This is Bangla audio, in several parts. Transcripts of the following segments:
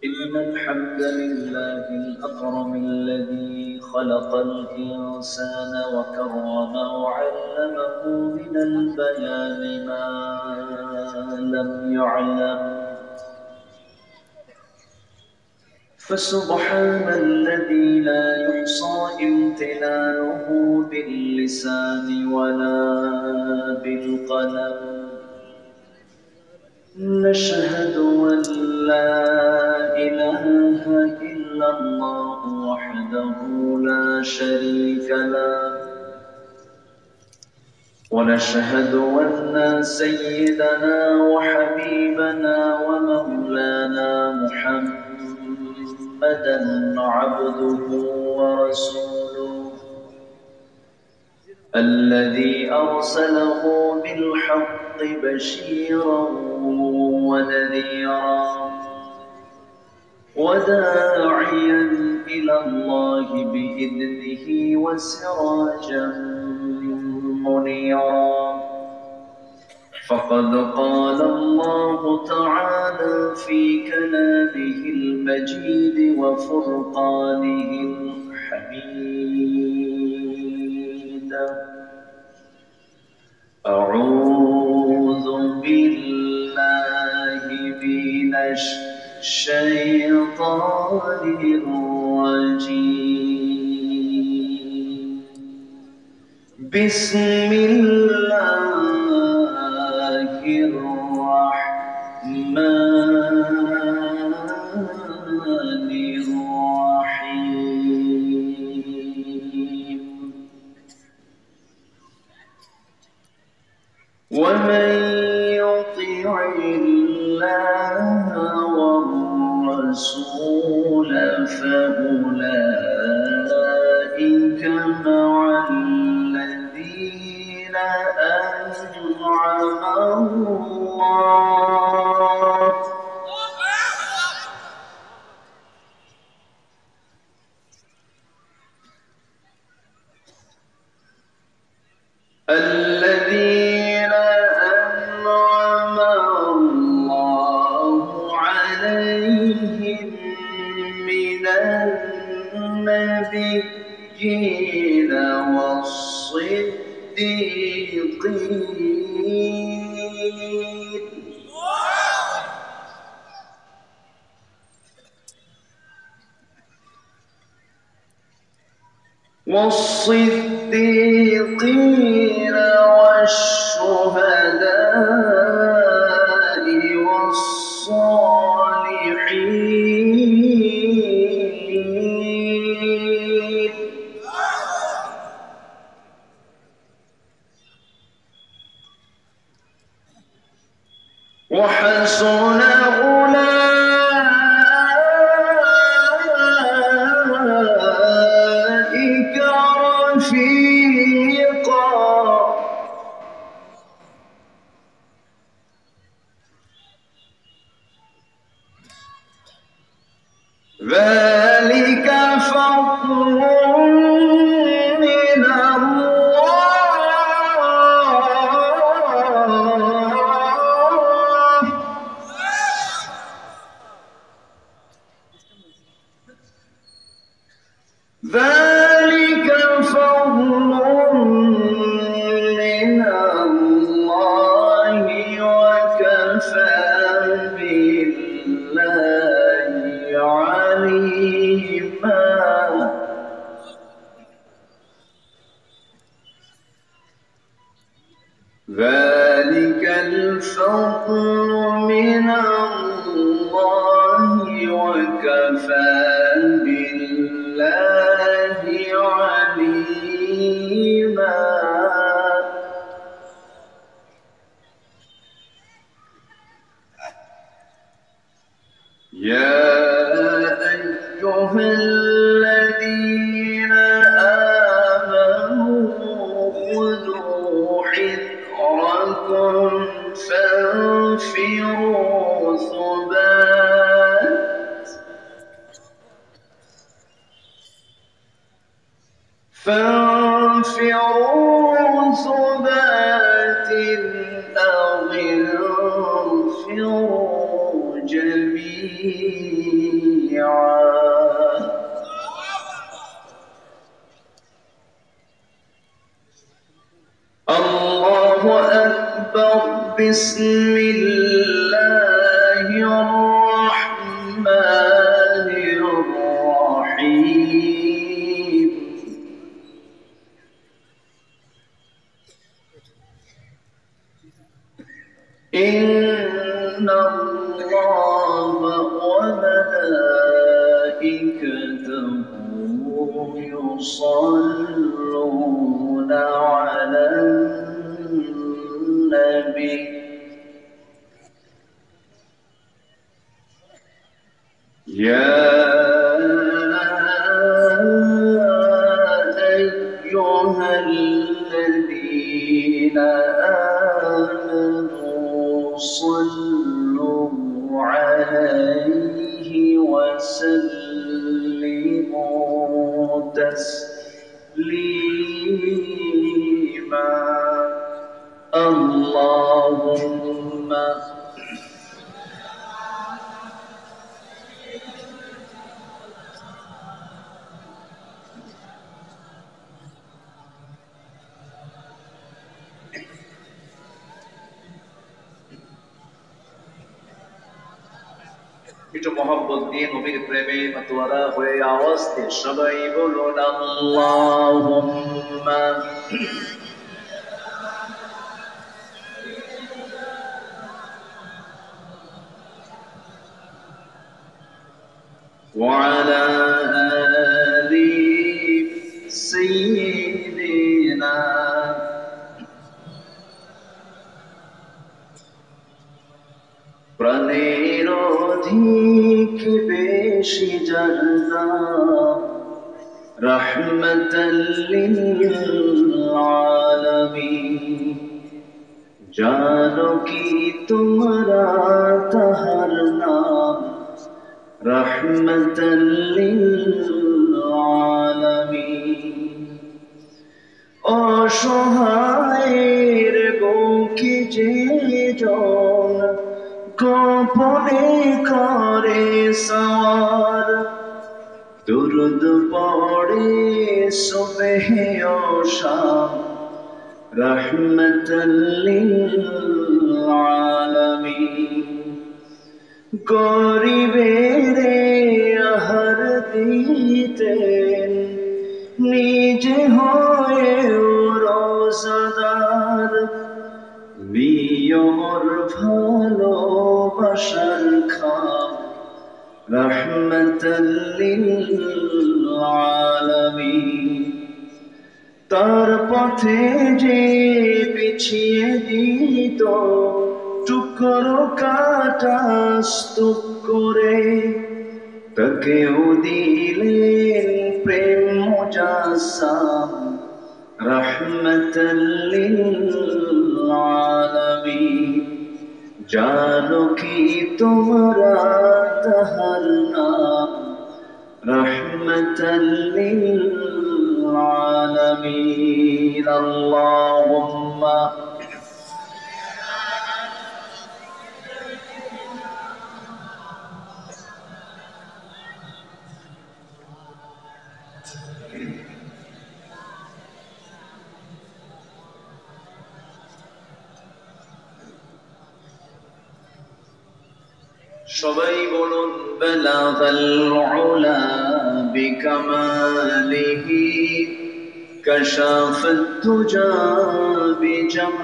إن الحمد لله الأكرم الذي خلق الإنسان وكرمه وعلمه من البيان ما لم يعلم. فسبحان الذي لا يحصى امتنانه باللسان ولا بالقلم. نشهد أن لا إله إلا الله وحده لا شريك له، ونشهد أن سيدنا وحبيبنا ومولانا محمدا عبده ورسوله الذي أرسله بالحق بشيرا ونذيرا وداعيا إلى الله بإذنه وسراجا منيرا. فقد قال الله تعالى في كلامه المجيد وفرقانه الحميد: أعوذ بالله من الشيطان الرجيم. بسم الله الرحمن الرحيم. ومن يطع الله والرسول فأولئك مع الذين أنعم الله الذين أنعم الله عليهم من النبيين والصديقين والشهداء والصالحين وحسن أولئك رفيقا. ذلك فضل من الله. ذلك فضل من الله وكفى بالله عليما. ذلك الفضل من الله وكفى بالله عليما. يا أيها الذين آمنوا خذوا حذركم فانفروا ثبات أو انفروا جميعا. بسم الله الرحمن الرحيم إن الله وملائكته يصلون على النبي يا أيها الذين آمنوا صلوا عليه وسلموا تسليما اللهم একটু মহব্বত দিয়ে নবীর প্রেমে মাতোয়ারা হয়ে আওয়াজ দিয়ে সবাই বলুন আল্লাহুম্মা وعلى آل سيدنا প্রাণের অধিক বেশি জানা রহমতাল লিল আলামিন জানো কি তোমরা তাহার নাম রহমতাল লিল আলামিন অসহায়ের বুকে যে জন গোপনে করে সওয়ার দুরুদ পড়ে সুবহে ও শাম রহমতাল লিল আলামিন গরিবের আহার দিতেন নিজে হয়ে রোজাদার বিয়র ভালোবাসার খাম রহমতাল লিল আলামিন তার পথে যে পিছিয়ে দিত টুকরো কাটা স্তূপ করে তাকেও দিলেন প্রেম মুজাসসাম রহমতাল লিল আলামিন জানো কি তোমরা তাহার নাম রহমতাল লিল আলামিন আল্লাহুম্মা সবাই বলুন বালাগাল উলা বিকামালিহি কাশাফাত তুজা বিজামালিহি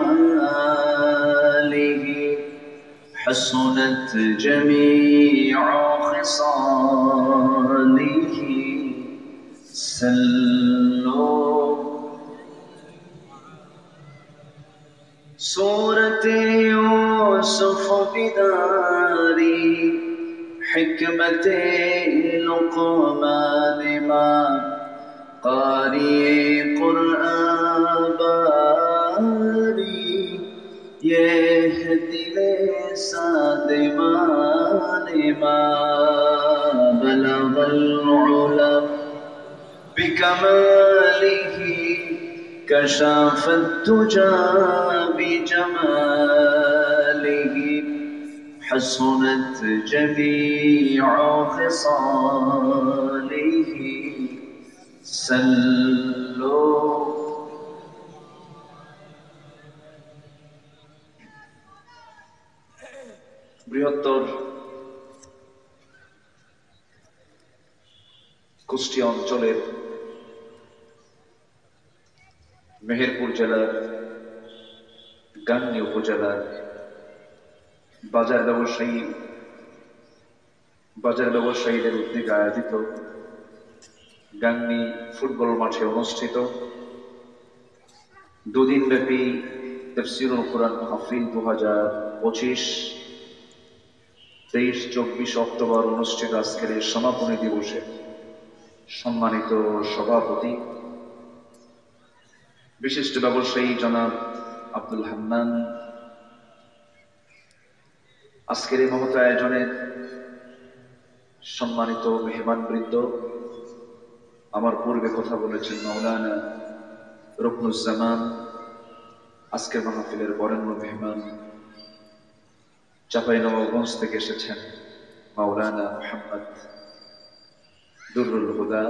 হাসনাত জামিউ খিসালিহি সাল্লু सूरते यूसुफ बिदारी हिकमते लुक़मान इमाम क़ारिए क़ुरआन बारी ये है दिले सादिमान इमाम बलगल उला बिकमालिही كشف الدجى بجماله حسنت جميع خصاله سلوا বৃহত্তর কুষ্টিয়া অঞ্চলের মেহেরপুর জেলার গাংনী উপজেলার বাজার ব্যবসায়ীদের উদ্যোগে আয়োজিত গাংনী ফুটবল মাঠে অনুষ্ঠিত দুদিনব্যাপী তাফসীরুল কোরআন মাহফিল 2025 23-24 অক্টোবর অনুষ্ঠিত আজকের এই সমাপনী দিবসে সম্মানিত সভাপতি বিশিষ্ট ব্যবসায়ী জনাব আব্দুল হান্নান, আজকের এই মহৎ আয়োজনের সম্মানিত মেহমানবৃন্দ, আমার পূর্বে কথা বলেছেন মাওলানা রুকনুজ্জামান, আজকের মাহফিলের বরেণ্য মেহমান চাঁপাইনবাবগঞ্জ থেকে এসেছেন মাওলানা মুহাম্মদ দুররুল হুদা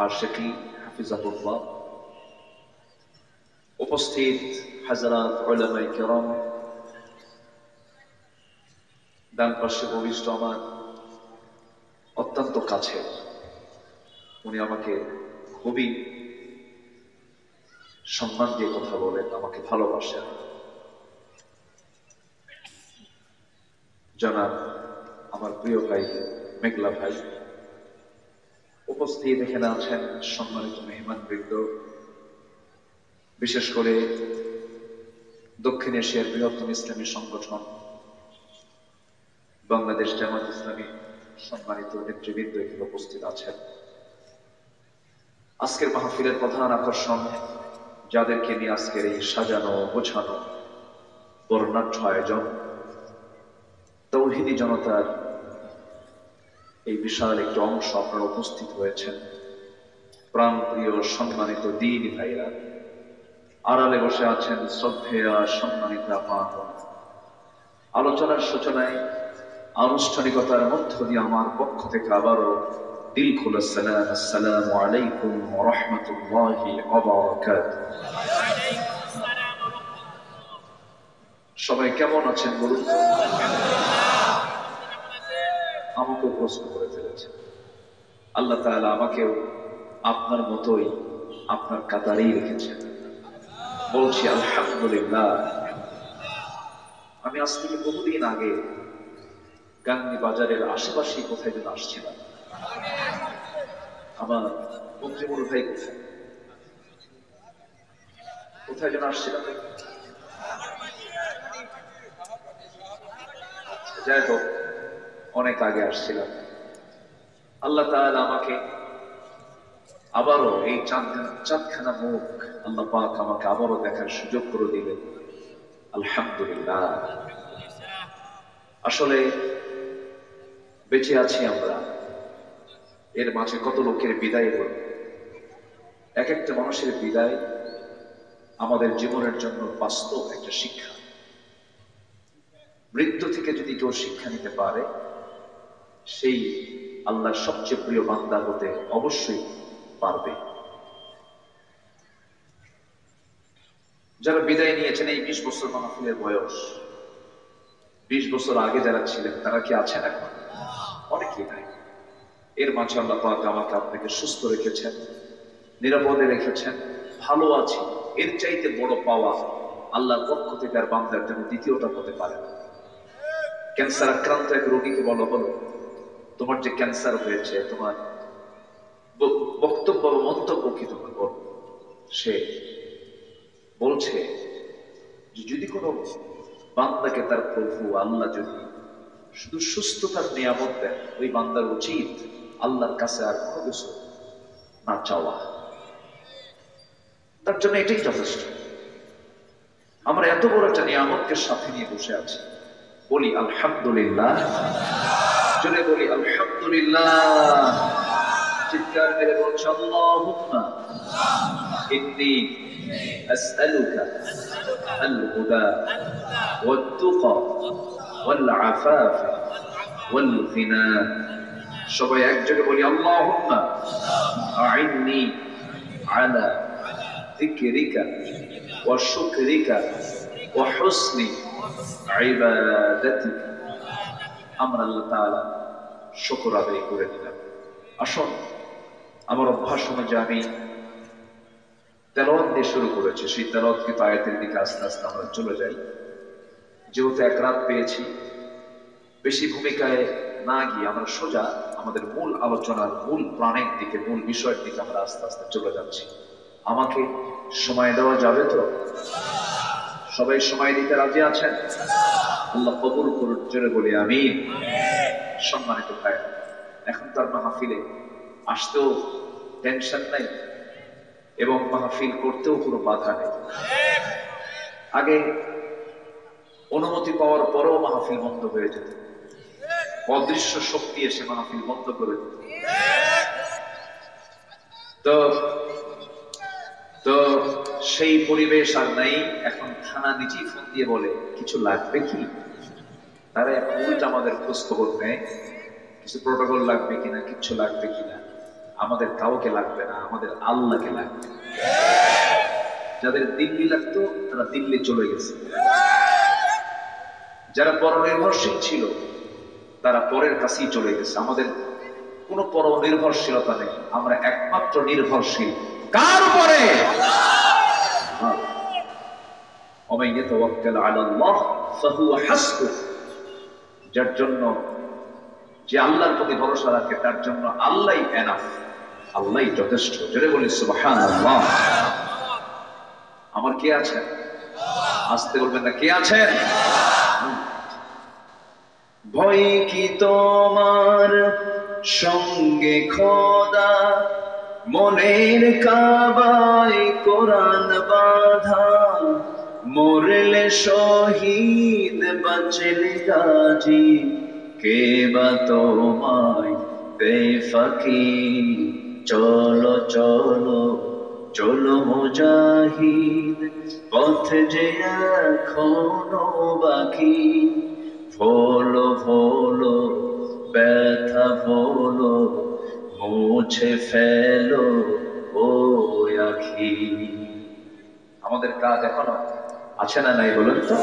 আশিকি হাফিজাহুল্লাহ, উপস্থিত হাজরাত উলামায়ে কেরাম, ডান পাশে বরিষ্ঠ আমার অত্যন্ত কাছে, উনি আমাকে খুবই সম্মান দিয়ে কথা বলেন, আমাকে ভালোবাসেন, জনাব আমার প্রিয় ভাই মেঘলা ভাই, উপস্থিত এখানে আছেন সম্মানিত মেহমানবৃন্দ, বিশেষ করে দক্ষিণ এশিয়ার বৃহত্তম ইসলামী সংগঠন বাংলাদেশ জামাত ইসলামী সম্মানিত নেতৃবৃন্দ এখানে উপস্থিত আছেন। আজকের মাহফিলের প্রধান আকর্ষণ যাদেরকে নিয়ে আজকের এই সাজানো গোছানো বর্ণাঢ্য আয়োজন, তৌহিদি জনতার এই বিশাল একটি অংশ আপনারা উপস্থিত হয়েছেন। প্রাণ প্রিয় সম্মানিত দ্বীনি ভাইরা, আড়ালে বসে আছেন শ্রদ্ধেয়া সম্মানিত আপা। আলোচনার সূচনায় আনুষ্ঠানিকতার মধ্য দিয়ে আমার পক্ষ থেকে আবারও দিল খোলা সালাম, আসসালামু আলাইকুম ওয়া রাহমাতুল্লাহি ওয়া বারাকাতুহু। সবাই কেমন আছেন বলুন তো? আমাকেও প্রশ্ন করে ফেলেছে। আল্লাহ তাআলা আমাকেও আপনার মতোই আপনার কাতারেই রেখেছেন, বলছি আলহামদুলিল্লাহ। আমি আজ থেকে বহুদিন আগে গাংনী বাজারের আশেপাশে কোথায় যেন আসছিলাম, আমার মন্ত্রীমুল ভাই কোথায় যেন আসছিলাম, যাই হোক অনেক আগে আসছিলাম। আল্লাহ তাআলা আমাকে আবারও এই চাঁদখানা মুখ আল্লাহ পাক আমাকে আবারও দেখার সুযোগ করে দিলেন, আলহামদুলিল্লাহ। আসলে বেঁচে আছি আমরা, এর মাঝে কত লোকের বিদায় হল। এক একটা মানুষের বিদায় আমাদের জীবনের জন্য বাস্তব একটা শিক্ষা। মৃত্যু থেকে যদি কেউ শিক্ষা নিতে পারে, সেই আল্লাহর সবচেয়ে প্রিয় বান্দা হতে অবশ্যই পারবে। যারা বিদায় নিয়েছেন এই 20 বছর মাহফিলের বয়স, 20 বছর আগে যারা ছিলেন তারা কি আছেন এখন? অনেকেই নাই। এর মাঝে আল্লাহ পাক আমাকে আপনাকে সুস্থ রেখেছেন, নিরাপদে রেখেছেন, ভালো আছি। এর চাইতে বড় পাওয়া আল্লাহর পক্ষ থেকে আর বান্দার জন্য দ্বিতীয়টা হতে পারে না। ক্যান্সার আক্রান্ত এক রোগীকে বলা হলো, তোমার যে ক্যান্সার হয়েছে, তোমার বক্তব্য মন্তব্য কি তুমি বল? সে বলছে যে যদি কোনো বান্দাকে তার প্রভু আল্লাহ যদি শুধু সুস্থতার নিয়ামত দেন, ওই বান্দার উচিত আল্লাহর কাছে আর কোনো কিছু না চাওয়া, তার জন্য এটাই যথেষ্ট। আমরা এত বড় একটা নিয়ামতকে সাথে নিয়ে বসে আছি, বলি আলহামদুলিল্লাহ, জোরে বলি আলহামদুলিল্লাহ, চিৎকার মেরে বলছি আল্লাহুম্মা ইন্নী আসআলুকা আল হুদা ওয়াত তুকা ওয়াল আফাফ ওয়াল গিনা। সবাই একযোগে বলি আল্লাহুম্মা আইন্নি আলা যিকরিকা ওয়া শুকরিকা ওয়া হুসনি ইবাদাতিকা। আমরা আল্লাহ তাআলা শুকর আদায় করে দিলাম। আসুন, আমার অভ্যাস অনুযায়ী আমি তেলাওয়াত দিয়ে শুরু করেছি, সেই তেলাওয়াতকৃত আয়াতের দিকে আস্তে আস্তে আমরা চলে যাই। যেহেতু এক রাত পেয়েছি, বেশি ভূমিকায় না গিয়ে আমরা সোজা আমাদের মূল আলোচনার মূল প্রাণের দিকে, মূল বিষয়ের দিকে আমরা আস্তে আস্তে চলে যাচ্ছি। আমাকে সময় দেওয়া যাবে তো? সবাই সময় দিতে রাজি আছেন? আল্লাহ কবুল করুন, জোরে বলি আমিন। সম্মানিত ভাই, এখন তার মাহফিলে আসতেও টেনশন নাই এবং মাহফিল করতেও কোনো বাধা নেই। আগে অনুমতি পাওয়ার পরেও মাহফিল বন্ধ হয়ে যেত, অদৃশ্য শক্তি এসে মাহফিল বন্ধ করে দিত। তো সেই পরিবেশ আর নাই। এখন থানা নিজেই ফোন দিয়ে বলে কিছু লাগবে কি, তারা এখন উল্টা আমাদের খোঁজ খবর নেয়, কিছু প্রোটোকল লাগবে কিনা, কিচ্ছু লাগবে কিনা। আমাদের কাউকে লাগবে না, আমাদের আল্লাহকে লাগবে। যাদের দিল্লি লাগতো তারা দিল্লি চলে গেছে, যারা পরনির্ভরশীল ছিল তারা পরের কাছেই চলে গেছে। আমাদের কোনো পরনির্ভরশীলতা নেই, আমরা একমাত্র নির্ভরশীল কার উপরে? যার জন্য, যে আল্লাহর প্রতি ভরসা রাখে তার জন্য আল্লাহই এনাফ, আল্লাহই যথেষ্ট। জোরে বলি সুবহানাল্লাহ। আমার কে আছেন? আসতে বলবেন না, কে আছেন? ভয় কি তোমার সঙ্গে খোদা, মনের কাবায় কোরআন বাঁধা, মরলে শহীদ বাঁচলে গাজী, কে বা তোমায় বেফাকি। চলো চলো চলো মুজাহিদ, পথ যে এখনো বাকি। ভোলো ভোলো ব্যথা ভোলো, মুছে ফেলো ও আখি। আমাদের কাজ এখনো আছে না নাই বলেন তো?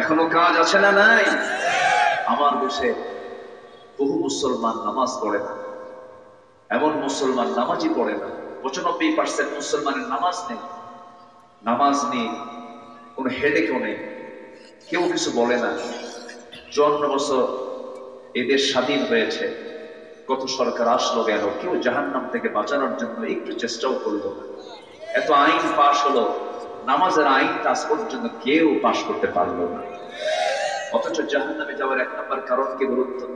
এখনো কাজ আছে না নাই? আমার দেশে বহু মুসলমান নামাজ পড়ে না, এমন মুসলমান নামাজই পড়ে না। 95% মুসলমানের নামাজ নেই। নামাজ নেই, কোনো হেডেকও নেই, কেউ কিছু বলে না। 54 বছর এদের স্বাধীন হয়েছে, কত সরকার আসলো গেল, কেউ জাহান্নাম থেকে বাঁচানোর জন্য একটু চেষ্টাও করলো না। এত আইন পাশ হলো, নামাজের আইন আজ পর্যন্ত কেউ পাশ করতে পারলো না। অথচ জাহান্নামে যাওয়ার 1 নম্বর কারণ কি বলুন তো?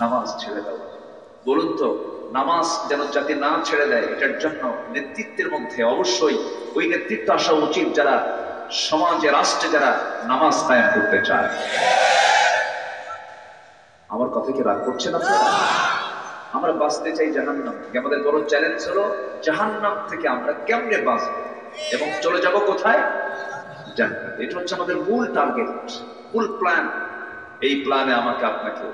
নামাজ ছেড়ে দেওয়া। বলুন তো, নামাজ যেন জাতি না ছেড়ে দেয়, এটার জন্য নেতৃত্বের মধ্যে অবশ্যই ওই নেতৃত্ব আসা উচিত যারা সমাজে, রাষ্ট্রে যারা নামাজ কায়েম করতে চায়। আমার কথা কি রাগ করছেন আপনারা? আমরা বাঁচতে চাই জাহান্নাম থেকে। আমাদের বড় চ্যালেঞ্জ হলো জাহান্নাম থেকে আমরা কেমনে বাঁচবো এবং চলে যাব কোথায়? জান্নাত। এটা হচ্ছে আমাদের মূল টার্গেট, মূল প্ল্যান। এই প্ল্যানে আমাকে আপনাকে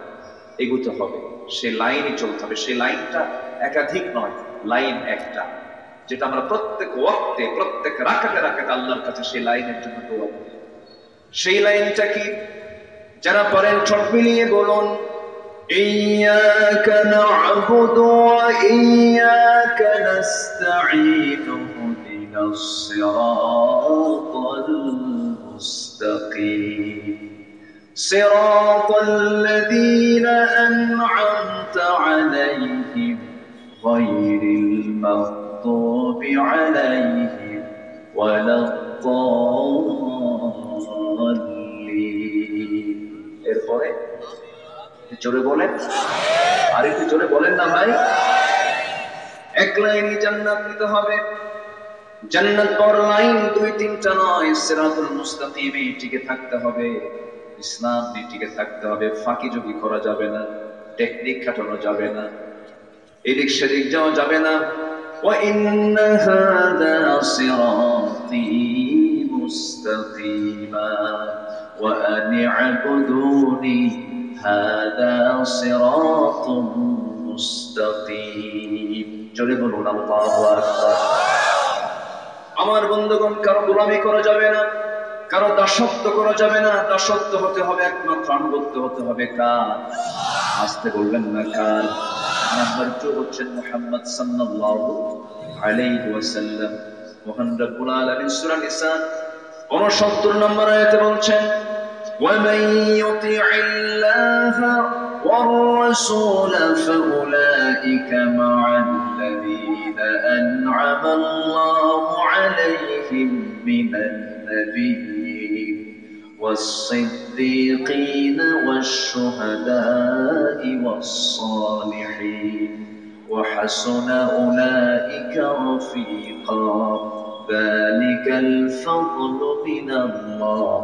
এগোতে হবে, সেই লাইনে চলতে হবে। সেই লাইনটা একাধিক নয়, লাইন একটা, যেটা আমরা প্রত্যেক ওয়াক্তে, প্রত্যেক রাকাতে রাকাতে আল্লাহর কাছে সেই লাইনের জন্য দোয়া করি। সেই লাইনটা কি? যারা পারেন ঠোঁট মিলিয়ে বলুন, ইয়্যাকা না'বুদু ওয়া ইয়্যাকা নাস্তাঈন, ইহদিনাস সিরাতাল মুস্তাকিম, সিরাতাল লাযীনা আন'আমতা আলাইহিম গায়রিল মাগদুবি আলাইহিম ওয়ালাদ-দাল্লিন। এরপরে জোরে বলেন, আর একটু জোরে বলেন না ভাই। এক লাইনে জান্নাত নিতে হবে। জান্নাত বড় লাইন 2-3টা নয়। সিরাতুল মুস্তাকিমে টিকে থাকতে হবে, ইসলাম নিয়ে টিকে থাকতে হবে। ফাঁকিযোগি করা যাবে না, টেকনিক খাটানো যাবে না, এদিক সেদিক যাওয়া যাবে না। ওয়া ইন্না হাযা সিরাতী মুস্তাকিমা ওয়া আন ই'বুদুনি হাযা সিরাতুম মুস্তাকিম। জোরে বলুন আল্লাহু আকবার। আমার বন্ধুগণ, কারো গোলামি করা যাবে না, কারো দাসত্ব করা যাবে না, দাসত্ব হতে হবে একমাত্র আনুগত্য হতে হবে কার? আসতে বলবেন না কার? নাম্বার 2 হচ্ছেন মুহাম্মদ সাল্লাল্লাহু আলাইহি ওয়াসাল্লাম। মহান রব্বুল আলামিন সূরা নিসা 69 নম্বর আয়াতে বলছেন, وَمَن يُطِعِ اللَّهَ وَالرَّسُولَ فَأُولَئِكَ مَعَ الَّذِينَ أَنْعَمَ اللَّهُ عَلَيْهِم مِّنَ النَّبِيِّينَ وَالصِّدِّيقِينَ وَالشُّهَدَاءِ وَالصَّالِحِينَ وَحَسُنَ أُولَئِكَ رَفِيقًا ذَلِكَ الْفَضْلُ مِنَ اللَّهِ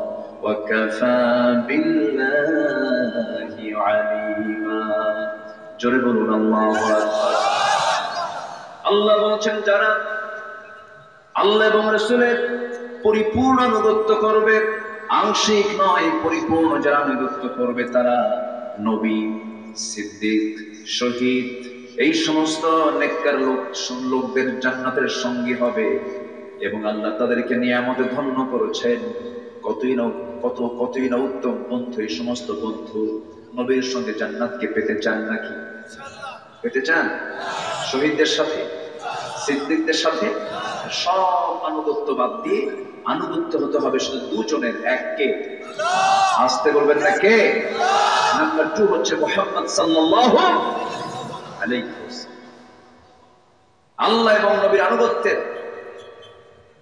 وَكَفَى بِاللَّهِ عَلِيمًا। জোরে বলুন আল্লাহু আকবার। আল্লাহ বলেন, যারা আল্লাহ এবং রাসূলের পরিপূর্ণ আনুগত্য করবে, আংশিক নয় পরিপূর্ণ যারা আনুগত্য করবে, তারা নবী, সিদ্দিক, শহীদ এই সমস্ত নেককার লোকদের জান্নাতের সঙ্গী হবে। এবং আল্লাহ তাদেরকে নিয়ামতে ধন্য করেছেন। কতই না উত্তম বন্ধু এই সমস্ত বন্ধু। নবীর সঙ্গে জান্নাতকে পেতে চান নাকি? পেতে চান? শহীদদের সাথে, সিদ্দিকদের সাথে সব আনুগত্য বাদ দিয়ে আনুগত্য হতে হবে শুধু দুজনের, এককে। আসতে বলবেন না কে? নাম্বার 2 হচ্ছে মুহাম্মদ সাল্লাল্লাহু আলাইহি ওয়াসাল্লাম। আল্লাহ এবং নবীর আনুগত্যের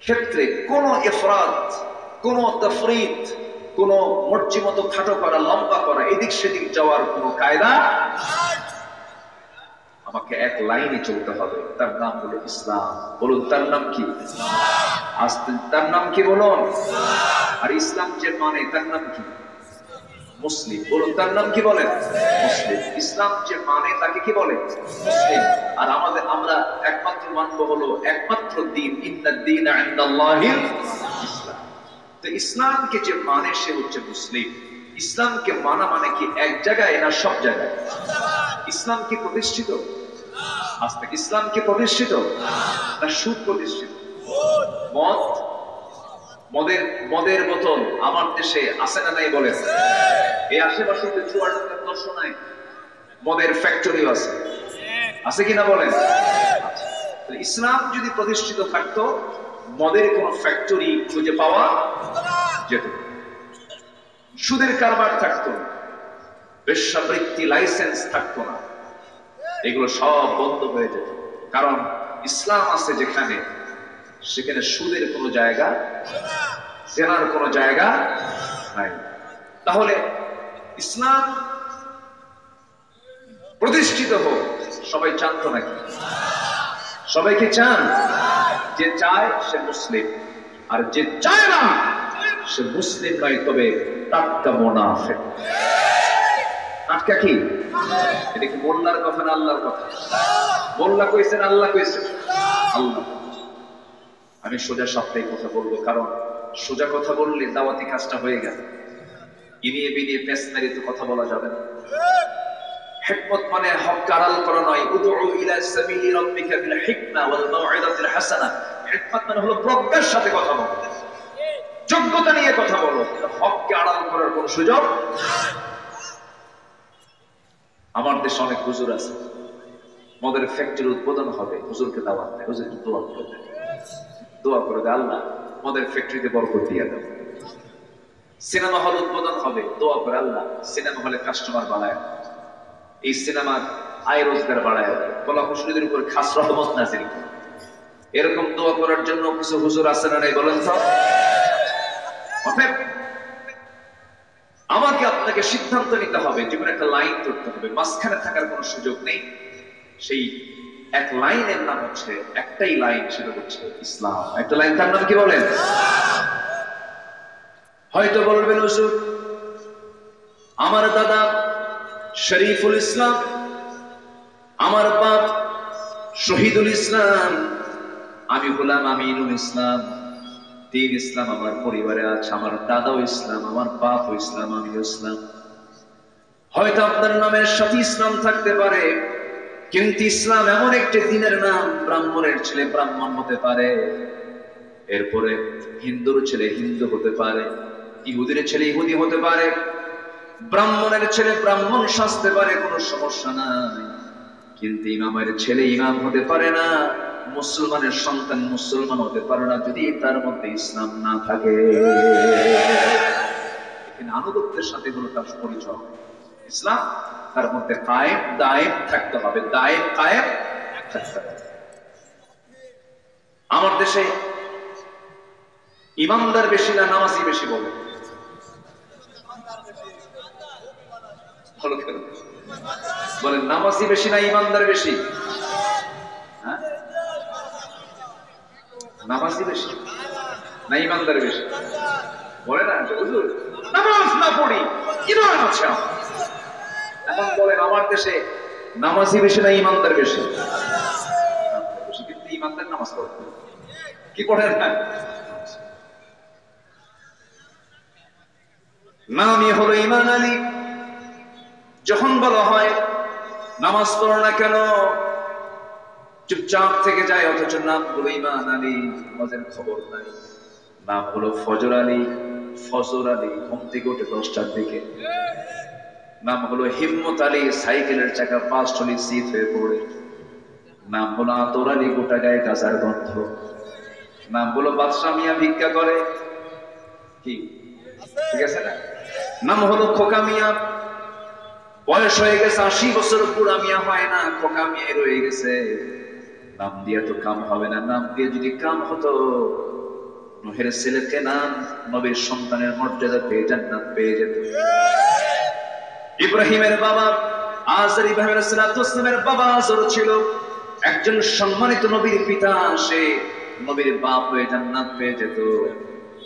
ক্ষেত্রে কোন ইফরাত, কোন তাফরিদ, কোন মর্জি মতো খাটো করা, লম্বা করা, এদিক সেদিক যাওয়ার কোন কায়দা নাই। আমাকে এক লাইনে চলতে হবে, তার নাম হলো ইসলাম। বলুন তার নাম কি? ইসলাম। তার নাম কি বলুন? আর ইসলাম যে মানে তার নাম কি? মুসলিম। বলুন তার নাম কি বলেন? মুসলিম। ইসলাম যে মানে তাকে কি বলে? মুসলিম। আর আমরা একমাত্র মানব হলো একমাত্র দিন, ইন্নাদ দীনা ইনদাল্লাহিল ইসলাম। তো ইসলামকে যে মানে সে হচ্ছে মুসলিম। ইসলামকে মানা মানে কি এক জায়গায় না সব জায়গায়? ইসলাম কি প্রতিষ্ঠিত? আজকে ইসলাম কি প্রতিষ্ঠিত না সুদ প্রতিষ্ঠিত? মদের বোতল আমার দেশে আছে না নাই বলেন? এই আশেপাশে চুয়াডাঙ্গার দর্শনায় মদের ফ্যাক্টরিও আছে কিনা বলেন? ইসলাম যদি প্রতিষ্ঠিত থাকতো মদের কোন ফ্যাক্টরি খুঁজে পাওয়া যেত, সুদের কারবার থাকতো, বেশ্যাবৃত্তি লাইসেন্স থাকতো না, এগুলো সব বন্ধ হয়ে যেত। কারণ ইসলাম আছে যেখানে, সেখানে সুদের কোনো জায়গা, জেনার কোনো জায়গা নাই। তাহলে ইসলাম প্রতিষ্ঠিত হোক সবাই চান তো নাকি? সবাই কি চান? যে চায় সে মুসলিম, আর যে চায় না সে মুসলিম নয়, তবে টাটকা মুনাফিক। টাটকা কি? এটা কি মোল্লার কথা না আল্লাহর কথা? মোল্লা কইছেন, আল্লাহ কইছেন? আল্লাহ। আমি সোজা সাপটাই কথা বলবো, কারণ সোজা কথা বললে দাওয়াতি কাজটা হয়ে গেল। ইনিয়ে বিনিয়ে পেছনারিতে কথা বলা যাবে না। হিকমত মানে হক আড়াল করা নয়। উদউ ইলা সাবিলি রাব্বিকা বিল হিকমা ওয়াল মাউইযাতিল হাসানা। হিকমত মানে হলো প্রজ্ঞার সাথে কথা বলো, যোগ্যতা নিয়ে কথা বলো, হককে আড়াল করার কোন সুযোগ নাই। আমার দেশে অনেক হুজুর আছে, মদের ফ্যাক্টরি উদ্বোধন হবে, হুজুরকে দাওয়াত দেয়, হুজুরকে দোয়া করে দেয়, আল্লাহ মদের ফ্যাক্টরিতে বরকত দিয়ে দাও। সিনেমা হল উদ্বোধন হবে, দোয়া করে আল্লাহ সিনেমা হলে কাস্টমার বাড়ায়, এই সিনেমার আয় রোজগার বাড়ায়, বলা হুজুরদের উপর খাস রহমত নাযিল করে। এরকম দোয়া করার জন্য কিছু হুজুর আছে না নাই বলেন তো? আমাকে আপনাকে সিদ্ধান্ত নিতে হবে, জীবনে একটা লাইন ধরতে হবে, মাঝখানে থাকার কোনো সুযোগ নেই। সেই এক লাইনের নাম হচ্ছে, একটাই লাইন, সেটা হচ্ছে ইসলাম। একটা লাইন, তার নাম কি বলেন? হয়তো বলবেন হুজুর আমার দাদা শরীফুল ইসলাম, আমার বাপ শহীদুল ইসলাম, আমি হলাম আমিনুল ইসলাম, তিন ইসলাম আমার পরিবারে আছে, আমার দাদাও ইসলাম, আমার বাপও ইসলাম, আমিও ইসলাম। হয়তো আপনার নামের সাথে ইসলাম থাকতে পারে, কিন্তু ইসলাম এমন একটি দিনের নাম, ব্রাহ্মণের ছেলে ব্রাহ্মণ হতে পারে, এরপরে হিন্দুর ছেলে হিন্দু হতে পারে, ইহুদির ছেলে ইহুদি হতে পারে, ব্রাহ্মণের ছেলে ব্রাহ্মণ সাজতে পারে, কোনো সমস্যা নাই। কিন্তু ইমামের ছেলে ইমাম হতে পারে না, মুসলমানের সন্তান মুসলমান হতে পারে না যদি তার মধ্যে ইসলাম না থাকে। এখানে আনুগত্যের সাথে হলো তার পরিচয়। ইসলাম তার মধ্যে কায়েম দায়েম থাকতে হবে, দায়েম কায়েম থাকতে হবে। আমার দেশে ইমানদার বেশি না নামাজি বেশি বলে? বলেন নামাজি বেশি না ইমানদার বেশি? হ্যাঁ, নামাজি বেশি না ইমানদার বেশি? বলে না হুজুর নামাজ না পড়ি ইমান আছে। এখন বলেন আমার দেশে নামাজি বেশি না ইমানদার বেশি? কিন্তু ইমানদার নামাজ পড়ে কি পড়ে না? নামই হলো ইমান আলী। যখন বলা হয় নামাজ পড়ো না কেন, চুপচাপ থেকে যায়, অথচ নাম হলো ইমান আলী, নামাজের খবর নাই। নাম হলো ফজর আলী, ফজর আলী ঘুম থেকে উঠে 10টার দিকে। নাম হলো হিম্মত আলী, সাইকেলের চাকা ফাস্ট হলে শীত হয়ে পড়ে। নাম হলো আতর আলী, গোটা গায়ে গাজার গন্ধ। নাম হলো বাদশাহ মিয়া, ভিক্ষা করে, কি ঠিক আছে না? নাম হলো খোকা মিয়া, বয়স হয়ে গেছে 80 বছর, পুরা মিয়া হয় না, খোকা মিয়া রয়ে গেছে। নাম দিয়ে তো কাম হবে না, নাম দিয়ে যদি কাম হতো নূহের ছেলেকে নাম নবীর সন্তানের মর্যাদা পেয়ে জান্নাত পেয়ে যেত। ইব্রাহিমের বাবা আজর, ইব্রাহিম আলাইহিস সালামের বাবা আজর ছিল একজন সম্মানিত নবীর পিতা, সে নবীর বাপ হয়ে জান্নাত পেয়ে যেত।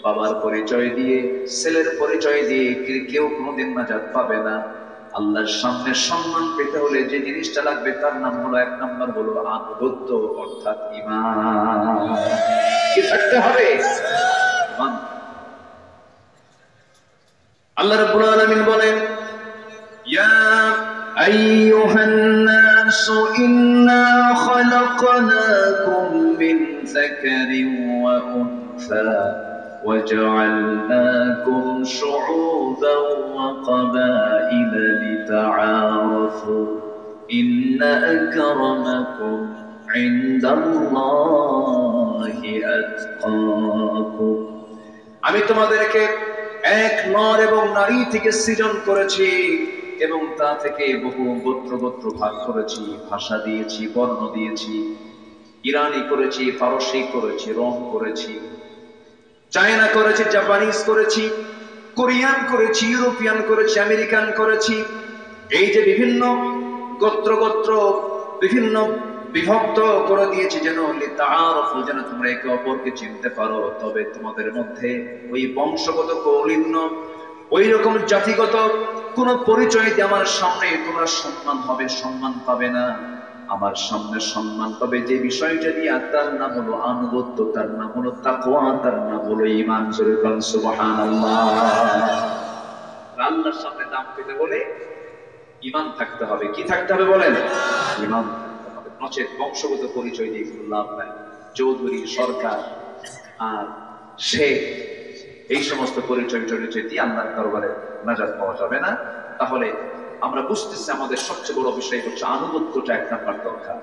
বাবার পরিচয় দিয়ে ছেলের পরিচয় দিয়ে কেউ কোনোদিন নাজাত পাবে না। আল্লাহর সামনে সম্মান পেতে হলে যে জিনিসটা লাগবে তার নাম হলো, 1 নম্বর হলো আনুগত্য, অর্থাৎ ঈমান। কি থাকতে হবে? ঈমান। আল্লাহ রাব্বুল আলামিন বলেন, ইয়া আইয়ুহান নাসু ইন্না খালাকনাকুম মিন যাকারিন ওয়া উনসা وجعلناكم شعوبا وقبائل لتعارفوا إن أكرمكم عند الله أتقاكم। আমি তোমাদেরকে এক নর এবং নারী থেকে সৃজন করেছি এবং তা থেকে বহু গোত্র গোত্র ভাগ করেছি, ভাষা দিয়েছি, বর্ণ দিয়েছি, ইরানি করেছি, ফারসি করেছি, রোম করেছি, চায়না করেছি, জাপানিজ করেছি, কোরিয়ান করেছি, ইউরোপিয়ান করেছি, আমেরিকান করেছি। এই যে বিভিন্ন গোত্র গোত্র বিভিন্ন বিভক্ত করে দিয়েছি যেন লিতাআরাফু, যেন তোমরা একে অপরকে চিনতে পারো। তবে তোমাদের মধ্যে ওই বংশগত কৌলিন্য, ওই রকম জাতিগত কোন পরিচয় দিয়ে আমার সামনে তোমরা সম্মান হবে, সম্মান পাবে না। আমার সামনে সম্মান পাবে যে বিষয়টা দিয়ে, তার নাম হলো আনুগত্য, তার নাম হলো তাকওয়া, তার নাম হলো ঈমান। সুবহানাল্লাহ। আল্লাহর সামনে দাম পেতে বলে ঈমান থাকতে হবে। কি থাকতে হবে বলেন? ঈমান থাকতে হবে। নচেত বংশগত পরিচয় দিয়ে কোনো লাভ নাই। চৌধুরী, সরকার আর শেখ, এই সমস্ত পরিচয় দিয়ে আল্লাহর দরবারে নাজাত পাওয়া যাবে না। তাহলে আমরা বুঝতেছি আমাদের সবচেয়ে বড় বিষয় হচ্ছে আনুগত্যটা 1 নাম্বার দরকার।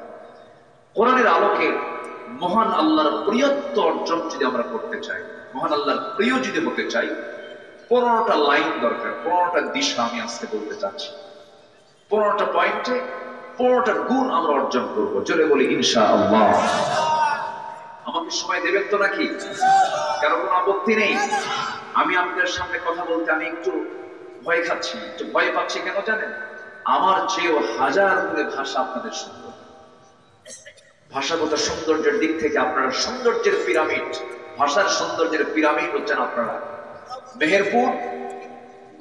কোরআনের আলোকে মহান আল্লাহর প্রিয়ত্ব অর্জন যদি আমরা করতে চাই, মহান আল্লাহর প্রিয় যদি হতে চাই, 15টা লাইন দরকার, 15টা দিশা আমি আজকে বলতে চাচ্ছি। 15টা পয়েন্টে 15টা গুণ আমরা অর্জন করব। জোরে বলি ইনশাআল্লাহ। আমাকে সময় দেবেন তো নাকি? কারণ কোনো আপত্তি নেই। আমি আপনাদের সামনে কথা বলতে আমি একটু ভয় খাচ্ছি, একটু ভয় পাচ্ছি। কেন জানেন? আমার চেয়েও 1000 গুণে ভাষা আপনাদের সুন্দর। ভাষাগত সৌন্দর্যের দিক থেকে আপনারা সৌন্দর্যের পিরামিড, ভাষার সৌন্দর্যের পিরামিড হচ্ছেন আপনারা। মেহেরপুর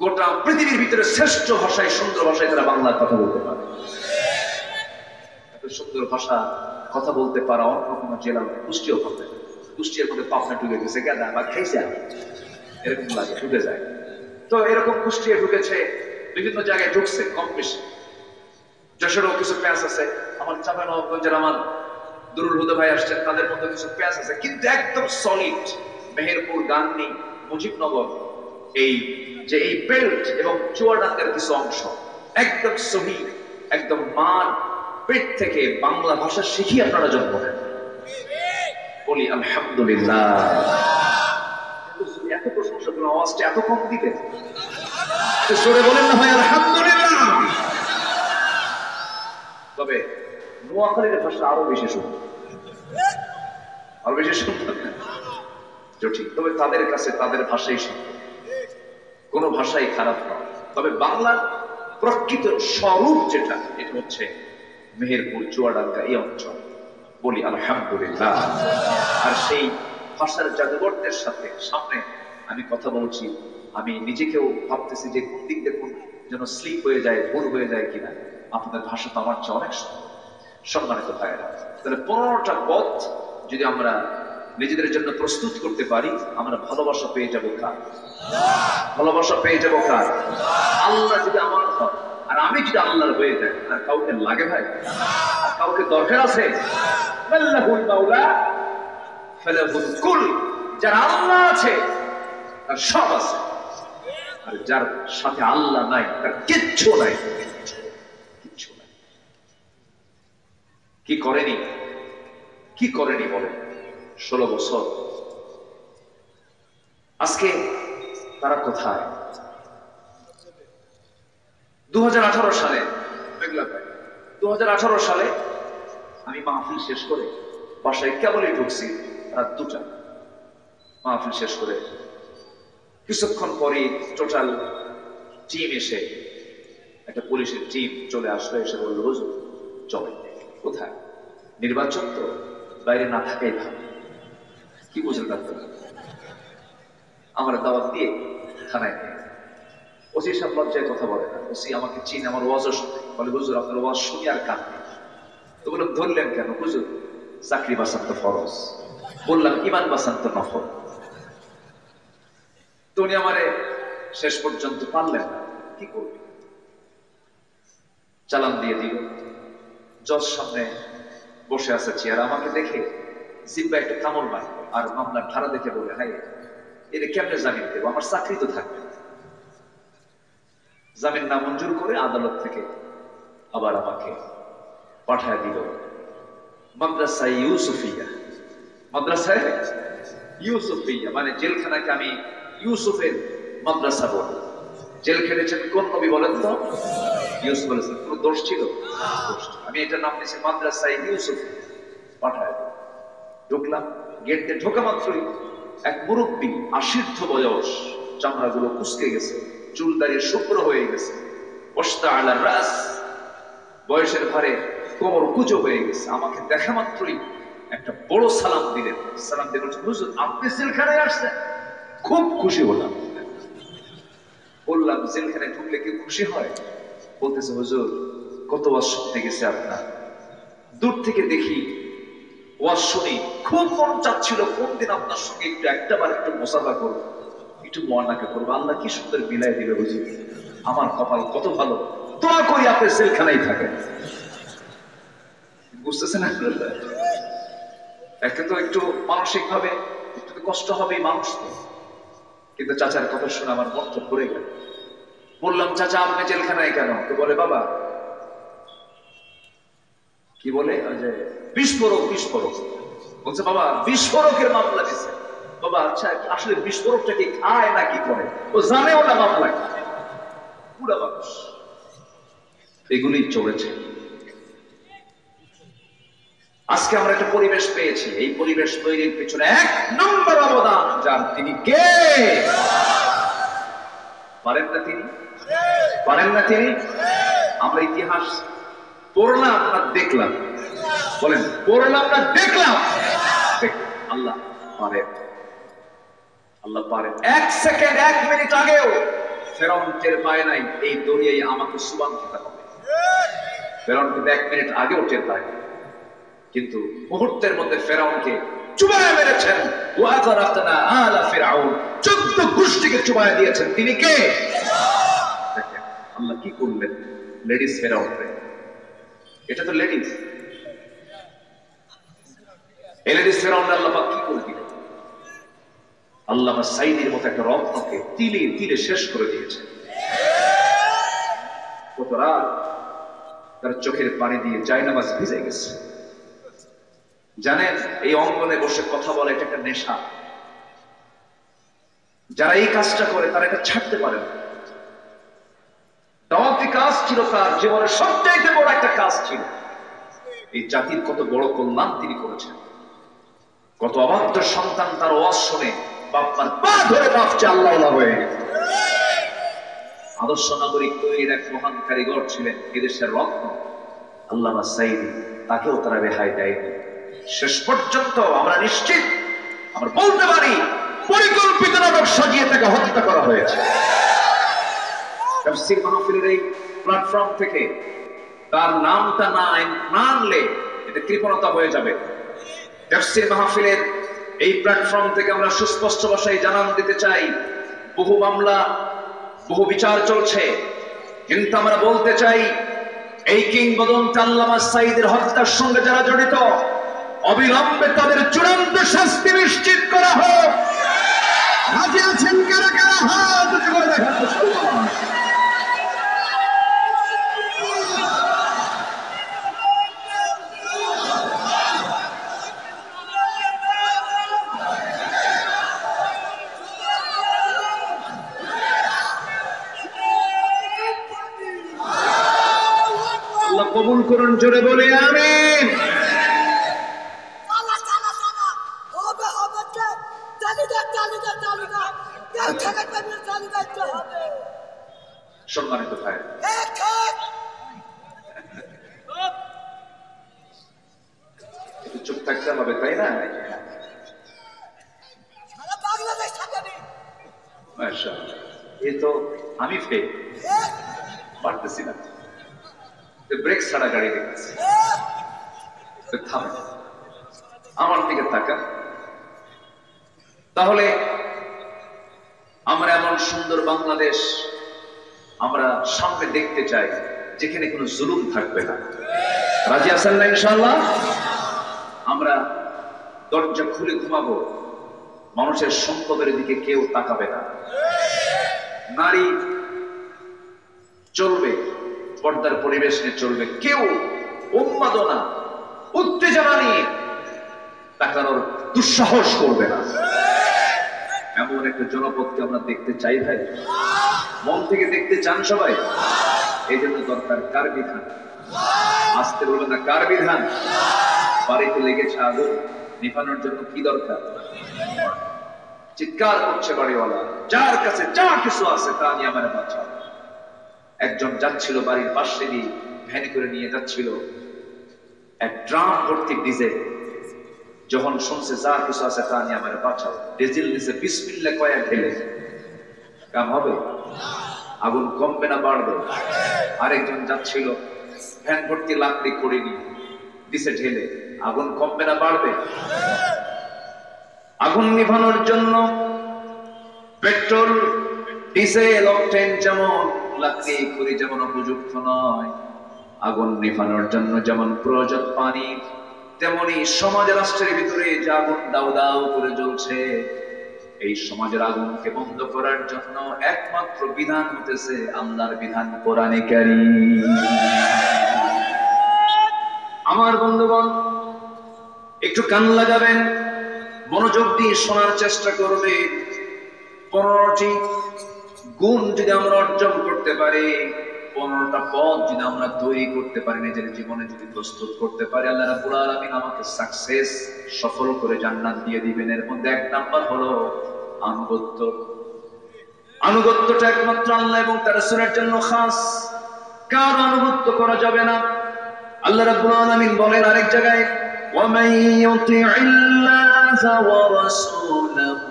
গোটা পৃথিবীর ভিতরে শ্রেষ্ঠ ভাষায়, সুন্দর ভাষায় তারা বাংলায় কথা বলতে পারে। এত সুন্দর ভাষা কথা বলতে পারা অন্য কোনো জেলা, কুষ্টিও পাবে। কুষ্টিয়ার মধ্যে পাবনা ঢুকে গেছে, গেদা বা খাইছে এরকম লাগে, ঢুকে যায়। তো এরকম কুষ্টিয়া ঢুকেছে, বিভিন্ন জায়গায় ঢুকছে কম বেশি। যশোরেও কিছু প্যাঁচ আছে, আমার চাঁপাইনবাবগঞ্জের আমার দুরুল হুদা ভাই আসছেন, তাদের মধ্যে কিছু প্যাচ আছে, কিন্তু একদম সলিড মেহেরপুর, গাংনী, মুজিবনগর, এই যে এই বেল্ট এবং চুয়াডাঙ্গার কিছু অংশ একদম সহি, একদম মান পেট থেকে বাংলা ভাষা শিখি আপনারা জন্ম নেন। বলি আলহামদুলিল্লাহ। এত প্রশংসা করলাম, আওয়াজটা এত কম দিবে, জোরে বলেন না ভাই আলহামদুলিল্লাহ। তবে নোয়াখালীর ভাষা আরো বেশি সুন্দর, আরো বেশি সুন্দর ঠিক। তবে তাদের কাছে তাদের ভাষাই সুন্দর, কোন ভাষাই খারাপ নয়। তবে বাংলার প্রকৃত স্বরূপ যেটা, এটা হচ্ছে মেহেরপুর, চুয়াডাঙ্গা এই অঞ্চল। বলি আলহামদুলিল্লাহ। আর সেই ভাষার জাদুঘরদের সাথে সামনে আমি কথা বলছি, আমি নিজেকেও ভাবতেছি যে কোন দিক দেখুন যেন স্লিপ হয়ে যায়, ভুল হয়ে যায় কিনা। আপনাদের ভাষা তো আমার চেয়ে অনেক সুন্দর। সম্মানিত ভাইয়েরা, তাহলে 15টা পথ যদি আমরা নিজেদের জন্য প্রস্তুত করতে পারি, আমরা ভালোবাসা পেয়ে যাবো কার? ভালোবাসা পেয়ে যাবো কার? আল্লাহ যদি আমার হয় আর আমি যদি আল্লাহর হয়ে যাই, আর কাউকে লাগে ভাই? আর কাউকে দরকার আছে? আল্লাহুল মাওলা ফালাহুল কুল। যার আল্লাহ আছে তার সব আছে, আর যার সাথে আল্লাহ নাই তার কিচ্ছু নাই, কিচ্ছু নাই। কি করেনি, কি করেনি বলেন? 16 বছর। আজকে তারা কোথায়? 2018 সালে 2018 সালে আমি মাহফিল শেষ করে বাসায় কেবলই ঢুকছি রাত 2টা। মাহফিল শেষ করে কিছুক্ষণ পরে টোটাল টিম এসে, একটা পুলিশের টিম চলে আসলো, এসে বললো হুজুর চলে। কোথায়? নির্বাচন তো, বাইরে না থাকাই ভালো। কি বুঝলেন আপনারা? আমার দাওয়াত দিয়ে থানায় নিয়ে ওসি সাহেব লজ্জায় কথা বলে না। ওসি আমাকে চিনে, আমার ওয়াজও শুনে, বলে হুজুর আপনার ওয়াজ শুনি আর কাঁদে। তো বললাম ধরলেন কেন? হুজুর চাকরি বাঁচান তো ফরজ। বললাম ইমান বাঁচান তো নফল। তো উনি আমারে শেষ পর্যন্ত পারলেন না, কি করবে, চালান দিয়ে দিল। জজ সামনে বসে আছে চেয়ার, আমাকে দেখে জিব্বা একটা কামড় মারে, আর মামলার ধারা দেখে বলে হাই এর কেমনে জামিন দেবো, আমার চাকরি তো থাকবে। জামিন না মঞ্জুর করে আদালত থেকে আবার আমাকে পাঠায় দিল মাদ্রাসায় ইউসুফিয়া। মাদ্রাসায় ইউসুফিয়া মানে জেলখানাকে আমি ইউসুফের মাদ্রাসা বলি। জেল খেটেছেন কোন নবী বলেন তো? ইউসুফ আলাইহিস সালাম। কোন দোষ ছিল? আমি এটা নাম দিয়েছি মাদ্রাসায় ইউসুফ। পাঠায় ঢুকলাম, গেট দিয়ে ঢোকা মাত্রই এক মুরব্বী, আশীর্ধ বয়স, চামড়াগুলো কুঁচকে গেছে, চুল দাঁড়িয়ে শুভ্র হয়ে গেছে, ওয়াস্তা আলা রাস, বয়সের ভারে কোমর কুঁজো হয়ে গেছে। আমাকে দেখা মাত্রই একটা বড় সালাম দিলেন। সালাম দিয়ে বলছেন হুজুর আপনি জেলখানায় আসছেন? খুব খুশি হলাম। বললাম জেলখানায় ঢুকলে কি খুশি হয়? বলতেছে হুজুর কত ওয়াজ শুনতে গেছে আপনার, দূর থেকে দেখি ওয়াজ শুনি, খুব মন চাচ্ছিল কোন দিন আপনার সঙ্গে একটু একটাবার একটু মোসাফা করবো, একটু মোয়ানাকা করবো। আল্লাহ কি সুন্দর মিলাই দিবে হুজুর, আমার কপাল কত ভালো। দোয়া করি আপনি জেলখানায় থাকেন। বুঝতেছেন? একে তো একটু মানসিক ভাবে একটু কষ্ট হবে মানুষ তো, কিন্তু চাচার কথা শুনে আমার মনটা ভরে গেল। বললাম চাচা আপনি জেলখানায় কেন? তো বলে বাবা, কি বলে যে বিস্ফোরক, বিস্ফোরক। বলছে বাবা বিস্ফোরকের মামলা দিছে। বাবা আচ্ছা আসলে বিস্ফোরকটা কি খায় না কি করে? ও জানে ওটা মামলা। পুরা মানুষ এগুলি চলেছে। আজকে আমরা একটা পরিবেশ পেয়েছি, এই পরিবেশ তৈরির পেছনে 1 নম্বর অবদান যার, তিনি কে? পারেন না তিনি? পারেন না তিনি? আমরা ইতিহাস পড়লাম না দেখলাম? বলেন পড়লাম না দেখলাম? আল্লাহ পারেন, আল্লাহ পারেন। 1 সেকেন্ড 1 মিনিট আগেও ফেরাউন টের পায় নাই এই দরিয়ায় আমাকে সুবহান খেতে হবে। ফেরাউন কিন্তু 1 মিনিট আগেও টের পায়, কিন্তু মুহূর্তের মধ্যে ফেরাউনকে চুবায় মেরেছেন। ওয়াজারাতনা আলা ফিরাউন, 14 গোষ্ঠীকে চুবায় দিয়েছেন। তিনি কে? দেখেন আল্লাহ কি করলেন লেডিস ফেরাউনকে। এটা তো লেডিস, এলএডি ফেরাউন আল্লাহ পাক কি করে দিলেন? আল্লামা সাঈদীর মতো একটা রত্নকে তিলে তিলে শেষ করে দিয়েছে। কত রাত তার চোখের পানি দিয়ে জায়নামাজ ভিজে গেছে। জানেন, এই অঙ্গনে বসে কথা বলা এটা একটা নেশা। যারা এই কাজটা করে তারা এটা ছাড়তে পারে না। দাওয়াতি কাজ ছিল তার জীবনের সবচাইতে বড় একটা কাজ ছিল। এই জাতির কত বড় কল্যাণ তিনি করেছেন। কত অবাধ্য সন্তান তার ওয়াজ শুনে বাপমার পা ধরে ভাবছে আল্লাহ হয়ে গেছে। আদর্শ নাগরিক তৈরির এক মহান কারিগর ছিলেন এদেশের রত্ন আল্লামা সাঈদী। তাকেও তারা রেহাই দেয়নি। শেষ পর্যন্ত আমরা নিশ্চিত, আমরা বলতে পারি, পরিকল্পিত নাটক সাজিয়ে তাকে হত্যা করা হয়েছে। তাফসীর মাহফিলের এই প্ল্যাটফর্ম থেকে তার নামটা না আনলে এটা কৃপণতা হয়ে যাবে। তাফসীর মাহফিলের এই প্ল্যাটফর্ম থেকে আমরা সুস্পষ্ট ভাষায় জানান দিতে চাই, বহু মামলা, বহু বিচার চলছে, কিন্তু আমরা বলতে চাই এই কিংবদন্তি আল্লামা সাঈদীর হত্যার সঙ্গে যারা জড়িত, অবিলম্বে তাদের চূড়ান্ত শাস্তি নিশ্চিত করা হোক। রাজি আছেন কারা কারা? হাত উঁচু করে দেখান। আল্লাহ কবুল করুন, জোরে বলে আমিন। সম্মানিত ভাই, চুপ থাকতে হবে, তাই না? এ তো আমি ফেল পারতেছি না, ব্রেক ছাড়া গাড়ি দেখতেছি। থামেন, আমার দিকে তাকান। তাহলে আমরা এমন সুন্দর বাংলাদেশ আমরা সামনে দেখতে চাই যেখানে কোনো জুলুম থাকবে না। রাজি আছেন না ইনশাআল্লাহ? আমরা দরজা খুলে ঘুমাবো, মানুষের সম্পদের দিকে কেউ তাকাবে না। নারী চলবে, পর্দার পরিবেশ নিয়ে চলবে, কেউ উন্মাদনা উত্তেজনা নিয়ে তাকানোর দুঃসাহস করবে না। এমন একটা জনপদকে আমরা দেখতে চাই ভাই, মন থেকে দেখতে চান সবাই। এই জন্য দরকার কার বিধান? আসতে বলবেন না, কার বিধান? বাড়িতে লেগেছে আগুন, নিভানোর জন্য কি দরকার? চিৎকার করছে বাড়িওয়ালা, যার কাছে যা কিছু আছে তা নিয়ে আমার বাঁচাও। একজন যাচ্ছিল বাড়ির পাশে দিয়ে, ভ্যানে করে নিয়ে যাচ্ছিল এক ড্রাম ভর্তি ডিজেল। যখন শুনছে যা কিছু আছে তা নিয়ে আমার বাঁচাও, ডিজেল নিচে বিসমিল্লাহ কয়া ঢেলে। কাম হবে? আগুন কমবে না বাড়বে? আরেকজন যাচ্ছিল ভ্যান ভর্তি লাকড়ি করে নিয়ে দিছে ঢেলে, আগুন কমবে না বাড়বে? আগুন নিভানোর জন্য পেট্রোল, ডিজেল, অকটেন যেমন লাকড়ি খড়ি যেমন উপযুক্ত নয়, আগুন নিভানোর জন্য যেমন প্রয়োজন পানি, তেমনি সমাজ রাষ্ট্রের ভিতরে যে আগুন দাউ দাউ করে জ্বলছে, এই সমাজের আগুনকে বন্ধ করার জন্য একমাত্র বিধান হতেছে আল্লাহর বিধান, কোরআনে কারীম। আমার বন্ধুগণ, একটু কান লাগাবেন, মনোযোগ দিয়ে শোনার চেষ্টা করবেন। 15টি গুণ যদি আমরা অর্জন করতে পারি, 15টা পথ যদি আমরা তৈরি করতে পারি, নিজের জীবনে যদি প্রস্তুত করতে পারি, আল্লাহ রাব্বুল আলামিন আমাকে সাকসেস, সফল করে জান্নাত দিয়ে দিবেন। এর মধ্যে 1 নাম্বার হলো আনুগত্য। আনুগত্যটা একমাত্র আল্লাহ এবং তার রাসূলের জন্য খাস, কার আনুগত্য করা যাবে না। আল্লাহ রাব্বুল আলামিন বলেন আরেক জায়গায়, وَمَن يُطِعِ اللَّهَ وَرَسُولَهُ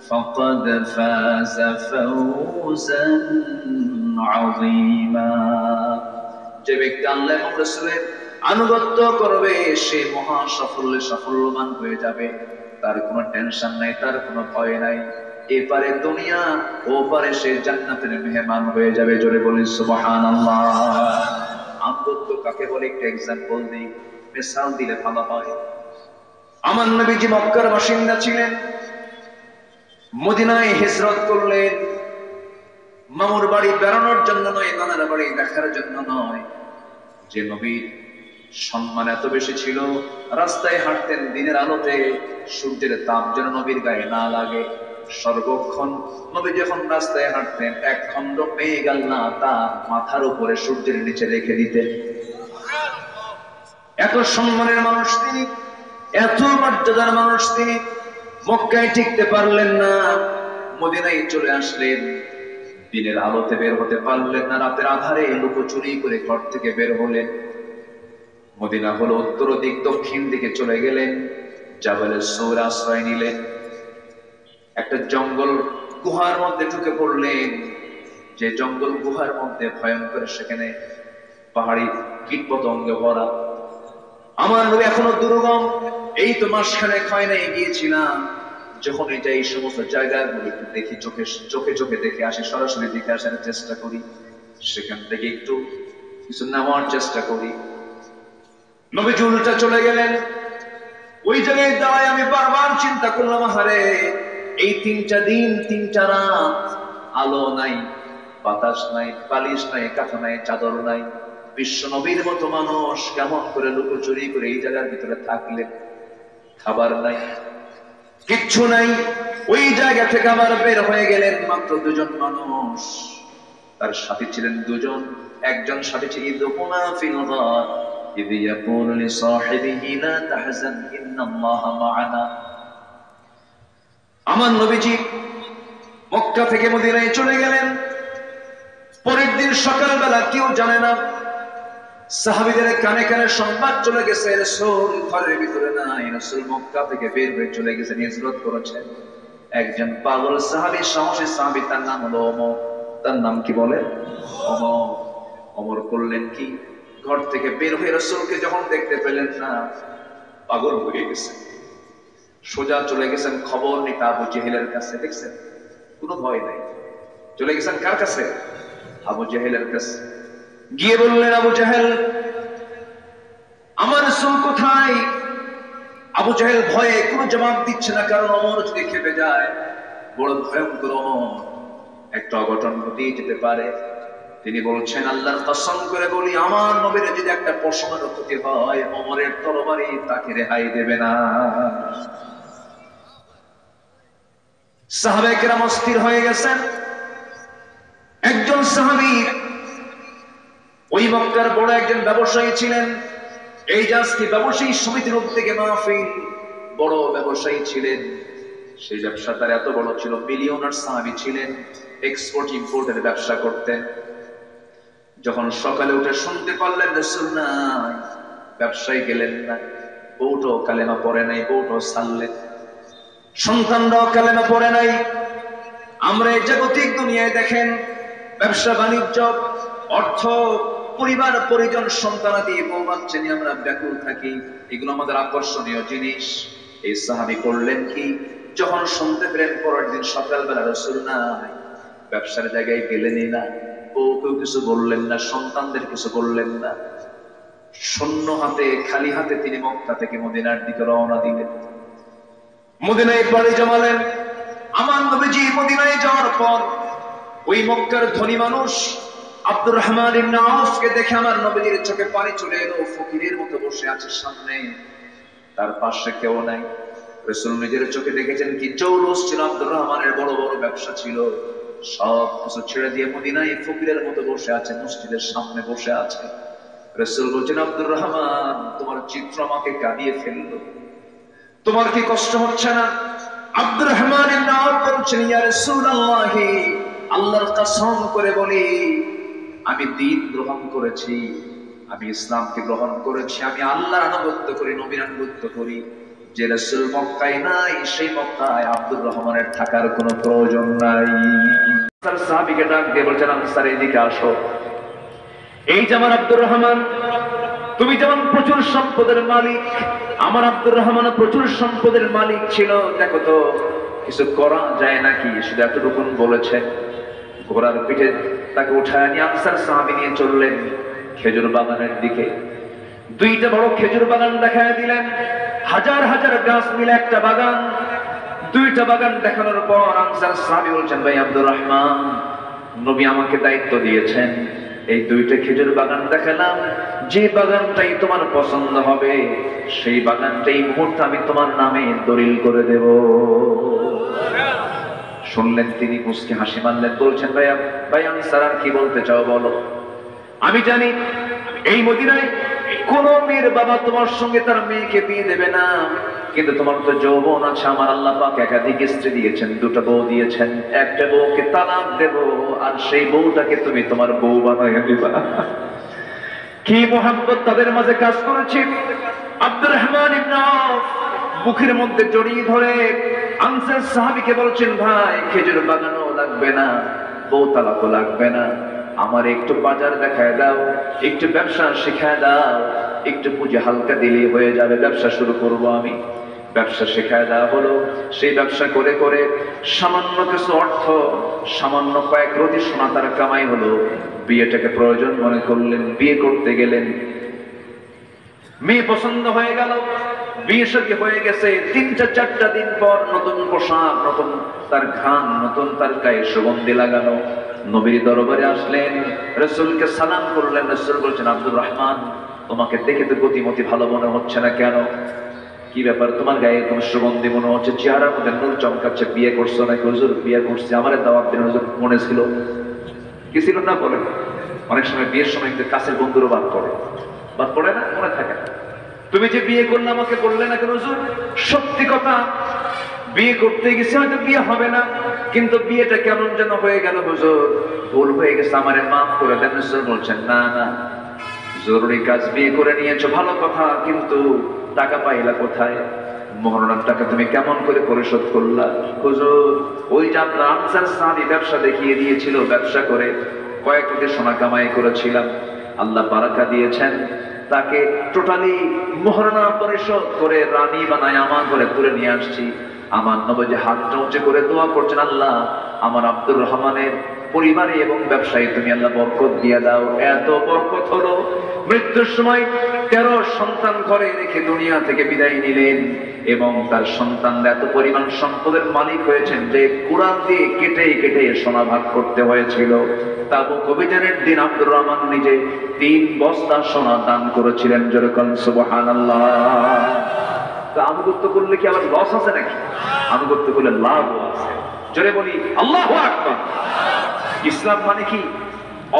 فَقَدْ فَازَ فَوْزًا عَظِيمًا। যে ব্যক্তি আল্লাহ এবং রাসূলের আনুগত্য করবে সে মহা সাফল্যে সাফল্যবান হয়ে যাবে। তার কোনো টেনশন নাই, তার কোনো ভয় নাই। এপারে দুনিয়া, ওপারে সে জান্নাতের মেহমান হয়ে যাবে। জোরে বলি সুবহানাল্লাহ। আনুগত্য কাকে বলে? একটা এক্সাম্পল দিই, মিসাল দিলে ভালো হয়। আমার নবীজি মক্কার বাসিন্দা ছিলেন, মদিনায় হিজরত করলেন মামুর বাড়ি বেড়ানোর জন্য নয়, নানার বাড়ি দেখার জন্য নয়। যে নবীর সম্মান এত বেশি ছিল, রাস্তায় হাঁটতেন দিনের আলোতে, সূর্যের তাপ যেন নবীর গায়ে না লাগে। সর্বক্ষণ নবী যখন রাস্তায় হাঁটতেন, এক খণ্ড মেঘ আল্লাহ তার মাথার উপরে সূর্যের নিচে রেখে দিতেন। এত সম্মানের মানুষ তিনি, এত মর্যাদার মানুষ তিনি। মক্কায় টিকতে পারলেন না, মদিনায় চলে আসলেন। দিনের আলোতে বের হতে পারলেন না, রাতের আধারে লুকোচুরি করে ঘর থেকে বের হলেন। মদিনা হলো উত্তর দিক, দক্ষিণ দিকে চলে গেলেন, জাবালে সৌর আশ্রয় নিলেন। একটা জঙ্গল গুহার মধ্যে ঢুকে পড়লেন, যে জঙ্গল গুহার মধ্যে ভয়ঙ্কর, সেখানে পাহাড়ি কীট পতঙ্গে ভরা। আমার নবী এখনো দুর্গম, এই তো মাসখানেক হয় না গিয়েছিলাম। যখন এটা এই সমস্ত জায়গাগুলো একটু দেখি, চোখে চোখে দেখে আসি, সরাসরি দেখে আসার চেষ্টা করি, সেখান থেকে একটু কিছু নেওয়ার চেষ্টা করি। নবীজি উল্টা চলে গেলেন। ওই জায়গায় দাঁড়ায় আমি বারবার চিন্তা করলাম, হারে এই 3টা দিন 3টা রাত আলো নাই, বাতাস নাই, বালিশ নাই, কাঁথা নাই, চাদর নাই। বিশ্ব নবীর মতো মানুষ কেমন করে লুকোচুরি করে এই জায়গার ভিতরে থাকলেন? খাবার নাই, কিচ্ছু নাই। ওই জায়গা থেকে আবার বের হয়ে গেলেন মাত্র 2জন মানুষ, তার সাথী ছিলেন 2জন। একজন সাথী ছিল ইদহুমা ফিল গার ইদ ইয়াকুলু লিসাহিবিহি লা তাহজান ইন্নাল্লাহা মা'ানা। আমার নবীজি মক্কা থেকে মদিনায় চলে গেলেন। পরের দিন সকালবেলা, কেউ জানে না, সাহাবীদের কানে কানে সংবাদ চলে গেছে, রাসূল ঘরের ভিতরে নাই, রাসূল মক্কা থেকে বের হয়ে চলে গেছেন, হিজরত করেছেন। একজন পাগল সাহাবী, সাহসী সাহাবী, তার নাম হলো ওমর। তার নাম কি বলে? ওমর। ওমর করলেন কি, ঘর থেকে বের হয়ে রাসূলকে যখন দেখতে পেলেন না, পাগল হয়ে গেছে, সোজা চলে গেছেন খবর নিতে আবু জেহেলের কাছে। দেখছেন, কোনো ভয় নাই, চলে গেছেন কার কাছে? আবু জেহেলের কাছে। গিয়ে বললেন, আবু জেহেল, আমার রাসূল কোথায়? আবু জেহেল ভয়ে কোনো জবাব দিচ্ছে না, কারণ ওমর যদি খেপে যায়, বড় ভয়ঙ্কর ওমর, একটা অঘটন ঘটিয়ে যেতে পারে। তিনি বলছেন, আল্লাহর কসম করে বলি, আমার নবীর যদি একটা পশমেরও ক্ষতি হয়, ওমরের তরবারি তাকে রেহাই দেবে না। সাহাবায়ে কেরাম অস্থির হয়ে গেছেন। একজন সাহাবী, ওই মক্কার বড় একজন ব্যবসায়ী ছিলেন, এই যে আজকে ব্যবসায়ী সমিতির উদ্যোগে মাহফিল, বড় ব্যবসায়ী ছিলেন। সেই ব্যবসা তার এত বড় ছিল, মিলিয়নার সাহাবী ছিলেন, এক্সপোর্ট ইম্পোর্টের ব্যবসা করতেন। যখন সকালে উঠে শুনতে পারলেন রাসূল নাই, ব্যবসায়ী গেলেন না, বউটাও কালেমা পড়ে নাই, বউটাও ছাড়লেন, সন্তানরাও কালেমা পড়ে নাই। আমরা এই জাগতিক দুনিয়ায় দেখেন, ব্যবসা বাণিজ্য, অর্থ, পরিবার পরিজন, সন্তানাদি, বউ বাচ্চা নিয়ে আমরা ব্যাকুল থাকি, এগুলো আমাদের আকর্ষণীয় জিনিস। এই সাহাবী করলেন কি, যখন শুনতে পেলেন পরের দিন সকালবেলা রাসূল নাই, ব্যবসার জায়গায় গেলেনই না, বউকেও কিছু বললেন না, সন্তানদের কিছু বললেন না, শূন্য হাতে, খালি হাতে তিনি মক্কা থেকে মদিনার দিকে রওনা দিলেন। মদিনায় পাড়ি জমালেন। আমার নবীজি মদিনায় যাওয়ার পর ওই মক্কার ধনী মানুষ আব্দুর রহমান ইবনে আউফকে দেখে আমার নবীজির চোখে পানি চলে এলো। ফকিরের মতো বসে আছে সামনে, তার পাশে কেউ নাই। রাসূল নিজের চোখে দেখেছেন কি জৌলুস ছিল আব্দুর রহমানের, বড় বড় ব্যবসা ছিল, সব কিছু ছেড়ে দিয়ে মদিনায় ফকিরের মতো বসে আছে, মসজিদের সামনে বসে আছে। রাসূল বলছেন, আব্দুর রহমান, তোমার চিত্র আমাকে কাঁদিয়ে ফেললো, তোমার কি কষ্ট হচ্ছে না? আব্দুর রহমান ইবনে আউফ বলছেন, ইয়া রাসূলুল্লাহ, আল্লাহর কসম করে বলি, আমি দ্বীন গ্রহণ করেছি, আমি ইসলামকে গ্রহণ করেছি, আমি আল্লাহর আনুগত্য করি, নবীর আনুগত্য করি। যে রাসূল মক্কায় নাই, সেই মক্কায় আব্দুর রহমানের থাকার কোনো প্রয়োজন নাই। তার সাহাবীকে ডাক দিয়ে বলছেন, আনসার এদিকে আসো। এই যে আমার আব্দুর রহমান, তুমি যেমন প্রচুর সম্পদের মালিক, আমার আব্দুর রহমান প্রচুর সম্পদের মালিক ছিল, দেখো তো কিছু করা যায় নাকি? শুধু এতটুকু বলেছে। ঘোড়ার পিঠে তাকে উঠায় নিয়ে আনসার সাহাবী নিয়ে চললেন খেজুর বাগানের দিকে। 2টা বড় খেজুর বাগান দেখায় দিলেন। হাজার হাজার গাছ মিলে একটা বাগান। দুইটা বাগান দেখানোর পর আনসার সাহাবী বলছেন, ভাই আব্দুর রহমান, নবী আমাকে দায়িত্ব দিয়েছেন, এই দুইটা খেজুর বাগান দেখালাম, যে বাগানটাই তোমার পছন্দ হবে সেই বাগানটাই মুহূর্তে আমি তোমার নামে দলিল করে দেব। শুনলেন তিনি, মুস্কি হাসি মারলেন, বলছেন, ভাই আনসার আর কি বলতে চাও বলো। আমি জানি এই মদিনায় কোন মেয়ের বাবা তোমার সঙ্গে তার মেয়েকে বিয়ে দেবে না, কিন্তু তোমার তো যৌবন আছে, আমার আল্লাহ পাক একাধিক স্ত্রী দিয়েছেন, দুটো বউ দিয়েছেন, একটা বউকে তালাক দেব আর সেই বউটাকে তুমি তোমার বউ বানাইয়া দিবা। কি মোহাম্মত তাদের মাঝে কাজ করেছে। আব্দুর রহমান ইবনে আওফ বুকের মধ্যে জড়িয়ে ধরে আনসার সাহাবীকে বলছেন, ভাই খেজুর বাগানও লাগবে না, বউ তালাকও লাগবে না, আমার একটু বাজার দেখায় দাও, একটু ব্যবসা শেখায় দাও, একটু পুঁজি হালকা দিলেই হয়ে যাবে, ব্যবসা শুরু করব আমি। ব্যবসা শেখায় দেওয়া হলো। সেই ব্যবসা করে করে সামান্য কিছু অর্থ, সামান্য কয়েক রতি সোনা তার কামাই হলো। বিয়েটাকে প্রয়োজন মনে করলেন, বিয়ে করতে গেলেন। মেয়ে পছন্দ হয়ে গেল, বিয়ে শাদী হয়ে গেছে। 3-4 দিন পর নতুন পোশাক, নতুন তার ঘাম, নতুন তার গায়ে সুগন্ধি লাগানো। নবীর দরবারে আসলেন, রাসূলকে সালাম করলেন। রাসূল বলছেন, আব্দুর রহমান, তোমাকে দেখে তো গতিমতি ভালো মনে হচ্ছে না কেন? কি ব্যাপার, তোমার গায়ে কোন সুগন্ধি মনে হচ্ছে, চেহারার মধ্যে নূর চমকাচ্ছে, বিয়ে করছো নাকি? হুজুর বিয়ে করছি, আমারে দাওয়াত দিন হুজুর, মনে ছিল কি ছিল না বলেন? অনেক সময় বিয়ের সময় কিন্তু কাছের বন্ধুরও বাদ পড়ে না, মনে থাকে। তুমি যে বিয়ে করলে আমাকে বললে না কেন হুজুর? সত্যি কথা, বিয়ে করতে গেছে, হয়তো বিয়ে হবে না, কিন্তু বিয়েটা কেমন যেন হয়ে গেল হুজুর, ভুল হয়ে গেছে, আমারে মাফ করে দেন। হুজুর বলছেন, না না, জরুরি কাজ বিয়ে করে নিয়েছো ভালো কথা, কিন্তু টাকা পাইলা কোথায়? মোহরানার টাকা তুমি কেমন করে পরিশোধ করলা? হুজুর, ওই যে আপনার আনসার সাহাবী ব্যবসা দেখিয়ে দিয়েছিল, ব্যবসা করে কয়েক কোটি সোনা কামাই করেছিলাম, আল্লাহ বারাকা দিয়েছেন, তাকে টোটালি মোহরানা পরিশোধ করে রানী বানায় আমার ঘরে তুলে নিয়ে আসছি। আমার নবী হাতটা উঁচু করে দোয়া করছেন, আল্লাহ আমার আব্দুর রহমানের পরিবারে এবং ব্যবসায়ী তুমি আল্লাহ বরকত দিয়ে দাও। এত বরকত হলো, মৃত্যুর সময় 13 সন্তান ঘরে রেখে দুনিয়া থেকে বিদায় নিলেন, এবং তার সন্তানরা এত পরিমাণ সম্পদের মালিক হয়েছেন যে কুরআন দিয়ে কেটে কেটে সোনা ভাগ করতে হয়েছিল। তাবুক অভিযানের দিন আব্দুর রহমান নিজে 3 বস্তা সোনা দান করেছিলেন। যেরকম সুবহানাল্লাহ। আনুগত্য করলে কি আবার লস আছে নাকি? আনুগত্য করলে লাভ আছে। জোরে বলি আল্লাহু আকবার। ইসলাম মানে কি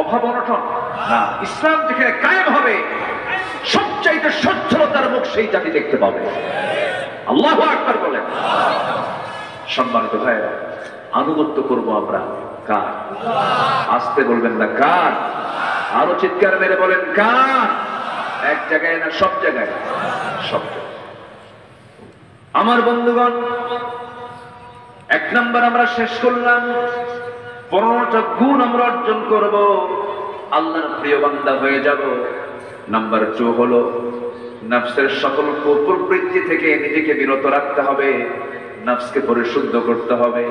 অভাব অনটন না, ইসলাম যেখানে কায়েম হবে সবচাইতে সচ্ছলতার মুখ সেই জাতি দেখতে পাবে। আল্লাহু আকবার বলেন। সম্মানিত ভাইরা, আনুগত্য করব আমরা কার? আসতে বলবেন না, কার? আরো চিৎকার মেরে বলেন, কার? এক জায়গায় না, সব জায়গায়? সব জায়গায়। আমার বন্ধুগণ, 1 নাম্বার আমরা শেষ করলাম, 15টা গুণ আমরা অর্জন করব, আল্লাহর প্রিয় বান্দা হয়ে যাব। নাম্বার 2 হলো নফসের সকল কুপ্রবৃত্তি থেকে নিজেকে বিরত রাখতে হবে, নফসকে পরিশুদ্ধ করতে হবে।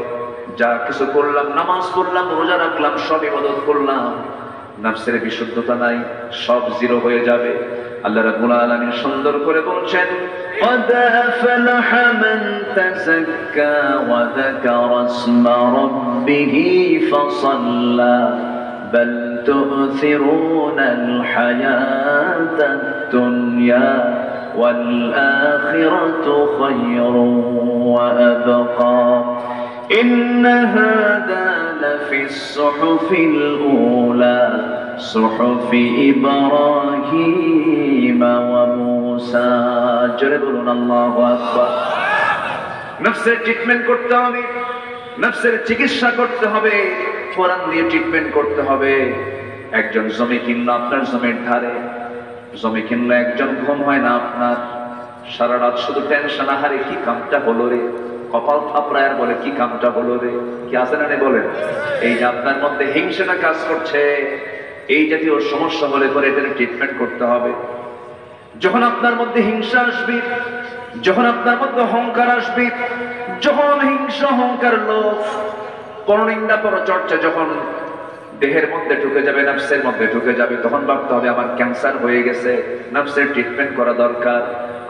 যা কিছু করলাম, নামাজ পড়লাম, রোজা রাখলাম, সব ইবাদত করলাম, নফসের বিশুদ্ধতা নাই, সব জিরো হয়ে যাবে। আল্লাহ রাব্বুল আলামিন সুন্দর করে বলছেন, قد أفلح من تزكى وذكر اسم ربه فصلى بل تؤثرون الحياة الدنيا والآخرة خير وأبقى إن هذا لفي الصحف الأولى صحف إبراهيم وموسى। জোরে বলুন আল্লাহু আকবার। নফসের ট্রিটমেন্ট করতে হবে, নফসের চিকিৎসা করতে হবে, কোরআন দিয়ে ট্রিটমেন্ট করতে হবে। একজন জমি কিনলো আপনার জমির ধারে, জমি কিনলো একজন, ঘুম হয় না আপনার, সারা রাত শুধু টেনশন, আহারে কি কামটা হলো রে, কপাল থাপড়ায় আর বলে কি কামটা হলো রে, কি আছে না বলেন? এই যে আপনার মধ্যে হিংসাটা কাজ করছে, এই জাতীয় সমস্যা হলে পরে এটার ট্রিটমেন্ট করতে হবে। যখন আপনার মধ্যে হিংসা আসবে, যখন আপনার মধ্যে অহংকার আসবে, যখন হিংসা, অহংকার, লোভ, পরনিন্দা, পরচর্চা যখন দেহের মধ্যে ঢুকে যাবে, নফসের মধ্যে ঢুকে যাবে, তখন ভাবতে হবে আমার ক্যান্সার হয়ে গেছে, নফসের ট্রিটমেন্ট করা দরকার।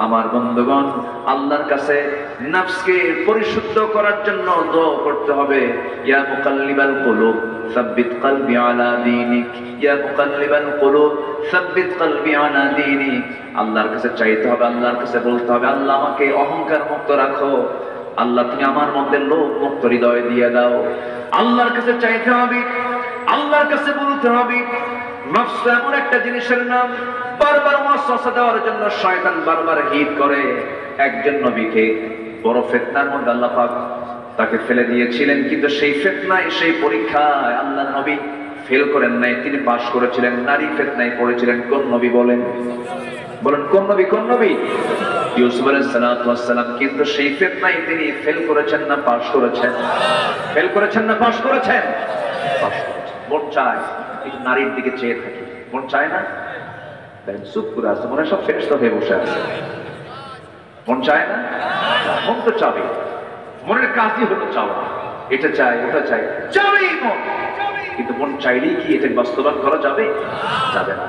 আমার বন্ধুগণ, আল্লাহর কাছে নফসকে পরিশুদ্ধ করার জন্য দোয়া করতে হবে। ইয়া মুকাল্লিবাল কুলুব সাব্বিত কলবি আলা দীনিক, ইয়া মুকাল্লিবাল কুলুব সাব্বিত কলবি আলা দীনিক। আল্লাহর কাছে চাইতে হবে, আল্লাহর কাছে বলতে হবে, আল্লাহ আমাকে অহংকার মুক্ত রাখো, আল্লাহ তুমি আমার মধ্যে লোভ মুক্ত হৃদয় দিয়ে দাও। আল্লাহর কাছে চাইতে হবে, আল্লাহর কাছে বলতে হবে। নফস এমন একটা জিনিসের নাম, বারবার ওয়াসওয়াসা দেওয়ার জন্য শয়তান বারবার হিট করে। একজন নবীকে বড় ফিতনার মধ্যে আল্লাহ পাক তাকে ফেলে দিয়েছিলেন, কিন্তু সেই ফিতনায়, সেই পরীক্ষায় আল্লাহ নবী ফেল করেন নাই, তিনি পাশ করেছিলেন। নারী ফিতনায় পড়েছিলেন। কোন নবী বলেন? বলেন কোন নবী? কোন নবী? ইউসুফ আলাইহিস সালাতু ওয়াস সালাম। কিন্তু সেই ফিতনায় তিনি ফেল করেছেন না পাশ করেছেন? ফেল করেছেন না পাশ করেছেন? পাশ করেছেন। মন চায় এই নারীর দিকে চেয়ে থাকি, মন চায় না? চুপ করে আছে, মনে সব ফেরেশতা হয়ে বসে আছে। মন চায় না? মন তো চাবে, মনের কাজই হলো চাওয়া। এটা চাই, ওটা চাই, চাবেই মন। কিন্তু মন চাইলেই কি এটা বাস্তবায়ন করা যাবে? যাবে না।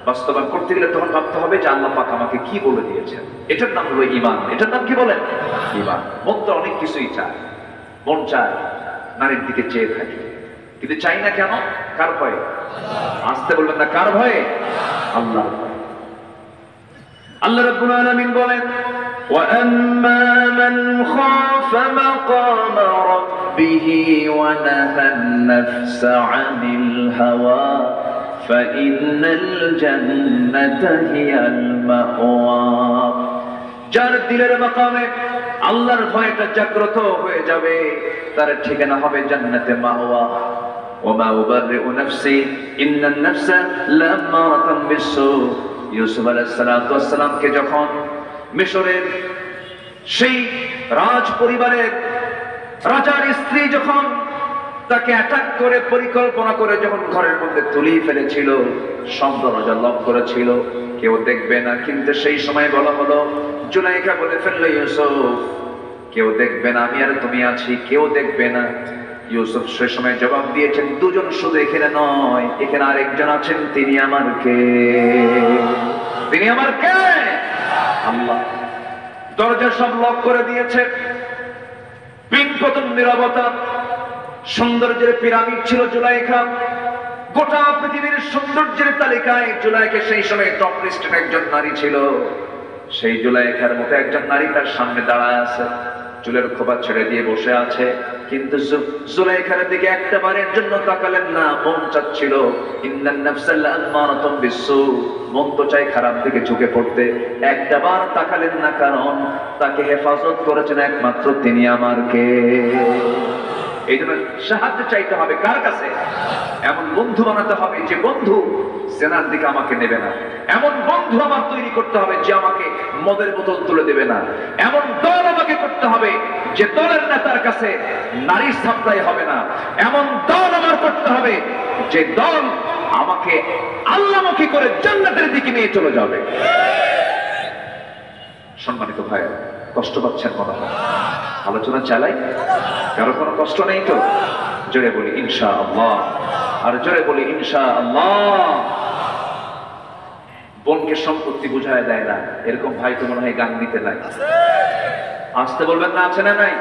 বাস্তবায়ন করতে গেলে তখন ভাবতে হবে যে আল্লাহ পাক আমাকে কি বলে দিয়েছেন। এটার নাম হলো ঈমান। এটার নাম কি বলেন? ঈমান। মন তো অনেক কিছুই চায়। মন চায়, নারীর দিকে চেয়ে থাকে, কিন্তু চাই না কেন? কার ভয়ে? আসতে বলবেন না, কার ভয়ে? আল্লাহর ভয়ে। আল্লাহ রাব্বুল আলামিন বলেন, وَأَمَّا مَنْ خَافَ مَقَامَ رَبِّهِ وَنَهَى النَّفْسَ عَنِ الْهَوَى فَإِنَّ الْجَنَّةَ هِيَ الْمَأْوَى। যার দিলের মাকামে আল্লাহর ভয়টা জাগ্রত হয়ে যাবে, তার ঠিকানা হবে জান্নাতে মাওয়া। ওমা উবাররিউ নাফসি ইন্নান নাফসা লাম্মারাতান বিসসু। ইউসুফ আলাইহিস সালাতু ওয়াস সালামকে যখন মিশরের সেই রাজ পরিবারের রাজার স্ত্রী যখন তাকে অ্যাটাক করে, পরিকল্পনা করে যখন ঘরের মধ্যে তুলিয়ে ফেলেছিল, সব দরজা লক করেছিল, কেউ দেখবে না। কিন্তু সেই সময় বলা হলো, জুলাইখা বলে ফেললো, ইউসুফ কেউ দেখবে না, আমি আর তুমি আছি, কেউ দেখবে না। ইউসুফ সে সময় জবাব দিয়েছেন, দুজন শুধু এখানে নয়, এখানে আরেকজন আছেন, তিনি আমার কে? তিনি আমার কে? আল্লাহ। দরজা সব লক করে দিয়েছে। পিনপতন নীরবতা। সৌন্দর্যের পিরামিড ছিল জুলাইখা। গোটা পৃথিবীর সৌন্দর্যের তালিকায় জুলাইখা সেই সময় টপ লিস্টের একজন নারী ছিল। সেই জুলাইখার মতো একজন নারী তার সামনে দাঁড়ায় আছে, চুলের খোপা ছেড়ে দিয়ে বসে আছে। কিন্তু জুলাইখার দিকে একটা বারের জন্য তাকালেন না। মন চাচ্ছিল, ইন্নান নাফসা লাম্মারাতুন বিসসু, মন তো চাই খারাপ দিকে ঝুঁকে পড়তে। একটা বার তাকালেন না, কারণ তাকে হেফাজত করেছেন একমাত্র তিনি আমার কে। এই জন্য সাহায্য চাইতে হবে কার কাছে? এমন বন্ধু বানাতে হবে যে বন্ধু জেনার দিকে আমাকে নেবে না। এমন বন্ধু আমার তৈরি করতে হবে যে আমাকে মদের বোতল তুলে দেবে না। এমন দল আমাকে করতে হবে যে দলের নেতার কাছে নারীর সাপ্লাই হবে না। এমন দল আমার করতে হবে যে দল আমাকে আল্লাহমুখী করে জান্নাতের দিকে নিয়ে চলে যাবে। সম্মানিত ভাই, কষ্ট পাচ্ছেন মনে হয়? আলোচনা চালাই, কারো কোনো কষ্ট নেই তো? জোরে বলি ইনশাআল্লাহ, আর জোরে বলি ইনশাআল্লাহ। বোনকে সম্পত্তি বুঝায় দেয় না, এরকম ভাই তো মনে হয় গান দিতে নাই। আসতে বলবেন না, আছে না নাই?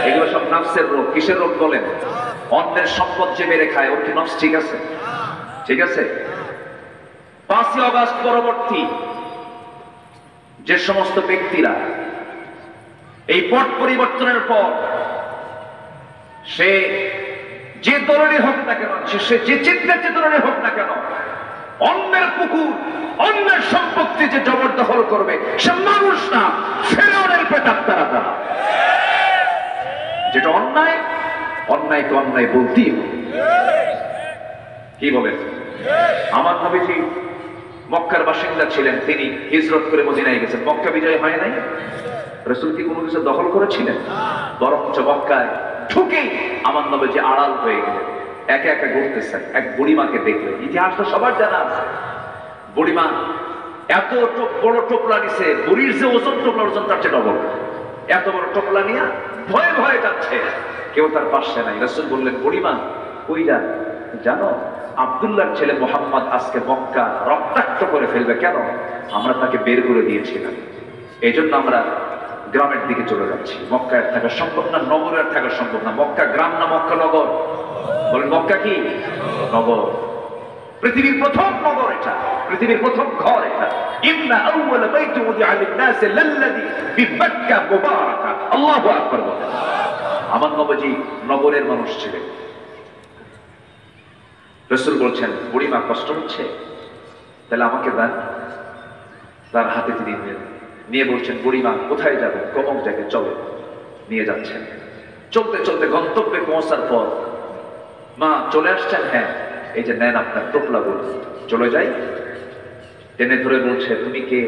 এগুলো সব নফসের রোগ। কিসের রোগ বলেন? অন্যের সম্পদ যে মেরে খায়, ওর কি নফস ঠিক আছে? ঠিক আছে? 5ই আগস্ট পরবর্তী যে সমস্ত ব্যক্তিরা এই পট পরিবর্তনের পর সে যে দলেরই হোক না কেন, সে যে চিন্তার যে দলেরই হোক না কেন, অন্যের পুকুর, অন্যের সম্পত্তি যে জবরদখল করবে, সে মানুষ না, ফেরাউনের প্রেতাত্মারা তারা। যেটা অন্যায়, অন্যায়কে অন্যায় বলতেই হবে। কি বলেন? আমার নবীজি মক্কার বাসিন্দা ছিলেন, তিনি হিজরত করে মদিনায় গেছেন। মক্কা বিজয় হয় নাই। রাসূল কি কোনো কিছু দখল করেছিলেন? বরঞ্চ মক্কায় ঢুকেই আমার নবীজি আড়াল হয়ে গেলেন, একা একা ঘুরতেছেন। এক বুড়িমাকে দেখলেন। ইতিহাস তো সবার জানা আছে। বুড়িমা এত বড় টোপলা নিছে, বুড়ির যে ওজন, টোপলার ওজন তার চেয়ে ডবল। এত বড় টোপলা নিয়ে ভয়ে ভয়ে যাচ্ছে, কেউ তার পাশে নাই। রাসূল বললেন, বুড়িমা কই যান? জানো, আব্দুল্লাহর ছেলে মুহাম্মদ আজকে মক্কা রক্তাক্ত করে ফেলবে। কেন? আমরা তাকে বের করে দিয়েছিলাম। এই জন্য আমরা গ্রামের দিকে চলে যাচ্ছি। মক্কায় থাকা সম্ভব না, নগরে আর থাকা সম্ভব না। মক্কা গ্রাম না মক্কা নগর? বলেন মক্কা কি নগর? পৃথিবীর প্রথম নগর এটা, পৃথিবীর প্রথম ঘর এটা। ইন্না আউওয়ালা বাইতিন উদিআ লিন-নাস লাল্লাযী বিবাক্কা মুবারাকা। আল্লাহু আকবার। আমার নবজি নগরের মানুষ ছিলেন। রাসূল বলছেন, বুড়িমা কষ্ট হচ্ছে, তাহলে আমাকে দেন। তার হাতে তিনি নিয়ে বলছেন, বুড়িমা কোথায় যাবেন? কমক জায়গায় চলো। নিয়ে যাচ্ছেন। চলতে চলতে গন্তব্যে পৌঁছার পর, মা চলে আসছেন? হ্যাঁ, এই যে নেন আপনার টোপলা বলে। চলে যাই। টেনে ধরে বলছে, তুমি কে?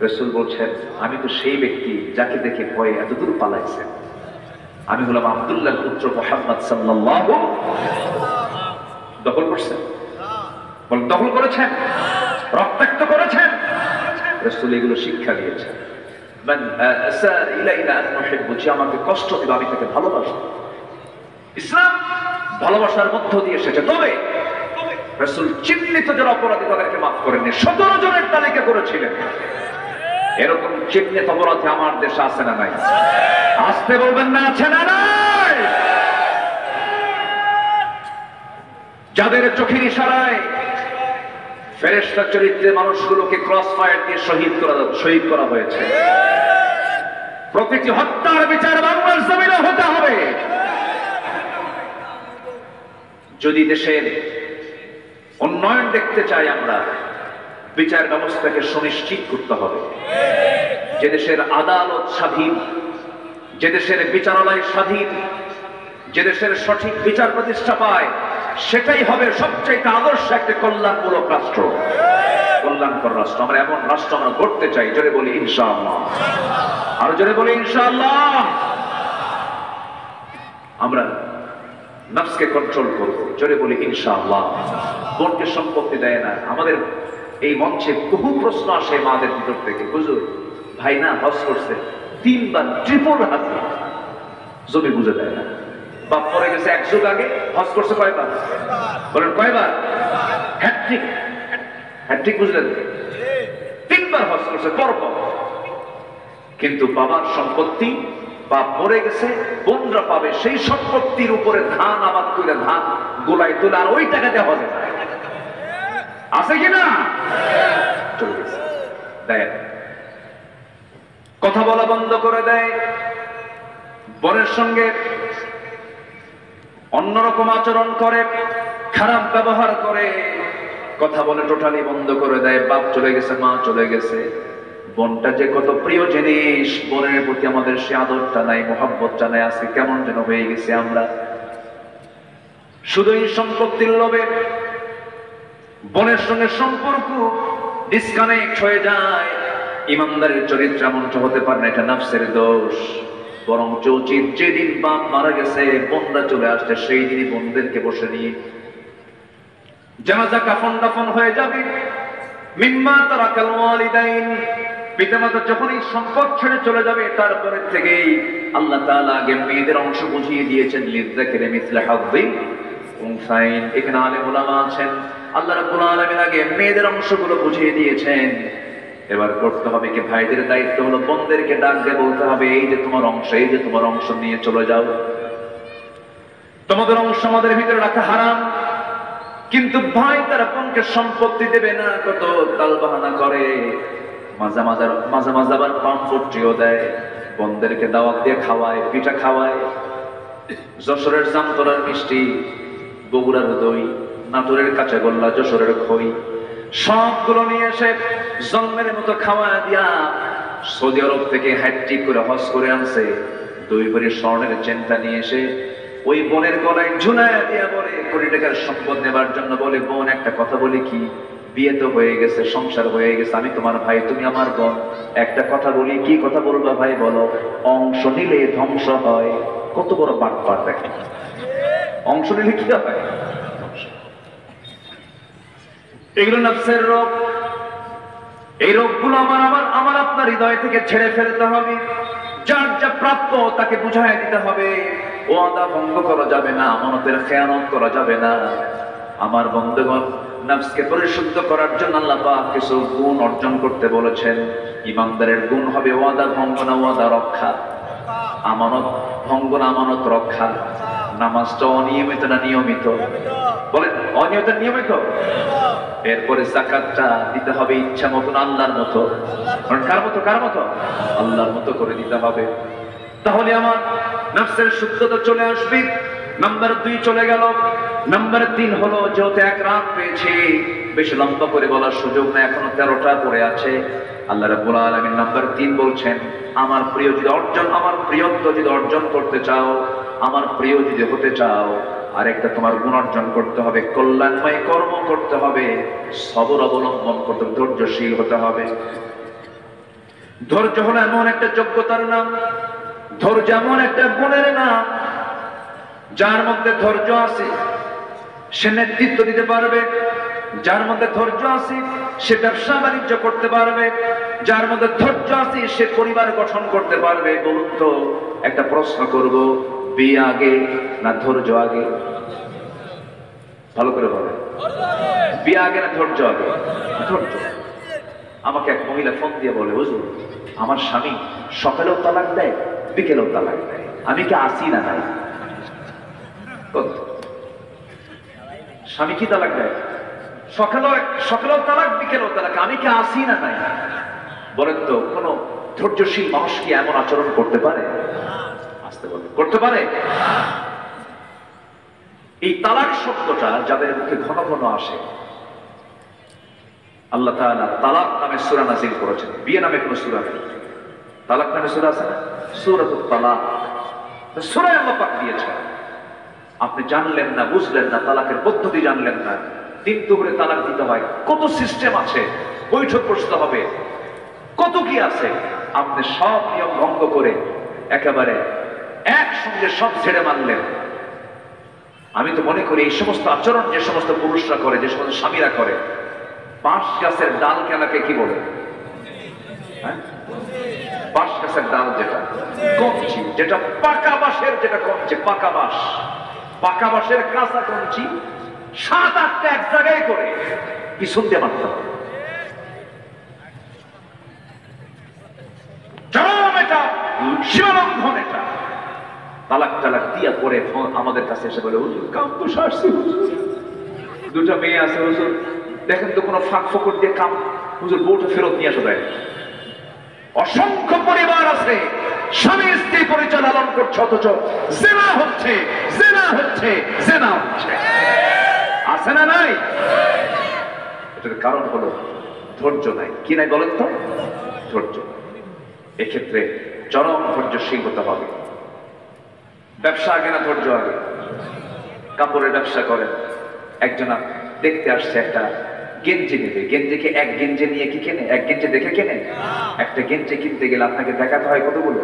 রাসূল বলছেন, আমি তো সেই ব্যক্তি যাকে দেখে ভয়ে এত দূর পালাইছেন। আমি হলাম আব্দুল্লাহর পুত্র মুহাম্মদ সাল্লাল্লাহু। দখল করছেন? বলেন দখল করেছেন? রক্তাক্ত করেছেন? রাসূল এগুলো শিক্ষা দিয়েছেন। মান আসার ইলাইনা আন নুহিব্বু, যে আমাকে কষ্ট দিবে আমি তাকে ভালোবাসি। ইসলাম ভালোবাসার মধ্য দিয়ে এসেছে। তবে রাসূল চিহ্নিত যারা অপরাধী তাদেরকে মাফ করেননি। 17 জনের তালিকা করেছিলেন। এরকম চিহ্নিত অপরাধী আমার দেশে আছে না নাই? আসতে বলবেন না, আছে না নাই? যাদের চোখের ইশারায় ফেরেশতা চরিত্রে মানুষগুলোকে ক্রস ফায়ার দিয়ে শহীদ করা হয়েছে। প্রতিটি হত্যার বিচার বাংলার জমিনে হতে হবে। যদি দেশের উন্নয়ন দেখতে চাই আমরা, বিচার ব্যবস্থাকে সুনিশ্চিত করতে হবে। যে দেশের আদালত স্বাধীন, যে দেশের বিচারালয় স্বাধীন, যে দেশের সঠিক বিচার প্রতিষ্ঠা পায়, সেটাই হবে সবচেয়ে আদর্শ একটা কল্যাণমূলক রাষ্ট্র, কল্যাণকর রাষ্ট্র। আমরা এমন রাষ্ট্র আমরা গড়তে চাই। জোরে বলি ইনশাআল্লাহ। আর জোরে বলি ইনশাআল্লাহ। আমরা নফসকে কন্ট্রোল করব। জোরে বলি ইনশাআল্লাহ। বোনকে সম্পত্তি দেয় না। আমাদের এই মঞ্চে বহু প্রশ্ন আসে মাদের ভিতর থেকে, হুজুর ভাই না হজ করছে, 3 বার ট্রিপল হাতে জমি বুঝে দেয় না। বাপ পরে গেছে 1 যুগ আগে, হজ করছে কয়বার? বলেন কয়বার? হ্যাট্রিক। হ্যাট্রিক বুঝলেন? 3 বার হজ করছে পরপর। কিন্তু বাবার সম্পত্তি, বাপ মরে গেছে, বোনরা পাবে সেই সম্পত্তির উপরে ধান আবাদ করে, ধান গোলায় তুলে, আর ওই টাকা দেওয়া হবে। আছে কিনা? চলে গেছে। দেয় কথা বলা বন্ধ করে দেয়, বোনের সঙ্গে অন্যরকম আচরণ করে, খারাপ ব্যবহার করে, কথা বলে টোটালি বন্ধ করে দেয়। বাপ চলে গেছে, মা চলে গেছে, বোনটা যে কত প্রিয় জিনিস, বোনের প্রতি আমাদের সে আদরটা নাই, মহব্বতটা নাই। আজকে কেমন যেন হয়ে গেছে আমরা, শুধুই সম্পত্তির লোভে বোনের সঙ্গে সম্পর্ক ডিসকানেক্ট হয়ে যায়। ইমানদারের চরিত্র এমনটা হতে পারে না, এটা নফসের দোষ। বরং উচিত যেদিন বাপ মারা গেছে, বোনরা চলে আসছে, সেই দিনই বোনদেরকে বসে নিয়ে জানাজা কাফন দাফন হয়ে যাবে। মিম্মা তারাকাল ওয়ালিদাইন, পিতামাতা যখন এই সম্পদ ছেড়ে চলে যাবে, তারপরে থেকেই আল্লাহ তাআলা আগে মেয়েদের অংশ বুঝিয়ে দিয়েছেন, লিযযাকিরি মিসলা হাযযিল উনসাইন। এখানে আলেম উলামা আছেন, আল্লাহ রাব্বুল আলামিন আগে মেয়েদের অংশগুলো বুঝিয়ে দিয়েছেন। এবার করতে হবে কি, ভাইদের দায়িত্ব হলো বোনদেরকে ডাক দিয়ে বলতে হবে, এই যে তোমার অংশ, এই যে তোমার অংশ নিয়ে চলে যাও। তোমাদের অংশ আমাদের ভিতরে রাখা হারাম। কিন্তু ভাই তারা বোনকে সম্পত্তি দেবে না, কত তাল বাহানা করে, মাঝে মাঝে আবার পাম্পটিও দেয়, বোনদেরকে দাওয়াত দিয়ে খাওয়ায়, পিঠা খাওয়ায়, যশোরের জামতলার মিষ্টি, বগুড়ার দই, নাটোরের কাঁচাগোল্লা, যশোরের খই, সবগুলো নিয়ে এসে জন্মের মতো খাওয়া দিয়া সৌদি আরব থেকে হ্যাট্রিক করে হজ করে আনছে। 2 ভরি স্বর্ণের চেনটা নিয়ে এসে ওই বোনের গলায় ঝুলায় দিয়া বলে, কোটি টাকার সম্পদ নেবার জন্য বলে, বোন একটা কথা বলি কি, বিয়ে তো হয়ে গেছে, সংসার হয়ে গেছে, আমি তোমার ভাই, তুমি আমার বোন, একটা কথা বলি। কি কথা বলবা ভাই? বলো। অংশ নিলে ধ্বংস হয়। কত বড় বাটপার দেখেন, অংশ নিলে কি হয়? এগুলো নফসের রোগ। এই রোগগুলো আমার আপনার হৃদয় থেকে ছেড়ে ফেলতে হবে। যার যা প্রাপ্য তাকে বুঝাই দিতে হবে। ওয়াদা ভঙ্গ করা যাবে না, আমানতের খেয়ানত করা যাবে না। আমার বন্ধুগণ, নফসকে পরিশুদ্ধ করার জন্য আল্লাহ পাক কিছু গুণ অর্জন করতে বলেছেন। ইমানদারের গুণ হবে ওয়াদা ভঙ্গ না ওয়াদা রক্ষা, আমানত ভঙ্গ না আমানত রক্ষা। নামাজটা অনিয়মিত না নিয়মিত? বলেন অনিয়মিত নিয়মিত। এরপরে যাকাতটা দিতে হবে ইচ্ছা মতন, আল্লাহর মতো। কার মতো? কার মতো? আল্লাহর মতো করে দিতে হবে। তাহলে আমার নফসের শুদ্ধতা চলে আসবে। নাম্বার 2 চলে গেল। নাম্বার 3 হলো, যেহেতু এক রাত পেয়েছি, বেশি লম্বা করে বলার সুযোগ না, এখনো 13টা পড়ে আছে। আল্লাহ রাব্বুল আলামিন নাম্বার 3 বলছেন, আমার প্রিয় যদি অর্জন, আমার প্রিয়ত্ব যদি অর্জন করতে চাও, আমার প্রিয় যদি হতে চাও, আরেকটা তোমার গুণ অর্জন করতে হবে, কল্যাণময় কর্ম করতে হবে, সবর অবলম্বন করতে হবে, ধৈর্যশীল হতে হবে। ধৈর্য হলো এমন একটা যোগ্যতার নাম, ধৈর্য এমন একটা গুণের নাম, যার মধ্যে ধৈর্য আছে সে নেতৃত্ব দিতে পারবে, যার মধ্যে ধৈর্য আছে সে ব্যবসা বাণিজ্য করতে পারবে, যার মধ্যে ধৈর্য আছে সে পরিবার গঠন করতে পারবে। বলুন তো, একটা প্রশ্ন করব, বিয়ে আগে না ধৈর্য আগে? ভালো করে বলে, বিয়ে আগে না ধৈর্য আগে? ধৈর্য। আমাকে এক মহিলা ফোন দিয়ে বলে, হুজুর আমার স্বামী সকালেও তালাক দেয়, বিকেলেও তালাক দেয়, আমি কি আসি না নাই? স্বামী কি তালাক দেয়? সকালেও তালাক, বিকেলেও তালাক, আমি কি আসি না নাই? বলেন তো, কোন ধৈর্যশীল মানুষ কি এমন আচরণ করতে পারে? আসতে বলে, করতে পারে? এই তালাক শব্দটা যাদের মুখে ঘন ঘন আসে, আল্লাহ তাআলা তালাক নামে সূরা নাযিল করেছেন। বিয়ে নামে কোন সূরা নেই, তালাক নামে সূরা আছে না? সূরাতুত তালাক সূরা আল্লাহ পাক দিয়েছেন। আপনি জানলেন না, বুঝলেন না, তালাকের পদ্ধতি জানলেন না, 3 টুকরে তালাক দিতে হয়, কত সিস্টেম আছে, বৈঠক বসতে হবে, কত কি আছে। আপনি সব নিয়ম ভঙ্গ করে একেবারে একসঙ্গে সব ছেড়ে মানলেন। আমি তো মনে করি এই সমস্ত আচরণ যে সমস্ত পুরুষরা করে, যে সমস্ত স্বামীরা করে, বাঁশ গাছের ডাল কেনাকে কি বলে? বাঁশ গাছের ডাল যেটা কঞ্চি, যেটা পাকা বাঁশের, যেটা কঞ্চি, পাকা বাঁশ, পাকা বাঁশের কাঁচা কঞ্চি 7-8টা এক জায়গায় করে পিছন দিয়ে মারতে হবে। এটা সীমালঙ্ঘন। এটা তালাক টালাক দিয়া পরে আমাদের কাছে এসে বলে, হুজুর কাম তো সারছি, হুজুর 2টা মেয়ে আছে, হুজুর দেখেন তো কোনো ফাঁক ফকর দিয়ে কাম, হুজুর বউটা ফেরত নিয়ে আসে দেয়। অসংখ্য পরিবার আছে স্বামী স্ত্রী পরিচয় লালন করছে, অথচ জেনা হচ্ছে, জেনা হচ্ছে, জেনা হচ্ছে। আছে না নাই? এটার কারণ হলো ধৈর্য নাই। কি নাই বলেন তো? ধৈর্য। এক্ষেত্রে চরম ধৈর্যশীল হতে হবে। ব্যবসা আগে না ধৈর্য আগে? কাপড়ের ব্যবসা করেন, একজন দেখতে আসছে একটা গেঞ্জি নেবে, গেঞ্জিকে এক গেঞ্জি নিয়ে কি কেনে? এক গেঞ্জি দেখে কেনে? একটা গেঞ্জি কিনতে গেলে আপনাকে দেখাতে হয় কতগুলো?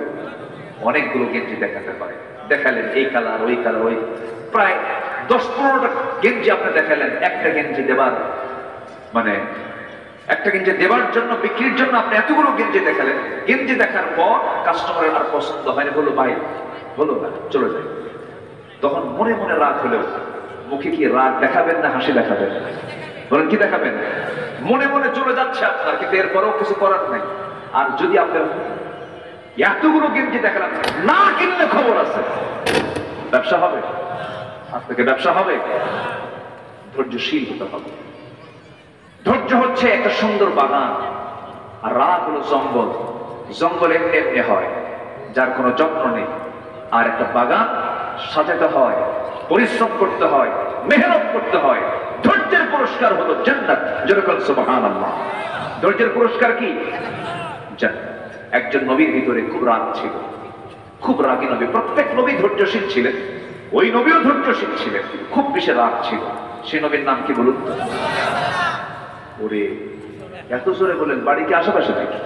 অনেকগুলো গেঞ্জি দেখাতে হয়। দেখালেন এই কালার, ওই কালার, ওই প্রায় 10-15টা গেঞ্জি আপনি দেখালেন। একটা গেঞ্জি দেবার মানে একটা গেঞ্জি দেবার জন্য, বিক্রির জন্য আপনি এতগুলো গেঞ্জি দেখালেন। গেঞ্জি দেখার পর কাস্টমারের আর পছন্দ হয়নি, বললো ভাই হলো না, চলে যায়। তখন মনে মনে রাগ হলেও মুখে কি রাগ দেখাবেন না হাসি দেখাবেন? বলেন কি দেখাবেন? মনে মনে চলে যাচ্ছে আপনার, কিন্তু এরপরেও কিছু করার নাই। আর যদি আপনার এতগুলো গেঞ্জি দেখালাম, না কিনলে খবর আছে, ব্যবসা হবে? আপনাকে ব্যবসা হবে? ধৈর্যশীল হতে হবে। ধৈর্য হচ্ছে একটা সুন্দর বাগান, আর রাগ হলো জঙ্গল। জঙ্গল এমনি এমনি হয়, যার কোনো যত্ন নেই। আর একটা বাগান সাজাতে হয়, পরিশ্রম করতে হয়, মেহনত করতে হয়। ধৈর্যের পুরস্কার হলো জান্নাত। যেরকম সুবহানাল্লাহ। ধৈর্যের পুরস্কার কি? জান্নাত। একজন নবীর ভিতরে খুব রাগ ছিল, খুব রাগী নবী। প্রত্যেক নবী ধৈর্যশীল ছিলেন, ওই নবীও ধৈর্যশীল ছিলেন, খুব বেশি রাগ ছিল। সেই নবীর নাম কি বলুন? ওরে এত জোরে বলেন, বাড়ি কি আশেপাশে নাকি?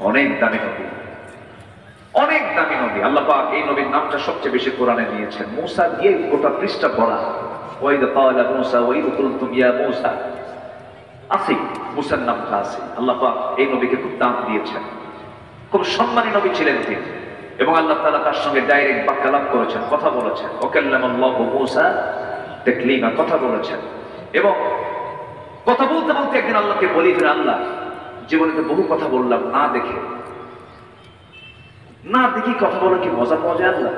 অনেক দামি নবী, অনেক দামি নবী। আল্লাহ পাক এই নবীর নামটা সবচেয়ে বেশি কোরআনে নিয়েছেন। মূসা দিয়ে গোটা পৃষ্ঠা ভরা। ওয়াইদ ক্বালা মূসা ওয়াইদ কুলতুম ইয়া মূসা, আছে মূসার নামটা আছে। আল্লাহ পাক এই নবীকে খুব দাম দিয়েছেন, খুব সম্মানী নবী ছিলেন তিনি। এবং আল্লাহ তাআলা তার সঙ্গে ডাইরেক্ট বাক্যালাপ করেছেন, কথা বলেছেন। ওয়াকাল্লামাল্লাহু মূসা তাকলিমা, কথা বলেছেন। এবং কথা বলতে বলতে একদিন আল্লাহকে বলি, আল্লাহ জীবনে তো বহু কথা বললাম না দেখে, না দেখি কথা বলে কি মজা পাওয়া যায়? আল্লাহ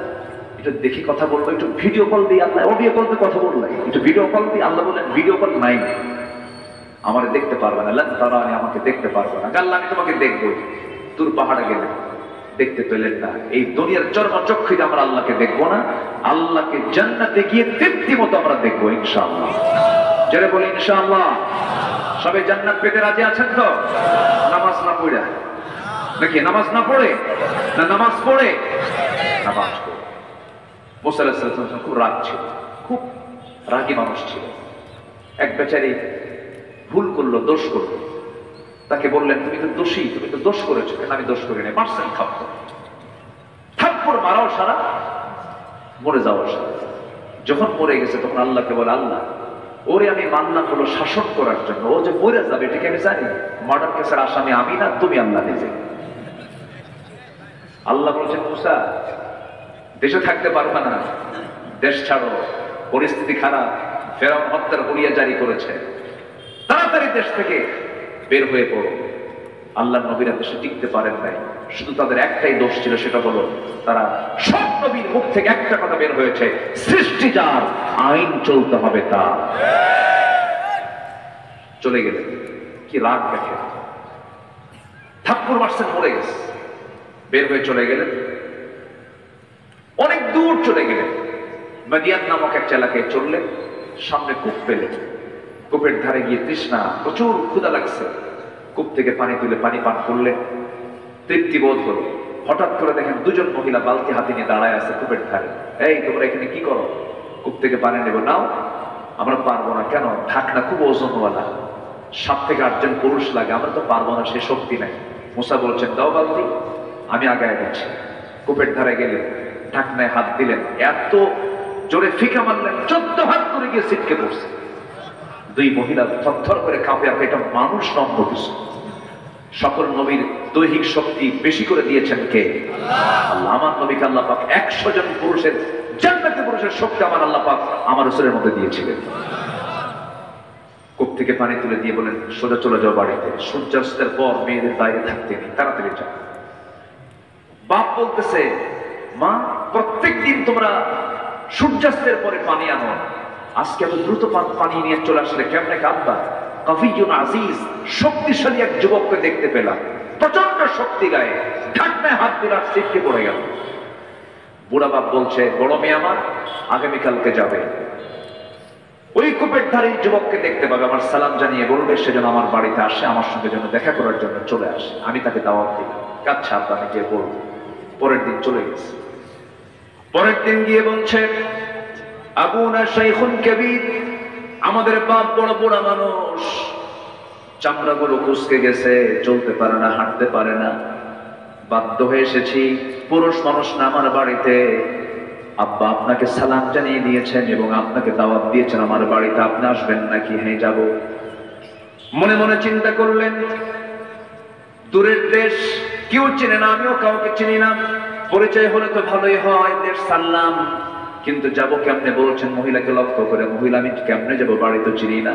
একটু দেখি কথা বলবো, একটু ভিডিও কল দিই, আল্লাহ অডিও কল দিয়ে কথা বললাই, একটু ভিডিও কল দিই। আল্লাহ বলেন ভিডিও কল নাই, আমার দেখতে পারবে না, তারা আমি আমাকে দেখতে পারবো না। আল্লাহ আমি তোমাকে দেখবো, তোর পাহাড়ে গেলে দেখতে পেলেন না। এই দুনিয়ার চর্মচক্ষুতে আমরা আল্লাহকে দেখবো না, আল্লাহকে জান্নাতে গিয়ে তৃপ্তি মতো আমরা দেখবো ইনশাআল্লাহ। যারা বলি ইনশাআল্লাহ। সবাই জান্নাত পেতে রাজি আছেন তো? নামাজ না পড়ে নাকি? নামাজ না পড়ে না নামাজ পড়ে? নামাজ পড়ে। মুসা আলাইহিস সালাম খুব রাগ ছিল, খুব রাগী মানুষ ছিল। এক বেচারি ভুল করলো, দোষ করলো, তাকে বললেন তুমি তো দোষী, তুমি তো দোষ করেছো। কেন? আমি দোষ করি নাই। মারছেন থাপ্পড়, থাপ্পড় মারাও সারা, মরে যাওয়া সারা। যখন মরে গেছে তখন আল্লাহকে বলে, আল্লাহ ওরে আমি মানলাম হলো শাসন করার জন্য, ও যে মরে যাবে এটাকে আমি জানি। মার্ডার কেসের আসামি আমি না, তুমি আল্লাহ নিজে। আল্লাহ বলছেন মুসা দেশে থাকতে পারবে না, দেশ ছাড়ো, পরিস্থিতি খারাপ, ফেরাউন হত্যার হুলিয়া জারি করেছে, তাড়াতাড়ি দেশ থেকে বের হয়ে পড়ো। আল্লাহ নবীরা দেশে টিকতে পারেন নাই, শুধু তাদের একটাই দোষ ছিল, সেটা হলো তারা সব নবীর মুখ থেকে একটা কথা বের হয়েছে, সৃষ্টি যার আইন চলতে হবে তার। চলে গেলেন, কি রাগ দেখে, থাপ্পড় মারছেন, মরে গেছে, বের হয়ে চলে গেলেন, অনেক দূর চলে গেলেন। মাদিয়ান নামক এক এলাকায় চললেন, সামনে কূপ পেলেন। কূপের ধারে গিয়ে তৃষ্ণা, প্রচুর ক্ষুধা লাগছে, কূপ থেকে পানি তুলে পানি পান করলেন, তৃপ্তি বোধ হলো। হঠাৎ করে দেখেন দুজন মহিলা বালতি হাতে নিয়ে দাঁড়ায় আছে কূপের ধারে। এই তোমরা এখানে কি করো? কূপ থেকে পানি নেবো। নাও। আমরা পারবো না। কেন? ঢাকনা খুব ওজনওয়ালা, 7 থেকে 8 জন পুরুষ লাগে, আমরা তো পারবো না, সে শক্তি নাই। মুসা বলছেন দাও বালতি, আমি আগায় দিচ্ছি। কূপের ধারে গেলেন, ঢাকনায় হাত দিলেন, এত জোরে ফিকা মারলেন, 14 হাত করে গিয়ে ছিটকে পড়ছে। দুই মহিলা থরথর করে কাঁপে, আর এটা মানুষ নম্র কিছু। সকল নবীর দৈহিক শক্তি বেশি করে দিয়েছেন কে? আল্লাহ। আমার নবীকে আল্লাহ পাক 100 জন পুরুষের, জান্নাতি পুরুষের শক্তি আমার আল্লাহ পাক আমার রাসূলের মধ্যে দিয়েছিলেন। কূপ থেকে পানি তুলে দিয়ে বলেন সোজা চলে যাও বাড়িতে, সূর্যাস্তের পর মেয়েদের বাইরে থাকতে নেই, তাড়াতাড়ি যাও। বাপ বলতেছে মা প্রত্যেক দিন তোমরা সূর্যাস্তের পরে পানি আনো, আজকে এত দ্রুত পানি নিয়ে চলে আসলে কেমনে? কাব্বা কাফিয়ুন আজিজ, শক্তিশালী এক যুবককে দেখতে পেলাম, প্রচন্ড শক্তি গায়ে, ঢাকনায় হাত দিলাম, ছিটকে পড়ে গেল। বুড়া বাপ বলছে বড় মেয়ে আমার আগামীকালকে যাবে, ওই কূপের ধারে যুবককে দেখতে পাবে, আমার সালাম জানিয়ে বলবে সে যেন আমার বাড়িতে আসে, আমার সঙ্গে যেন দেখা করার জন্য চলে আসে। আমি তাকে দাওয়াত দিলাম। আচ্ছা আব্বা আমি গিয়ে বলবো। পরের দিন চলে গেছে। পরের দিন গিয়ে বলছে আবুনা শাইখুন কাবীর, আমাদের বাপ বড় বুড়া মানুষ, চামড়াগুলো কুঁচকে গেছে, চলতে পারে না, হাঁটতে পারে না, বাধ্য হয়ে এসেছি। পুরুষ মানুষ না আমার বাড়িতে, আব্বা আপনাকে সালাম জানিয়ে দিয়েছেন এবং আপনাকে দাওয়াত দিয়েছেন আমার বাড়িতে, আপনি আসবেন নাকি? হ্যাঁ যাব। মনে মনে চিন্তা করলেন দূরের দেশ, কেউ চেনে না, আমিও কাউকে চিনি না, পরিচয় হলে তো ভালোই হয়, দেশ ছাড়লাম, কিন্তু যাবো কেমনে? বলছেন মহিলাকে লক্ষ্য করে, মহিলা আমি কেমনে যাবো, বাড়ি তো চিনি না।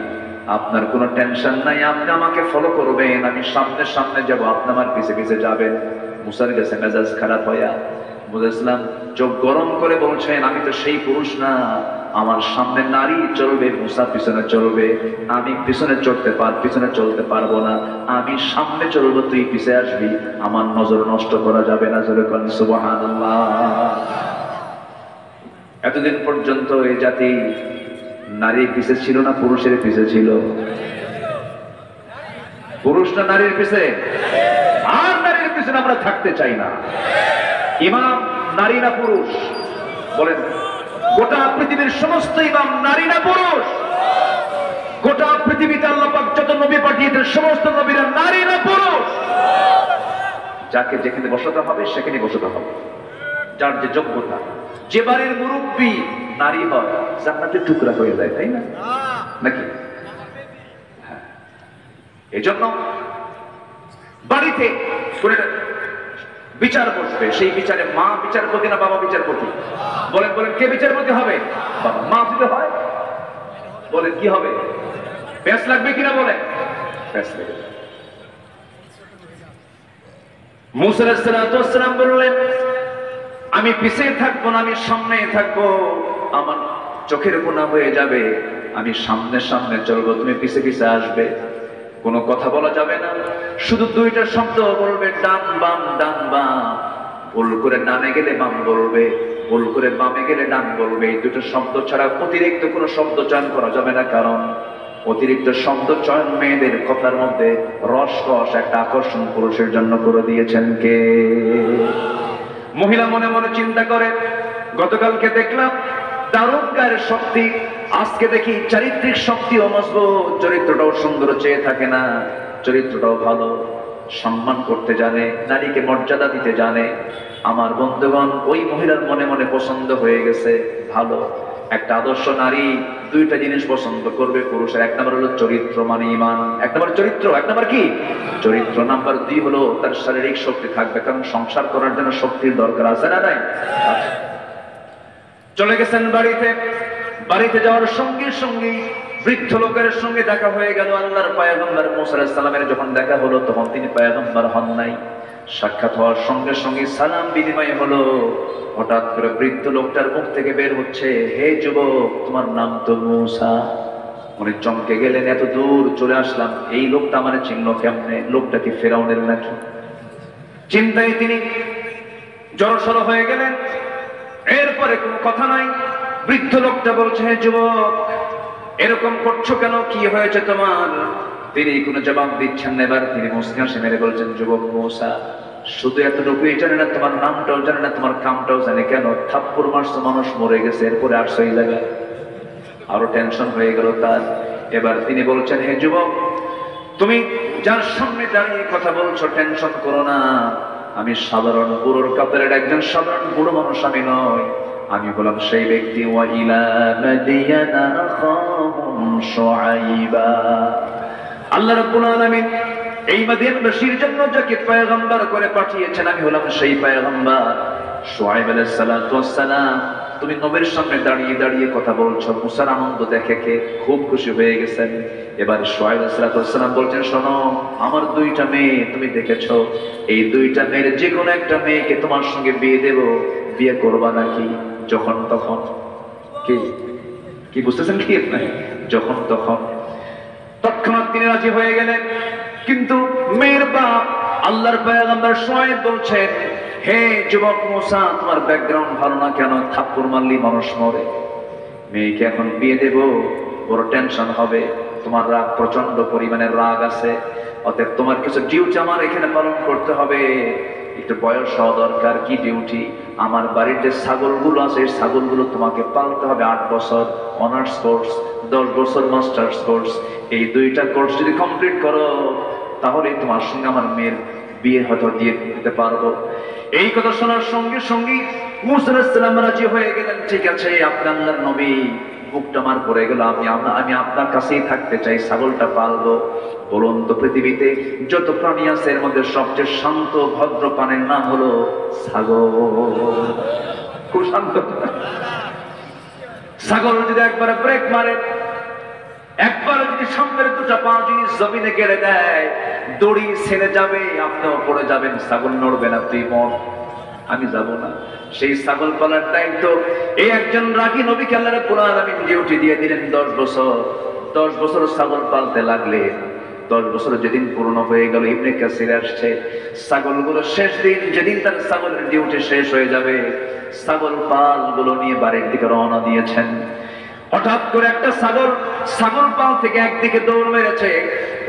আপনার কোনো টেনশন নাই, আপনি আমাকে ফলো করবেন, আমি সামনে সামনে যাবো, আপনি আমার পিছে পিছে যাবেন। মুসার কাছে মেজাজ খারাপ হইয়া মুসা ইসলাম চোখ গরম করে বলছেন আমি তো সেই পুরুষ না, আমার সামনে নারী চলবে, মুসা পিছনে চলবে, আমি পিছনে চলতে পারবো না, আমি সামনে চলবো, তুই পিছে আসবি, আমার নজর নষ্ট করা যাবে না। জোরে বলেন সুবহানাল্লাহ। এতদিন পর্যন্ত এই জাতি নারীর পিছে ছিল না পুরুষের পিছে ছিল? পুরুষ না নারীর পিছে? আর নারীর পিছনে আমরা থাকতে চাই না। ইমাম নারী না পুরুষ? বলেন গোটা পৃথিবীর সমস্ত ইমাম নারী না পুরুষ? গোটা পৃথিবীতে আল্লাহ পাক যত নবী পাঠিয়েছেন সমস্ত নবীরা নারী না পুরুষ? যাকে যেখানে বসাতে হবে সেখানে বসাতে হবে, যার যে যোগ্যতা। যে বাড়ির মুরব্বী নারী হয় জান্নাতের টুকরা হয়ে যায়, তাই না? নাকি? এই জন্য বাড়িতে বিচার বসবে, সেই বিচারে মা বিচারপতি না বাবা বিচারপতি? বলেন বলেন কে বিচারপতি হবে? বাবা। মা যদি হয় বলেন কি হবে? প্যাঁচ লাগবে কিনা? বলেন প্যাঁচ লাগবে। মূসা আলাইহিস সালাম বললেন, আমি পিছে থাকবো না, আমি সামনে থাকবো, আমার চোখের গুনাহ হয়ে যাবে, আমি সামনে সামনে চলবো, তুমি পিছে পিছে আসবে, কোনো কথা বলা যাবে না, শুধু দুইটা শব্দ বলবে, ডান বাম ডান বাম, ভুল করে ডানে গেলে বাম বলবে, ভুল করে বামে গেলে ডান বলবে, এই দুটো শব্দ ছাড়া অতিরিক্ত কোনো শব্দ চয়ন করা যাবে না, কারণ অতিরিক্ত শব্দ চয়ন মেয়েদের কথার মধ্যে রস রস একটা আকর্ষণ পুরুষের জন্য করে দিয়েছেন কে? মহিলা মনে মনে চিন্তা করে, গতকালকে দেখলাম দারুণ গায়ের শক্তি, আজকে দেখি চারিত্রিক শক্তিও মজবুত, চরিত্রটাও সুন্দর, চেয়ে থাকে না, চরিত্রটাও ভালো, সম্মান করতে জানে, নারীকে মর্যাদা দিতে জানে। আমার বন্ধুগণ, ওই মহিলার মনে মনে পছন্দ হয়ে গেছে, ভালো একটা আদর্শ নারী দুইটা জিনিস পছন্দ করবে পুরুষের, এক নম্বর হলো চরিত্র মানে ঈমান, এক নম্বর চরিত্র, এক নম্বর কি চরিত্র, নাম্বার দুই হলো তার শারীরিক শক্তি থাকবে, কারণ সংসার করার জন্য শক্তির দরকার আছে না নাই? চলে গেছেন বাড়িতে, বাড়িতে যাওয়ার সঙ্গে সঙ্গে বৃদ্ধ লোকের সঙ্গে দেখা হয়ে গেল। আল্লাহর পয়গম্বর মূসা আলাইহিস সালামের যখন দেখা হলো, তখন তিনি পয়গম্বর হন নাই। সাক্ষাৎ হওয়ার সঙ্গে সঙ্গে সালাম বিনিময় হলো। হঠাৎ করে বৃদ্ধ লোকটার মুখ থেকে বের হচ্ছে, হে যুবক, তোমার নাম তো মূসা। উনি চমকে গেলেন, এত দূর চলে আসলাম, এই লোকটা আমার চিহ্ন কেমনে? লোকটা কি ফেরাউনের নাকি? চিন্তায় তিনি জড়সড় হয়ে গেলেন। এরপরে কোনো কথা নাই। বৃদ্ধ লোকটা বলছে, হে যুবক, এরকম করছো কেন? কি হয়েছে তোমার? তিনি কোনো জবাব দিচ্ছেন না। এবার তিনি মুস্কি হাসি মেরে বলছেন, যুবক মূসা, শুধু এতটুকুই জানে না, তোমার নামটাও জানে না, তোমার কামটাও জানে। কেন? থাপ্পড় মারছো, মানুষ মরে গেছে, এরপরে আসছো এই জায়গায়? আরো টেনশন হয়ে গেল তার। এবার তিনি বলছেন, হে যুবক, তুমি যার সামনে দাঁড়িয়ে কথা বলছো, টেনশন করো না, আমি সাধারণ বুড়োর কাতারের একজন সাধারণ বুড়ো মানুষ আমি নয়, আমি বললাম সেই ব্যক্তি, ওয়া ইলা মাদিয়ানা আখাহুম শুআইবা। আল্লাহ রাব্বুল আলামিন এই মাদিয়ানবাসীর জন্য যাকে পয়গম্বর করে পাঠিয়েছেন, আমি হলাম সেই পয়গম্বর শুআইব আলাইহিস সালাতু ওয়াস সালাম। তুমি নবীর সামনে দাঁড়িয়ে দাঁড়িয়ে কথা বলছো। মুসার আনন্দ দেখে কে খুব খুশি হয়ে গেছেন। এবার শুআইব আলাইহিস সালাতু ওয়াস সালাম বলছেন, শোনো, আমার দুইটা মেয়ে তুমি দেখেছো, এই দুইটা মেয়ের যে কোনো একটা মেয়েকে তোমার সঙ্গে বিয়ে দেব, বিয়ে করবা নাকি? যখন তখন। কি কি বুঝতেছেন কি? যখন তখন। তৎক্ষণাৎ তিনি রাজি হয়ে গেলেন। কিন্তু মেয়ের বাপ আল্লাহর পয়গম্বর শুআইব বলছেন, হে যুবক মূসা, তোমার ব্যাকগ্রাউন্ড ভালো না, কেন? থাপ্পড় মারলি মানুষ মরে, মেয়েকে এখন বিয়ে দেব, বড় টেনশন হবে, তোমার রাগ, প্রচন্ড পরিমাণের রাগ আছে, অতএব তোমার কিছু ডিউটি আমার এখানে পালন করতে হবে, একটু বয়স হওয়া দরকার। কি ডিউটি? আমার বাড়ির যে ছাগলগুলো আছে, এই ছাগলগুলো তোমাকে পালতে হবে 8 বছর অনার্স কোর্স, 10 বছর মাস্টার্স কোর্স। এই দুইটা কোর্স যদি কমপ্লিট করো, তাহলে তোমার সঙ্গে আমার মেয়ের বিয়ে হয়তো দিয়ে দিতে পারবো। এই কথা শোনার সঙ্গে সঙ্গে মূসা আলাইহিস সালাম রাজি হয়ে গেলেন। ঠিক আছে, আপনি আল্লাহর নবী, বুকটা আমার পড়ে গেল, আমি আপনার কাছেই থাকতে চাই, ছাগলটা পালবো। বলুন তো, পৃথিবীতে যত প্রাণী আছে এর মধ্যে সবচেয়ে শান্ত ভদ্র প্রাণীর নাম হলো ছাগল। খুব শান্ত। ছাগল যদি একবারে ব্রেক মারে, একবার যদি সামনের দুটা পা যদি জমিনে গেড়ে দেয়, দড়ি ছেড়ে যাবে, আপনিও পড়ে যাবেন, ছাগল নড়বে না, তুই মর, আমি যাব না। সেই ছাগল পালার দায়িত্ব এই একজন রাগী নবীকে আল্লাহ রাব্বুল আলামিন ডিউটি দিয়ে দিলেন 10 বছর। 10 বছর ছাগল পালতে লাগলেন। 10 বছর যেদিন পূর্ণ হয়ে গেল, ইবনে কাসির আসছে, ছাগলগুলো শেষ দিন, যেদিন তার ছাগলের ডিউটি শেষ হয়ে যাবে, ছাগল পালগুলো নিয়ে বাড়ির দিকে রওনা দিয়েছেন। হঠাৎ করে একটা ছাগল পাল থেকে একদিকে দৌড় মেরেছে।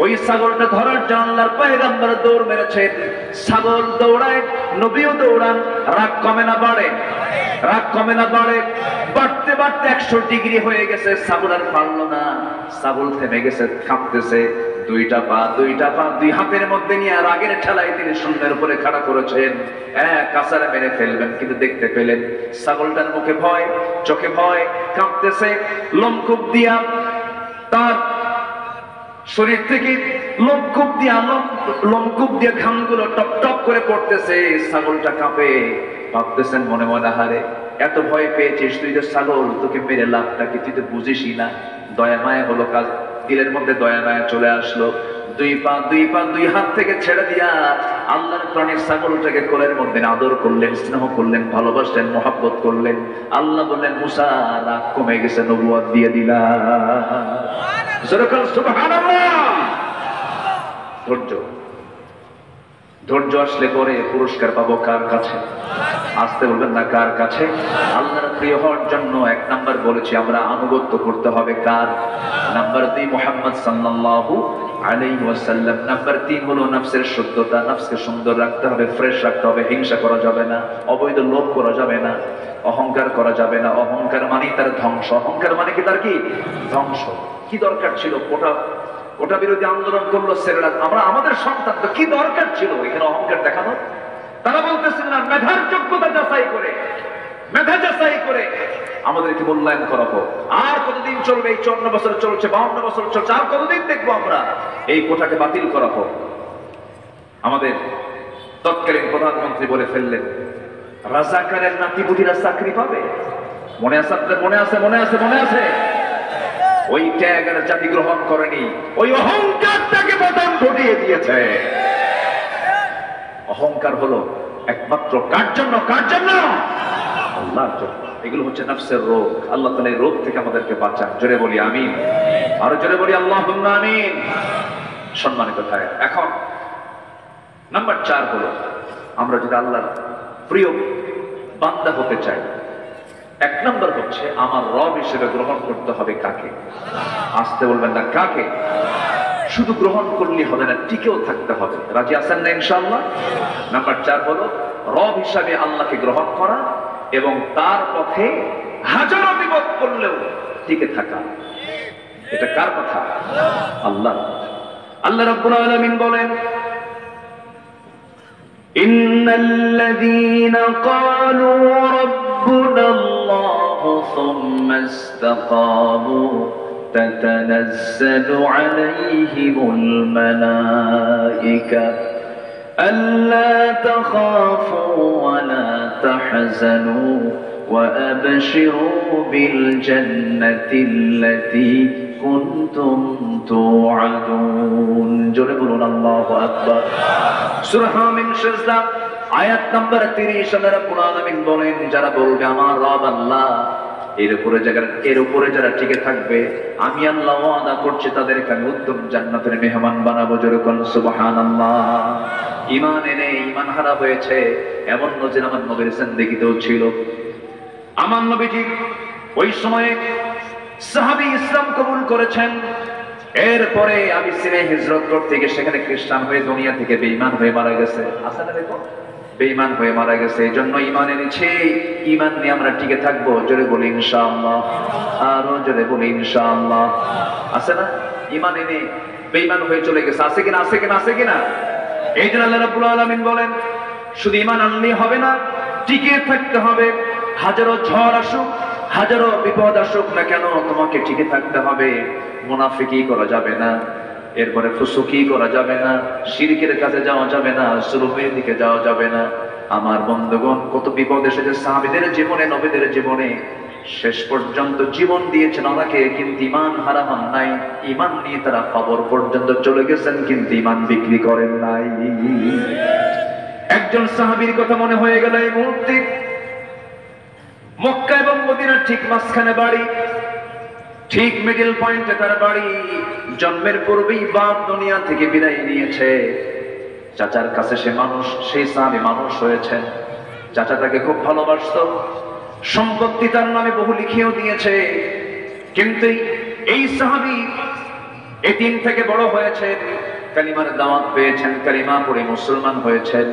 ওই ছাগলটা ধরার জন্য আল্লাহর পয়গম্বর দৌড় মেরেছেন। ছাগল দৌড়ায়, নবীও দৌড়ান, রাগ কমে না বাড়ে? রাগ কমে না বাড়ে? বাড়তে বাড়তে 100 ডিগ্রি হয়ে গেছে, ছাগল আর পারলো না, ছাগল থেমে গেছে, কাঁপতেছে। দুইটা পা দুই হাতের মধ্যে নিয়ে রাগের ঠেলায় তিনি শূন্যের উপরে খাড়া করেছেন। কাছারে মেরে ফেলবেন, কিন্তু দেখতে পেলেন ছাগলটার মুখে ভয়, চোখে ভয়, কাঁপতেছে। লোমকূপ দিয়া তার শরীর থেকে লোমকূপ দিয়া ঘামগুলো টপ টপ করে পড়তেছে। ছাগলটা কাঁপে। ভাবতেছেন মনে মনে, হারে, এত ভয় পেয়েছিস তুই তো ছাগল, তোকে মেরে লাভটা কি? তুই তো বুঝিসই না। দয়া মায়া হলো কাজ, দিলের মধ্যে দয়া মায়া চলে আসলো। দুই হাত থেকে ছেড়ে দিয়া আল্লাহর প্রাণীর ছাগলটাকে কোলের মধ্যে আদর করলেন, স্নেহ করলেন, ভালোবাসলেন, মহাব্বত করলেন। আল্লাহ বললেন, মুসা রাগ কমে গেছে, নবুয়ত দিয়ে দিলাম। সুবহানাল্লাহ। ধৈর্য আসলে পরে পুরস্কার পাবো কার কাছে? আসতে বলবেন না, কার কাছে? আল্লাহর প্রিয় হওয়ার জন্য 1 নাম্বার বলেছি আমরা আনুগত্য করতে হবে কার? নাম্বার 2 মুহাম্মদ সাল্লাল্লাহু আলাইহি ওয়াসাল্লাম। নাম্বার 3 হলো নফসের শুদ্ধতা, নফসকে সুন্দর রাখতে হবে, ফ্রেশ রাখতে হবে। হিংসা করা যাবে না, অবৈধ লোভ করা যাবে না, অহংকার করা যাবে না। অহংকার মানে তার ধ্বংস। অহংকার মানে কি? তার কি ধ্বংস। কি দরকার ছিল ওটা বিরোধী আন্দোলন করলো ছেলেরা? আমরা আমাদের সন্তান তো কি দরকার ছিল এখানে অহংকার দেখানো? তারা বলতেছিল না, মেধার যোগ্যতা যাচাই করে আমাদেরকে মূল্যায়ন করা হোক। আর কতদিন চলবে? এই 54 বছর চলছে, 52 বছর চলছে, আর কতদিন দেখবো আমরা? এই কোটাকে বাতিল করা হোক। আমাদের তৎকালীন প্রধানমন্ত্রী বলে ফেললেন, রাজাকারের নাতিপুতিরা চাকরি পাবে। মনে আছে আপনাদের? মনে আছে? ওই ত্যাগ আর জাতি গ্রহণ করেনি, ওই অহংকারটাকে বোতাম ঘটিয়ে দিয়েছে। অহংকার হলো একমাত্র কার জন্য? আল্লাহর জন্য। এগুলো হচ্ছে নফসের রোগ। আল্লাহ তাআলা এই রোগ থেকে আমাদেরকে বাঁচান। জোরে বলি আমিন। আরো জোরে বলি আল্লাহুম্মা আমিন। সম্মানিত ভাই, এখন নাম্বার 4 হলো, আমরা যদি আল্লাহর প্রিয় বান্দা হতে চাই, 1 নাম্বার হচ্ছে আমার রব হিসেবে গ্রহণ করতে হবে কাকে? আসতে বলবেন না, কাকে? শুধু গ্রহণ করলে হবে না, টিকেও থাকতে হবে। রাজি আছেন না ইনশাআল্লাহ? নাম্বার 4 হলো রব হিসাবে আল্লাহকে গ্রহণ করা এবং তার পথে হাজারো বিপদ করলেও টিকে থাকা। এটা কার কথা? আল্লাহ। আল্লাহ রাব্বুল আলামিন বলেন, ইন্নাল্লাযীনা ক্বালু রাব্বুনা আল্লাহু সুম্মা ইসতাকামু تتنزل عليهم الملائكة ألا تخافوا ولا تحزنوا وأبشروا بالجنة التي كنتم توعدون. জোরে বলুন আল্লাহু আকবার। সূরা হামিম সিজদা আয়াত নাম্বার 30। আল্লাহ রাব্বুল আলামিন বলেন, যারা বলবে আমার রব আল্লাহ, এর উপরে যারা টিকে থাকবে, আমি আল্লাহ ওয়াদা করছি তাদেরকে আমি উত্তম জান্নাতের মেহমান বানাবো। জোরে বলুন সুবহানাল্লাহ। ঈমান এনে ঈমান হারা হয়েছে এমন নজির আমার নবীর জিন্দেগিতেও ছিল। আমার নবীজি ওই সময়ে সাহাবী ইসলাম কবুল করেছেন। এরপরে আবিসিনে হিজরত করতে গিয়ে সেখানে খ্রিস্টান হয়ে দুনিয়া থেকে বেঈমান হয়ে মারা গেছে। আছে না? দেখো, বেঈমান হয়ে মারা গেছে। এই জন্য ঈমান এনেছি, ঈমান নিয়ে আমরা টিকে থাকবো। জোরে বলি ইনশাআল্লাহ। আরো জোরে বলি ইনশাআল্লাহ। আছে না? ঈমান এনে বেঈমান হয়ে চলে গেছে। আছে কিনা? এই জন্য আল্লাহ রাব্বুল আলামিন বলেন, শুধু ঈমান আনলেই হবে না, টিকে থাকতে হবে। হাজারো ঝড় আসুক, হাজারো বিপদ আসুক না কেন, তোমাকে টিকে থাকতে হবে। মুনাফিকি করা যাবে না, এরপরে ফুসুকি করা যাবে না, শিরকের কাছে যাওয়া যাবে না, জুলুমের দিকে যাওয়া যাবে না। আমার বন্ধুগণ, কত বিপদ এসেছে সাহাবীদের জীবনে, নবীদের জীবনে। শেষ পর্যন্ত জীবন দিয়েছেন অনেকে, কিন্তু ঈমান হারা হন নাই। ঈমান নিয়ে তারা কবর পর্যন্ত চলে গেছেন, কিন্তু ঈমান বিক্রি করেন নাই। একজন সাহাবীর কথা মনে হয়ে গেল এই মুহূর্তে। মক্কা এবং মদিনার ঠিক মাঝখানে বাড়ি, ঠিক মিডল পয়েন্টে তার বাড়ি। জন্মের পূর্বেই বাপ দুনিয়া থেকে বিদায় নিয়েছে। চাচার কাছে সেই সাহাবী মানুষ হয়েছে। চাচা তাকে খুব ভালোবাসতো, সম্পত্তি তার নামে বহু লিখিয়েও দিয়েছে। কিন্তু এই সাহাবী এতিম থেকে বড় হয়েছেন, কালিমার দাওয়াত পেয়েছেন, কালিমা পড়ে মুসলমান হয়েছেন।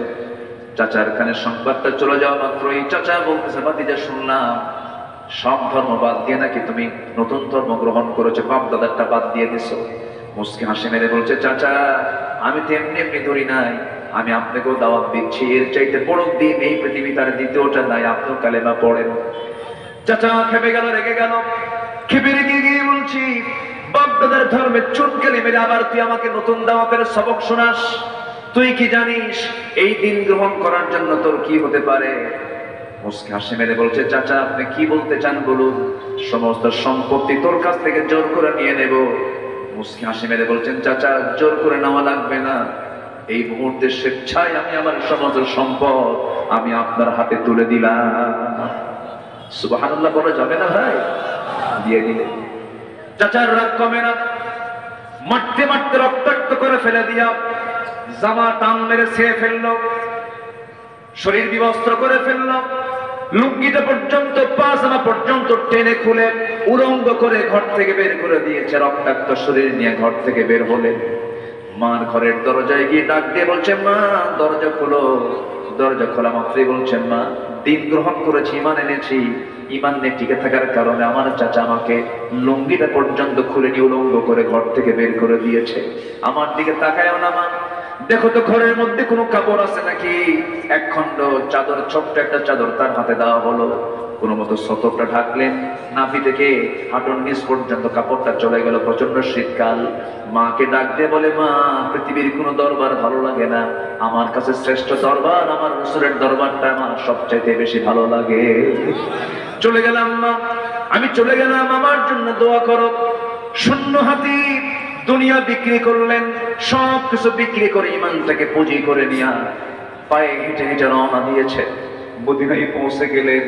চাচার কানে সংবাদটা চলে যাওয়া মাত্রই চাচা বলতেছে, ভাতিজা শুনলাম সব ধর্ম বাদ দিয়ে নাকি তুমি নতুন ধর্ম গ্রহণ করেছো, বাপ দাদারটা বাদ দিয়ে দিছো। মুস্কি হাসি মেরে বলছে, চাচা আমি তো এমনি ধরি নাই, আমি আপনাকেও দাওয়াত দিচ্ছি। এর চাইতে বড় দিন এই পৃথিবী তার দ্বিতীয়টা নাই, আপনিও কালেমা পড়েন। চাচা খেপে গেল, রেগে গেল। খেপে রেগে গিয়ে বলছি, বাপ দাদার ধর্মের চুনকালি মেরে আবার তুই আমাকে নতুন দাওয়াতের সবক শোনাস? তুই কি জানিস এই দিন গ্রহণ করার জন্য তোর কি হতে পারে? মুস্কি হাসি মেরে বলছে, চাচা আপনি কি বলতে চান বলুন, সমস্ত সম্পত্তি তোর কাছ থেকে জোর করে নিয়ে নেব, মুস্কি হাসি মেরে বলছেন, চাচা জোর করে নেওয়া লাগবে না, এই মুহূর্তে স্বেচ্ছায় আমি আমার সমস্ত সম্পদ আমি আপনার হাতে তুলে দিলাম। সুবহানাল্লাহ বলা যাবে না ভাই? দিয়ে দিলে চাচার রাগ কমে না, মারতে মারতে রক্তাক্ত করে ফেলে দিয়া জামা টান মেরে ছেড়ে ফেললো, শরীর বিবস্ত্র করে ফেললো, লুঙ্গিটা পর্যন্ত পাজামা পর্যন্ত টেনে খুলে উলঙ্গ করে ঘর থেকে বের করে দিয়েছে। রক্তাক্ত শরীর নিয়ে ঘর থেকে বের হলেন। মার ঘরের দরজায় গিয়ে ডাক দিয়ে বলছেন, মা দরজা খোলো। দরজা খোলা মাত্রই বলছেন, মা দিন গ্রহণ করেছি, ঈমান এনেছি, ঈমান নিয়ে টিকে থাকার কারণে আমার চাচা আমাকে লুঙ্গিটা পর্যন্ত খুলে নিয়ে উলঙ্গ করে ঘর থেকে বের করে দিয়েছে। আমার দিকে তাকায়ও না মা, দেখো তো ঘরের মধ্যে কোনো কাপড় আছে নাকি। এক খণ্ড চাদর, ছোট্ট একটা চাদর তার হাতে দেওয়া হলো। কোনো মতো সতরটা ঢাকলেন, নাভি থেকে হাঁটুর নিচ পর্যন্ত কাপড়টা চলে গেল। প্রচন্ড শীতকাল। মাকে ডাক দিয়ে বলে, মা পৃথিবীর কোনো দরবার ভালো লাগে না, আমার কাছে শ্রেষ্ঠ দরবার আমার রাসূলের দরবারটা আমার সবচাইতে বেশি ভালো লাগে। চলে গেলাম মা, আমি চলে গেলাম, আমার জন্য দোয়া করো। শূন্য হাতি দুনিয়া বিক্রি করলেন, সব কিছু বিক্রি করে ঈমানটাকে পুঁজি করে নিয়ে পায়ে হেঁটে হেঁটে রওনা দিয়েছে। মদিনায় পৌঁছে গেলেন,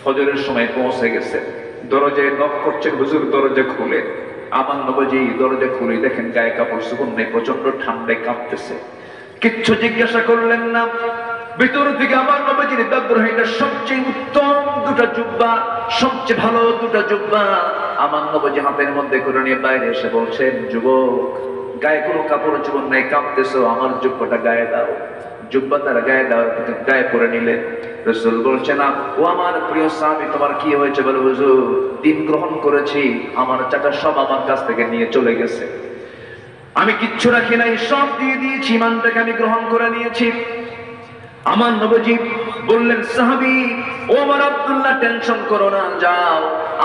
ফজরের সময় পৌঁছে গেছে। দরজায় নক করছেন, হুজুর দরজা খুলে। আমার নবীজি দরজা খুলে দেখেন গায়ে কাপড় সুকুন নেই, প্রচন্ড ঠান্ডায় কাঁপতেছে। কিচ্ছু জিজ্ঞাসা করলেন না। ভিতর থেকে আমার নবীজির ব্যবহৃত সবচেয়ে উত্তম দুটা জুব্বা, সবচেয়ে ভালো দুটা জুব্বা আমার নবীজি হাতের মধ্যে করে নিয়ে বাইরে এসে বলছেন, যুবক গায়ে কোনো কাপড় চোপড় নেই, কাঁপতেছো, আমার জুব্বাটা গায়ে দাও। জুব্বা তার গায়ে দাও, গায়ে পরে নিলেন। রাসূল বলছেন, ও আমার প্রিয় সাহাবী, তোমার কি হয়েছে বলে? হুজুর দিন গ্রহণ করেছি, আমার চাচা সব আমার কাছ থেকে নিয়ে চলে গেছে, আমি কিচ্ছু রাখি নাই, সব দিয়ে দিয়েছি, ঈমানটাকে আমি গ্রহণ করে নিয়েছি। আমার নবীজি বললেন, সাহাবী ও আমার আব্দুল্লাহ টেনশন করো না, যাও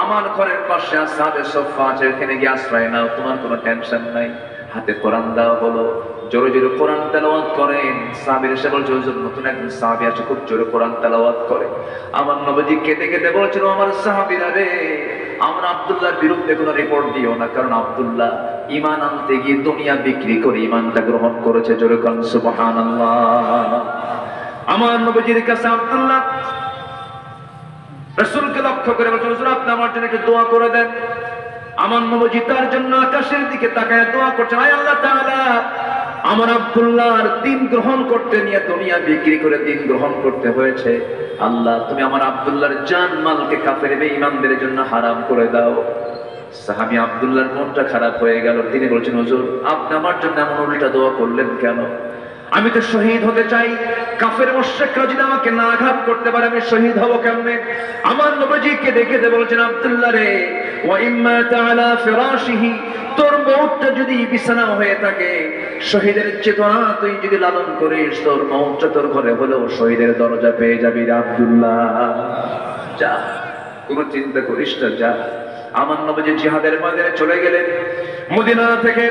আমার ঘরের পাশে আসহাবে সুফফা আছে, এখানে গিয়ে আশ্রয় নাও, তোমার কোনো টেনশন নাই। হাতে কোরআন দেওয়া হলো, জোরে জোরে কোরআন তেলাওয়াত করেন। সাহাবীরা এসে বলছে, হুজুর নতুন একজন সাহাবী আছে, খুব জোরে কোরআন তেলাওয়াত করে। আমার নবীজি কেঁদে কেঁদে বলছিল, আমার সাহাবীরা রে, আমরা আব্দুল্লাহর বিরুদ্ধে কোনো রিপোর্ট দিও না, কারণ আব্দুল্লাহ ঈমান আনতে গিয়ে দুনিয়া বিক্রি করে ঈমানটা গ্রহণ করেছে। জোরে কোরআন সুবহানাল্লাহ। আমার নবীজির কাছে আব্দুল্লাহ রাসূলকে লক্ষ্য করে বলছেন, হুজুর আপনি আমার জন্য একটু দোয়া করে দেন। আমার নবীজি তার জন্য আকাশের দিকে তাকায় দোয়া করছেন, আয় আল্লাহ তাআলা, আমার আব্দুল্লাহর দিন গ্রহণ করতে নিয়ে দুনিয়া বিক্রি করে দিন গ্রহণ করতে হয়েছে, আল্লাহ তুমি আমার আব্দুল্লাহর জান মালকে কাফের বেঈমানদের জন্য হারাম করে দাও। সাহাবী আব্দুল্লাহর মনটা খারাপ হয়ে গেল। তিনি বলছেন, হুজুর আপনি আমার জন্য এমন উল্টা দোয়া করলেন কেন? আমি তো শহীদ হতে চাই, কাফের মুশরিকরা যদি আমাকে না আঘাত করতে পারে আমি শহীদ হব কেমনে? আমার নবীজিকে দেখে বলছেন, আব্দুল্লাহ রে, ওয়া ইম্মা তাআলা ফিরাশিহি, তোর মওতটা যদি বিছানা হয়ে থাকে, শহীদের চেতনা তুই যদি লালন করিস, তোর মওতটা তোর ঘরে হলেও শহীদের দরজা পেয়ে যাবি রে আব্দুল্লাহ। যা, কোনো চিন্তা করিস না, যা। আমার নবীজি জিহাদের ময়দানে চলে গেলেন। মদিনা থেকে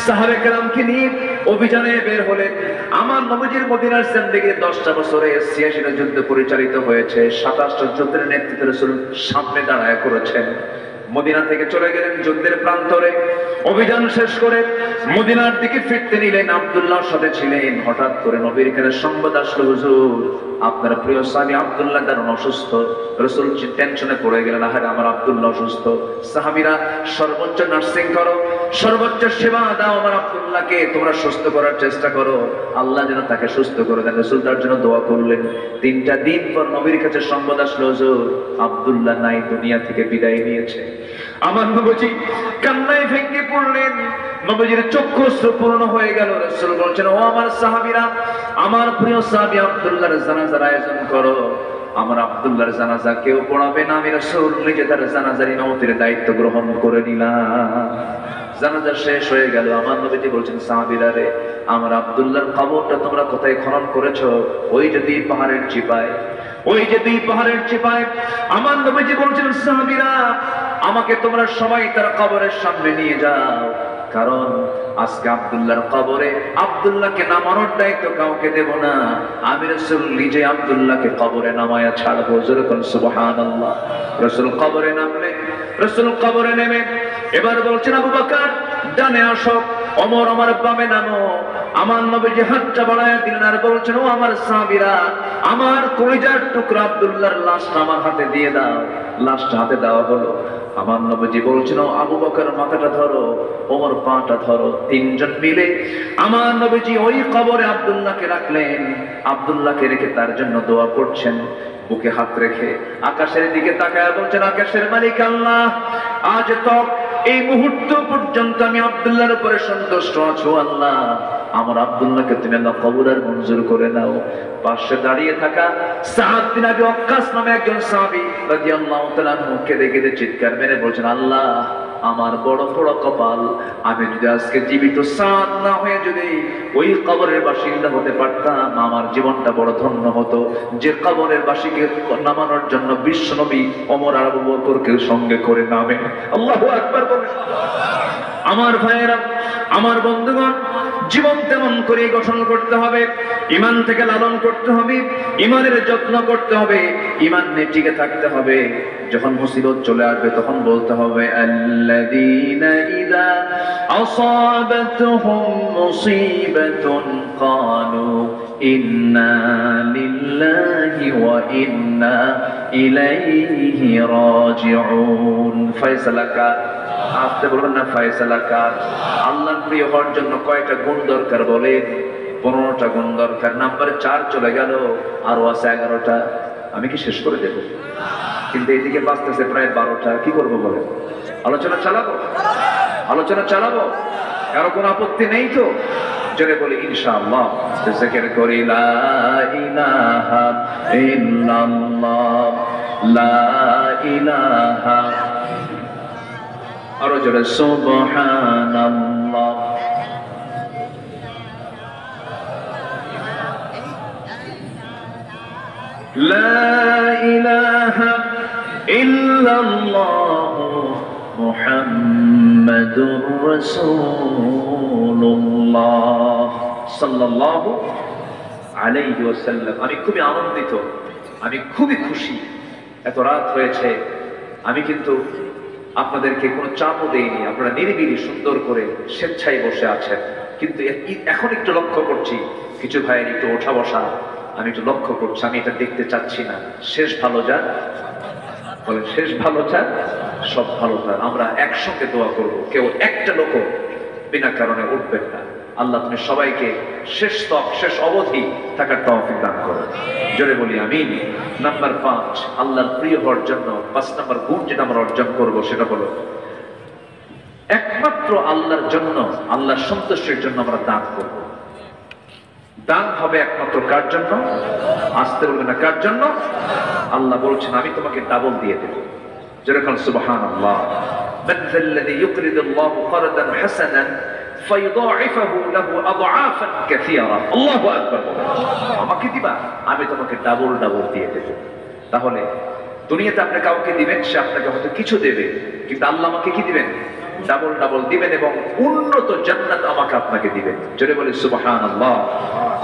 সাহাবে কেরামকে নিয়ে অভিযানে বের হলেন। আমার নবীজির মদিনার জিন্দেগি 10টা বছরে 86টা যুদ্ধ পরিচালিত হয়েছে, 27টা যুদ্ধের নেতৃত্ব রাসূল সামনে দাঁড়ায় করেছেন। মদিনা থেকে চলে গেলেন যুদ্ধের প্রান্তরে। অভিযান শেষ করে মদিনার দিকে ফিরতে নিলেন, আব্দুল্লাহর সাথে ছিলেন। হঠাৎ করে নবীর কাছে সংবাদ আসলো, হুজুর আপনার প্রিয় সাহাবী আব্দুল্লাহ দারুণ অসুস্থ। রাসূল টেনশনে পড়ে গেলেন, আরে আমার আব্দুল্লাহ অসুস্থ। সাহাবীরা সর্বোচ্চ নার্সিং করো, সর্বোচ্চ সেবা দাও, আমার আব্দুল্লাহকে তোমরা সুস্থ করার চেষ্টা করো, আল্লাহ যেন তাকে সুস্থ করে দেন। রাসূল তার জন্য দোয়া করলেন। 3টা দিন পর নবীর কাছে সংবাদ আসলো, হুজুর আব্দুল্লাহ নাই, দুনিয়া থেকে বিদায় নিয়েছে। আমার নবীজি কান্নায় ভেঙে পড়লেন। নবীজির চক্ষু পূর্ণ হয়ে গেল। রাসূল বলছেন, ও আমার সাহাবীরা, আমার প্রিয় সাহাবী আব্দুল্লাহর জানাজার আয়োজন করো। আমার আব্দুল্লাহর জানাজা কেউ পড়াবে না, আমি রাসূল নিজে তার জানাজার ইমামতির দায়িত্ব গ্রহণ করে নিলাম। জানাজা শেষ হয়ে গেল। আমার নবীজি বলছেন, সাহাবীরা রে, আমার আব্দুল্লাহর কবরটা তোমরা কোথায় খনন করেছো? ওই যে 2 পাহাড়ের চিপায়, ওই যে 2 পাহাড়ের চিপায়। আমার নবীজি বলছেন, সাহাবীরা আমাকে তোমরা সবাই তার কবরের সামনে নিয়ে যাও, কারণ আজকে আব্দুল্লাহর কবরে আব্দুল্লাহকে নামানোর দায়িত্ব কাউকে দেব না, আমি রাসূল নিজে আব্দুল্লাহকে কবরে নামায়া ছাড়বো। যেরকম সুবহানাল্লাহ। রাসূল কবরে নামলেন। রাসূল কবরে নেমে এবার বলছেন, আবু বকর ডানে আসো, ওমর আমার বামে নামো। আমার নবীজি হাতটা বাড়ায় দিলেন আর বলছেন, ও আমার সাহাবীরা, আমার কলিজার টুকরা আব্দুল্লাহর লাশটা আমার হাতে দিয়ে দাও। লাশটা হাতে দেওয়া হলো। আমার নবীজি বলছেন, ও আবু বকর মাথাটা ধরো, ওমর পাটা ধরো। তিনজন মিলে আমার নবীজি ওই কবরে আব্দুল্লাহকে রাখলেন। আব্দুল্লাহকে রেখে তার জন্য দোয়া করছেন, বুকে হাত রেখে আকাশের দিকে তাকায় বলছেন, আকাশের মালিক আল্লাহ, আজ তো এই মুহূর্ত পর্যন্ত আমি আব্দুল্লাহর উপরে সন্তুষ্ট আছো আল্লাহ, আমার আব্দুল্লাহকে তুমি আল্লাহ কবুলের মঞ্জুর করে নাও। পাশে দাঁড়িয়ে থাকা সাদ বিন আবি ওয়াক্কাস নামে একজন সাহাবী রাদিয়াল্লাহু তাআলা কেঁদে কেঁদে চিৎকার মেরে বলছেন, আল্লাহ আমার বড় বড় কপাল, আমি যদি আজকে জীবিত সাদ না হয়ে যদি ওই কবরের বাসিন্দা হতে পারতাম, আমার জীবনটা বড় ধন্য হতো। যে কবরের বাসীকে নামানোর জন্য বিশ্ব নবী ওমর আর আবু বকরকে সঙ্গে করে নামেন। আল্লাহু আকবার বলেন। আমার ভাইয়েরা, আমার বন্ধুগণ, জীবন তেমন করে গঠন করতে হবে, ঈমান থেকে লালন করতে হবে, ঈমানের যত্ন করতে হবে, ঈমান নিয়ে টিকে থাকতে হবে। যখন মুসিবত চলে আসবে তখন বলতে হবে, আল্লাযীনা ইযা আসাবাতহুম মুসিবাতুন ক্বালু ইন্না লিল্লাহি ওয়া ইন্না ইলাইহি রাজিউন। ফয়সালা কার? আপনি বলবেন না ফয়সালা কার? আল্লাহর প্রিয় হওয়ার জন্য কয়টা গুণ দরকার বলেন? 15টা গুণ দরকার। নাম্বার 4 চলে গেল, আরো আছে 11টা। আমি কি শেষ করে দেব? কিন্তু এইদিকে বাঁচতেছে প্রায় 12টা। কি করবো বলেন? আলোচনা চালাবো? আলোচনা চালাবো? কারো কোনো আপত্তি নেই তো? জোরে বলি ইনশাআল্লাহ। জিকির করি লা ইলাহা ইল্লাল্লাহ, লা ইলাহা, আরো জোরে সুবহানাল্লাহ। লা ইলাহা ইল্লাল্লাহ মুহাম্মাদুর রাসূলুল্লাহ সাল্লাল্লাহু আলাইহি ওয়াসাল্লাম। আমি খুবই আনন্দিত, আমি খুবই খুশি। এত রাত হয়েছে, আমি কিন্তু আপনাদেরকে কোনো চাপও দেইনি। আপনারা নিরিবিলি সুন্দর করে স্বেচ্ছায় বসে আছেন। কিন্তু এখন একটু লক্ষ্য করছি কিছু ভাইয়ের একটু ওঠা বসা আমি একটু লক্ষ্য করছি। আমি এটা দেখতে চাচ্ছি না। শেষ ভালো যাক, বলে শেষ ভালো যাক, সব ভালো যাক। আমরা একসঙ্গে দোয়া করব, কেউ একটা লোকও বিনা কারণে উঠবেন না। আল্লাহ তুমি সবাইকে শেষ তক, শেষ অবধি থাকার তৌফিক দান করো। জোরে বলি আমিন। নাম্বার 5, আল্লাহর প্রিয় হওয়ার জন্য 5 নাম্বার গুণ যেটা আমরা অর্জন করব সেটা হলো একমাত্র আল্লাহর জন্য, আল্লাহর সন্তুষ্টির জন্য আমরা দান করব। দান হবে একমাত্র কার জন্য? আসতে বলবে না কার জন্য? আল্লাহ বলছেন আমি তোমাকে ডাবল দিয়ে দেব। যেরকম সুবহানাল্লাহ, মান যাল্লাযী ইউকরিদুল্লাহু করদান হাসানান ফায়ুদাইফাহু লাহু আদআফান কাসীরা। আল্লাহু আকবার। আমাকে দিবা, আমি তোমাকে ডাবল ডাবল দিয়ে দেব। তাহলে দুনিয়াতে আপনি কাউকে দিবেন, সে আপনাকে হয়তো কিছু দেবে, কিন্তু আল্লাহ আমাকে কি দিবেন? ডাবল ডাবল দিবেন, এবং উন্নত জান্নাত আমাকে আপনাকে দিবেন। জোরে বলি সুবহানাল্লাহ।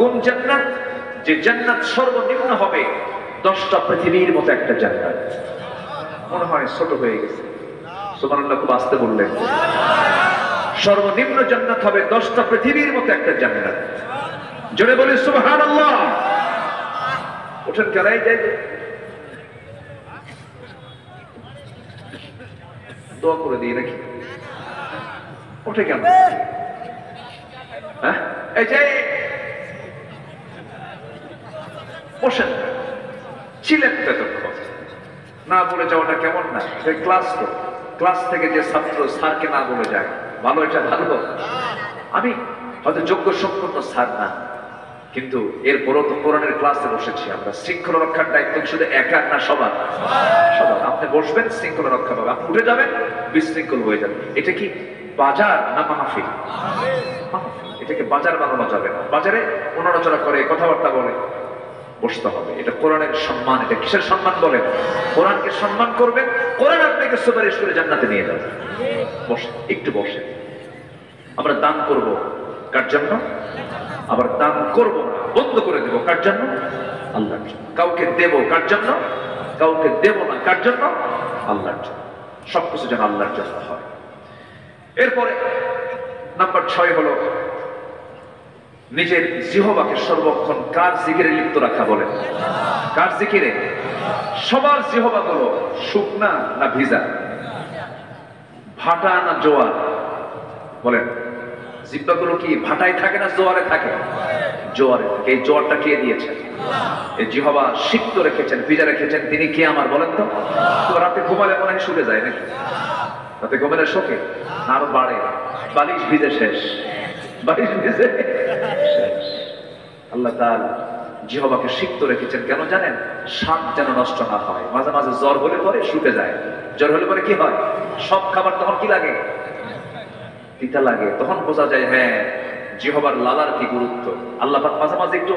কোন জান্নাত? যে জান্নাত সর্বনিম্ন হবে 10টা পৃথিবীর মতো একটা জান্নাত। মনে হয় ছোট হয়ে গেছে, সুবহানাল্লাহ খুব আস্তে বললেন। সর্বনিম্ন জান্নাত হবে 10টা পৃথিবীর মতো একটা জান্নাত। জোরে বলি সুবহানাল্লাহ। ওঠেন কেরাই যাই, দোয়া করে দিই নাকি? ওঠে কেন? হ্যাঁ, এই যে বসেন, ছিলেন ততক্ষণ না বলে যাওয়াটা কেমন না? ক্লাস তো, ক্লাস থেকে যে ছাত্র স্যারকে না বলে যায়, ভালো, এটা ভালো। আমি হয়তো যোগ্য সম্পন্ন স্যার না, কিন্তু এরপরও তো কোরআনের ক্লাসে বসেছি আমরা। শৃঙ্খলা রক্ষার দায়িত্ব শুধু একার না, সবার। সবার। আপনি বসবেন, শৃঙ্খলা রক্ষা পাবে। আপনি উঠে যাবেন, বিশৃঙ্খল হয়ে যাবে। এটা কি বাজার না মাহফিল? এটাকে বাজার বানানো যাবে না। বাজারে নড়াচড়া করে, কথাবার্তা বলে বসতে হবে। এটা কোরআনের সম্মান। এটা কিসের সম্মান বলেন? কোরআনকে সম্মান করবেন, কোরআন আপনাকে সুপারিশ করে জান্নাতে নিয়ে যাবে। বসেন, একটু বসেন। আমরা দান করব কার জন্য? আবার দান করব না, বন্ধ করে দেব কার জন্য? আল্লাহর জন্য। কাউকে দেব কার জন্য? কাউকে দেব না কার জন্য? আল্লাহর জন্য। সবকিছু যেন আল্লাহর জন্য হয়। এরপরে নাম্বার 6 হলো নিজের জিহ্বাকে সর্বক্ষণ কার জিকিরে লিপ্ত রাখা। বলেন কার জিকিরে? সবার জিহ্বাগুলো শুকনা না ভিজা, ভাটা না জোয়ার? বলেন জিহ্বাগুলো কি ভাটায় থাকে না জোয়ারে থাকে? জোয়ারে থাকে। এই জোয়ারটা কে দিয়েছেন? এই জিহ্বা সিক্ত রেখেছেন, ভিজা রেখেছেন তিনি কে আমার? বলেন তো। রাতে ঘুমালে মনে হয় শুকে যায় নাকি? রাতে ঘুমালে শোকে আরো বাড়ে, বালিশ ভিজে শেষ, বালিশ ভিজে শেষ। আল্লাহ তাআলা জিহ্বাকে সিক্ত রেখেছেন কেন জানেন? স্বাদ যেন নষ্ট না হয়। মাঝে মাঝে জ্বর হলে পরে শুকে যায়। জ্বর হলে পরে কি হয়? সব খাবার তখন কি লাগে? তিতা লাগে। তখন বোঝা যায় হ্যাঁ জিহ্বার লালার কি গুরুত্ব। আল্লাহ পাক মাঝে মাঝে একটু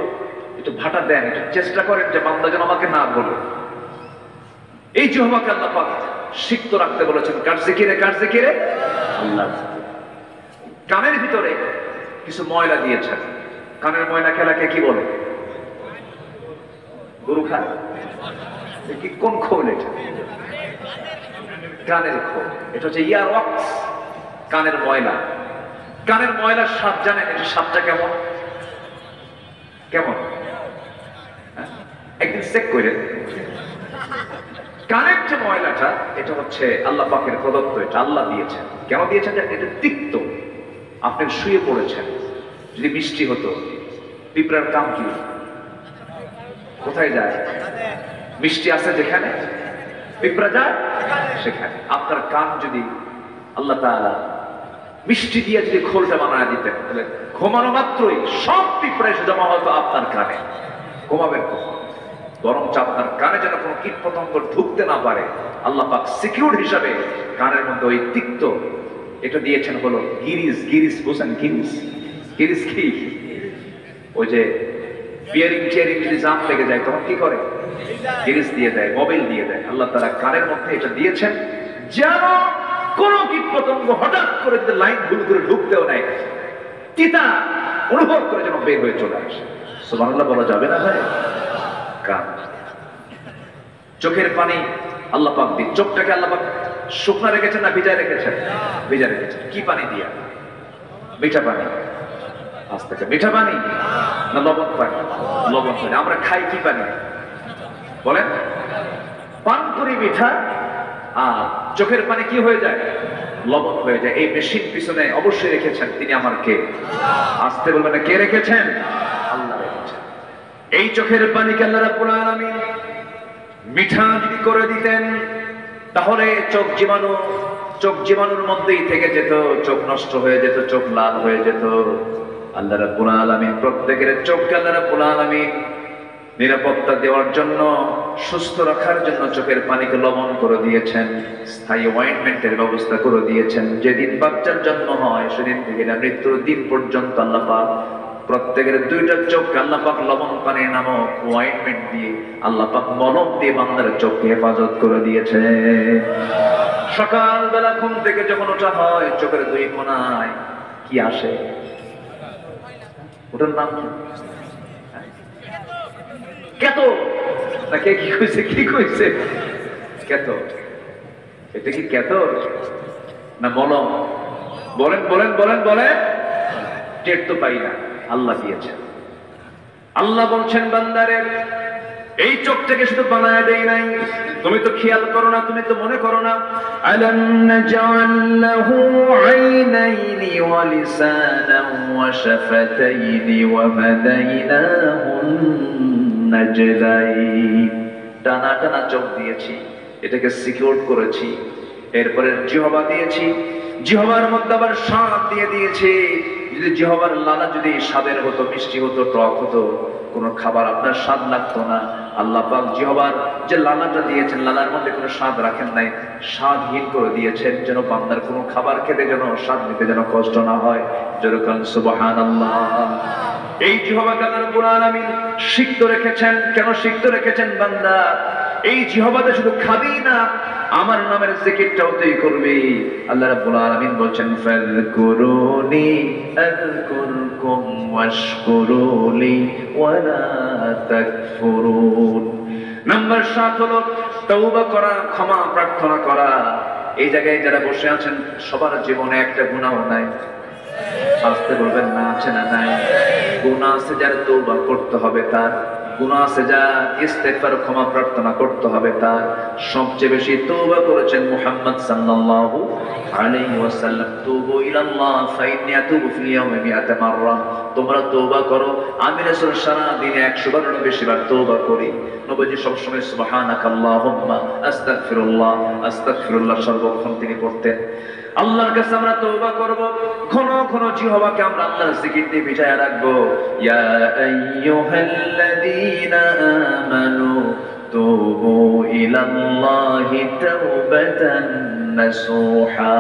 একটু ভাটা দেন, একটু চেষ্টা করেন যে বান্দা যেন আমাকে না বলে। এই জিহ্বাকে আল্লাহ পাক সিক্ত রাখতে বলেছেন কার জিকিরে? কার জিকিরে? আল্লাহ। কানের ভিতরে কিছু ময়লা দিয়েছেন। কানের ময়লা খেলাকে কি বলে? গরু খায় কি? কোন খোল এটা? কানের খোল। এটা হচ্ছে ইয়ার ওয়াক্স, কানের ময়লা। কানের ময়লার স্বাদ জানেন? এটা স্বাদটা কেমন? কেমন? একদিন চেক করে। কানের যে ময়লাটা এটা হচ্ছে আল্লাহ পাকের প্রদত্ত, এটা আল্লাহ দিয়েছেন। কেন দিয়েছেন? এটা তিক্ত। আপনি শুয়ে পড়েছেন, যদি মিষ্টি হতো। পিঁপড়ার কাম কি? কোথায় যায়? মিষ্টি আছে যেখানে পিঁপড়া যায় সেখানে। আপনার কান যদি আল্লাহ তাআলা মিষ্টি দিয়ে যদি খোলটা বানায় দিতেন তাহলে ঘুমানো মাত্রই সব পিঁপড়া এসে জমা হতো আপনার কানে। ঘুমাবেন কখন? বরঞ্চ আপনার কানে যেন কোনো কীট পতঙ্গ ঢুকতে না পারে আল্লাহ পাক সিকিউর হিসাবে কানের মধ্যে ওই তিক্ত এটা দিয়েছেন হলো গিরিস। গিরিস বুঝেন? গিরিস, গিরিস কি? ওই যে বিয়ারিং টিয়ারিং যদি জাম লেগে যায় তখন কি করে? গিরিস দিয়ে দেয়, মোবাইল দিয়ে দেয়। আল্লাহ তাআলা কানের মধ্যে এটা দিয়েছেন যেন কোন কীট পতঙ্গ হঠাৎ করে যদি লাইন ভুল করে ঢুকতেও নাই, তিতা অনুভব করে যেন বের হয়ে চলে আসে। সুবহানাল্লাহ বলা যাবে না ভাই? কান। চোখের পানি আল্লাহ পাক দিয়ে, চোখটাকে আল্লাহ পাক শুকনা রেখেছেন না ভিজা রেখেছেন? ভিজা রেখেছেন। কি পানি দিয়া? মিঠা পানি। আজ থেকে মিঠা পানি না লবণ পানি? লবণ পানি। আমরা খাই কি পানি বলেন? পান করি মিঠা, আর চোখের পানি কি হয়ে যায়? লবণ হয়ে যায়। এই মেশিন পিছনে অবশ্যই রেখেছেন তিনি আমার কে? আসতে বলবেন না, কে রেখেছেন? আল্লাহ রেখেছেন। এই চোখের পানিকে আল্লাহ রাব্বুল আলামিন মিঠা যদি করে দিতেন তাহলে চোখ জীবাণুর মধ্যেই থেকে যেত, চোখ নষ্ট হয়ে যেত, চোখ লাল হয়ে যেত। আল্লাহ রাব্বুল আলামিন প্রত্যেকের চোখকে আল্লাহ রাব্বুল আলামিন নিরাপত্তা দেওয়ার জন্য, সুস্থ রাখার জন্য চোখের পানিকে লবণ করে দিয়েছেন, স্থায়ী অয়েন্টমেন্টের ব্যবস্থা করে দিয়েছেন। যেদিন বাচ্চার জন্ম হয় সেদিন থেকে মৃত্যুর দিন পর্যন্ত আল্লাহ পাক প্রত্যেকের দুইটা চোখকে আল্লাহ পাক লবণ পানি নামক অয়েন্টমেন্ট দিয়ে, আল্লাহ পাক মলম দিয়ে বান্দার চোখকে হেফাজত করে দিয়েছে। সকালবেলা ঘুম থেকে যখন ওঠা হয় চোখের দুই কোণায় কি আসে? ওটার নাম কি? কেত না? কে কি কইছে? কি কইছে? কেত। এটা কি কেত না মলম? বলেন বলেন বলেন বলেন। টের তো পাই না, আল্লাহ দিয়েছেন। আল্লাহ বলছেন বান্দারে এই চোখটাকে শুধু বানায় দেই নাই, তুমি তো খেয়াল করো না, তুমি তো মনে করো না। আলাম নাজআল লাহু আইনাইনি ওয়া লিসানান ওয়া শাফাতাইনি ওয়া হাদাইনাহুন নাজদাইন। টানা টানা চোখ দিয়েছি, এটাকে সিকিউর করেছি। এরপরে জিহ্বা দিয়েছি, জিহ্বার মধ্যে আবার স্বাদ দিয়ে দিয়েছি। যদি জিহ্বার লালা যদি স্বাদের হতো, মিষ্টি হতো, টক হতো, কোনো খাবার আপনার স্বাদ লাগতো না। আল্লাহ পাক জিহ্বার যে লালাটা দিয়েছেন, লালার মধ্যে কোনো স্বাদ রাখেন নাই, স্বাদহীন করে দিয়েছেন যেন বান্দার কোনো খাবার খেতে যেন স্বাদ নিতে যেন কষ্ট না হয়। যেরকম সুবহানাল্লাহ। এই জিহ্বাকে আল্লাহ রাব্বুল আলামিন সিক্ত রেখেছেন। কেন সিক্ত রেখেছেন? বান্দা এই জিহ্বাতে শুধু খাবি না, আমার নামের জিকিরটাও তুই করবি। আল্লাহ রাব্বুল আলামিন বলছেন ফাযকুরুনি আযকুরকুম ওয়াশকুরুলি ওয়ালা তাকফুরুন। নাম্বার 7 হলো তওবা করা, ক্ষমা প্রার্থনা করা। এই জায়গায় যারা বসে আছেন সবার জীবনে একটা গুনাহ নাই, আসতে বলবেন না আছে না নাই? গুনাহ আছে যার তওবা করতে হবে তার, গুনাহ আছে যা ইস্তেগফার ক্ষমা প্রার্থনা করতে হবে তার। সবচেয়ে বেশি তওবা করেছেন মুহাম্মদ সাল্লাল্লাহু আলাইহি ওয়াসাল্লাম। তুবু ইলাল্লাহ ফাইন্নী আতুবু ফিল ইয়াউমি মিআতা মাররা। তোমরা তওবা করো, আমি রাসূল সারা দিনে 100 বারেরও বেশি বার তওবা করি। নবীজি সবসময় সুবহানাকাল্লাহুম্মা আস্তাগফিরুল্লাহ আস্তাগফিরুল্লাহ সর্বক্ষণ তিনি পড়তেন। আল্লাহর কাছে আমরা তওবা করব, ঘন ঘন জিহ্বাকে আমরা আল্লাহর জিকির দিয়ে ভিজায় রাখবো। ইয়া আইয়ুহাল্লাযীনা আমানু তুবু ইলাল্লাহি তাওবাতান নাসুহা।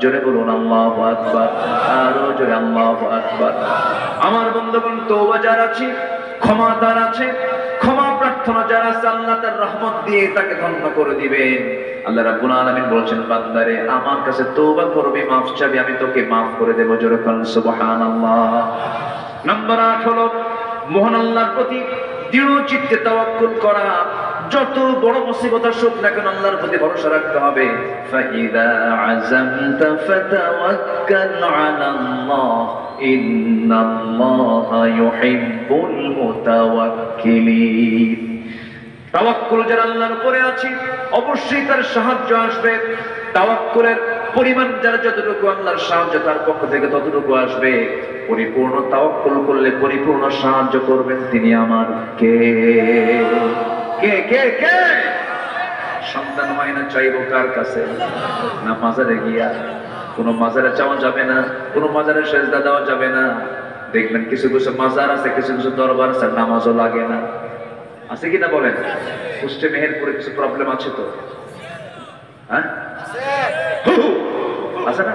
জোরে বলুন আল্লাহু আকবার, আরো জোরে আল্লাহু আকবার। আমার বন্ধুগণ, তওবা যার আছে, ক্ষমা তার আছে, ক্ষমা প্রার্থনা যার আছে, আল্লাহ তার রহমত দিয়ে তাকে ধন্য করে দিবেন। আল্লাহ রাব্বুল আলামিন বলেছেন, বান্দারে আমার কাছে তওবা করবি, মাফ চাবি, আমি তোকে মাফ করে দেব। জোরে বলুন সুবহানাল্লাহ। নাম্বার 8 হলো মহান আল্লাহর প্রতি দৃঢ় চিত্তে তাওয়াক্কুল করা। যত বড় মুসিবত আসুক না কেন আল্লাহর প্রতি ভরসা রাখতে হবে। ফাইদা আযামতা ফাতাওয়াক্কাল আলাল্লাহ ইন্নাল্লাহা ইউহিব্বুল মুতাওয়াক্কিলিন। তাওয়াক্কুল যারা আল্লাহর উপরে আছে অবশ্যই তার সাহায্য আসবে। তাওয়াক্কুলের পরিমাণ যারা যতটুকু আল্লাহর সাহায্য তার পক্ষ থেকে ততটুকু আসবে। পরিপূর্ণ তাওয়াক্কুল করলে পরিপূর্ণ সাহায্য করবেন তিনি আমার। কে কে কে কে? সন্তান হয় না, চাইবো কার কাছে? না মাজারে গিয়া। কোনো মাজারে চাওয়া যাবে না, কোনো মাজারে সেজদা দেওয়া যাবে না। দেখবেন কিছু কিছু মাজার আছে, কিছু কিছু দরবার আছে, নামাজও লাগে না। আছে কিনা বলেন? কুষ্টে মেহেরপুরে কিছু প্রবলেম আছে তো? হ্যাঁ আছে না?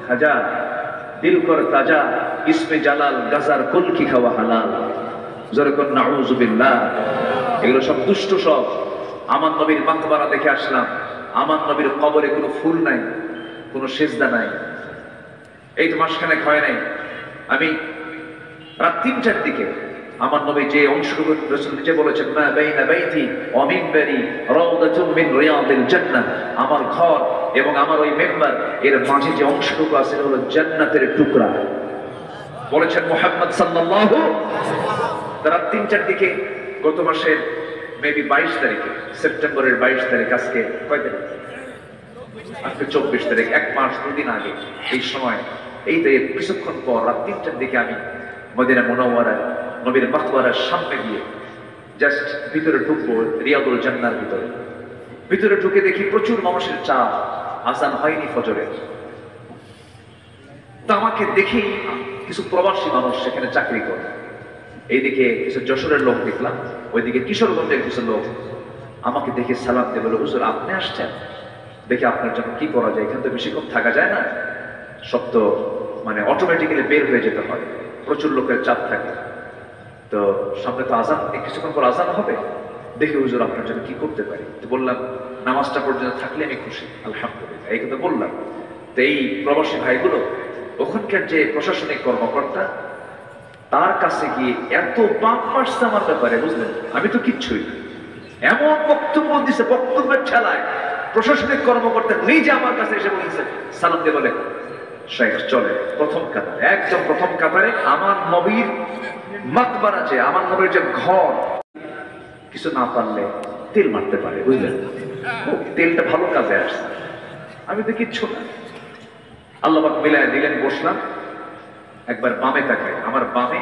খাজা দিল কর তাজা, ইসমে জালাল, গাজার কলকি খাওয়া হালাল। জোরে কোন নাউযুবিল্লাহ। এগুলো সব দুষ্ট সব। আমার নবীর মাকবারা দেখে আসলাম, আমার নবীর কবরে কোনো ফুল নাই, কোনো সিজদা নাই। এই তো মাসখানেক হয় নাই, আমি রাত 3টার দিকে আমার নবী যে অংশটুকু রাসূল নিজে বলেছেন, মা বাইনা বাইতি ওয়া মিনবারি রাউদাতুম মিন রিয়াদিল জান্নাহ, আমার ঘর এবং আমার ওই মেম্বার এর মাঝে যে অংশটুকু আছে এটা হলো জান্নাতের টুকরা। বলেছেন মুহাম্মদ সাল্লাল্লাহু। রাত 3টার দিকে গত মাসের মেবি 22 তারিখে, সেপ্টেম্বরের 22 তারিখ, আজকে কয় তারিখ? আজকে 24 তারিখ, 1 মাস 2 দিন আগে এই সময়, এই তো কিছুক্ষণ পর রাত 3টার দিকে আমি মদিনা মুনাওয়ারা নবীর মাকবারার সামনে গিয়ে জাস্ট ভিতরে ঢুকবো, রিয়াদুল জান্নার ভিতরে। ভিতরে ঢুকে দেখি প্রচুর মানুষের চাপ, আজান হয়নি ফজরের। তা আমাকে দেখি কিছু প্রবাসী মানুষ সেখানে চাকরি করে। এইদিকে কিছু যশোরের লোক দেখলাম, ওইদিকে কিশোরগঞ্জের কিছু লোক আমাকে দেখে সালাম দিয়ে বলে, হুজুর আপনি আসছেন, দেখে আপনার জন্য কি করা যায়, এখানে তো বেশিক্ষণ থাকা যায় না, সব তো মানে অটোমেটিক্যালি বের হয়ে যেতে হয়, প্রচুর লোকের চাপ থাকে, তো সামনে তো আজান, কিছুক্ষণ পর আজান হবে, দেখি হুজুর আপনার জন্য কি করতে পারি। তো বললাম নামাজটা পর্যন্ত থাকলে আমি খুশি, আলহামদুলিল্লাহ, এই কথা বললাম। তো এই প্রবাসী ভাইগুলো ওখানকার যে প্রশাসনিক কর্মকর্তা, তার কাছে গিয়ে এত পাপ মারছে আমার ব্যাপারে, বুঝলেন, আমি তো কিচ্ছুই না, এমন বক্তব্য দিছে, বক্তব্যের ঠেলায় প্রশাসনিক কর্মকর্তা নিজে আমার কাছে এসে বলছে, সালাম দিয়ে বলে, শেখ চলে প্রথম কাতারে, একদম প্রথম কাতারে আমার নবীর মাকবারা, যে আমার নবীর যে ঘর, কিছু না পারলে তেল মারতে পারে, বুঝলেন, তেলটা ভালো কাজে আসছে, আমি তো কিচ্ছু না। আল্লাহ পাক মিলায় দিলেন, বসলাম, একবার বামে তাকাই, আমার বামে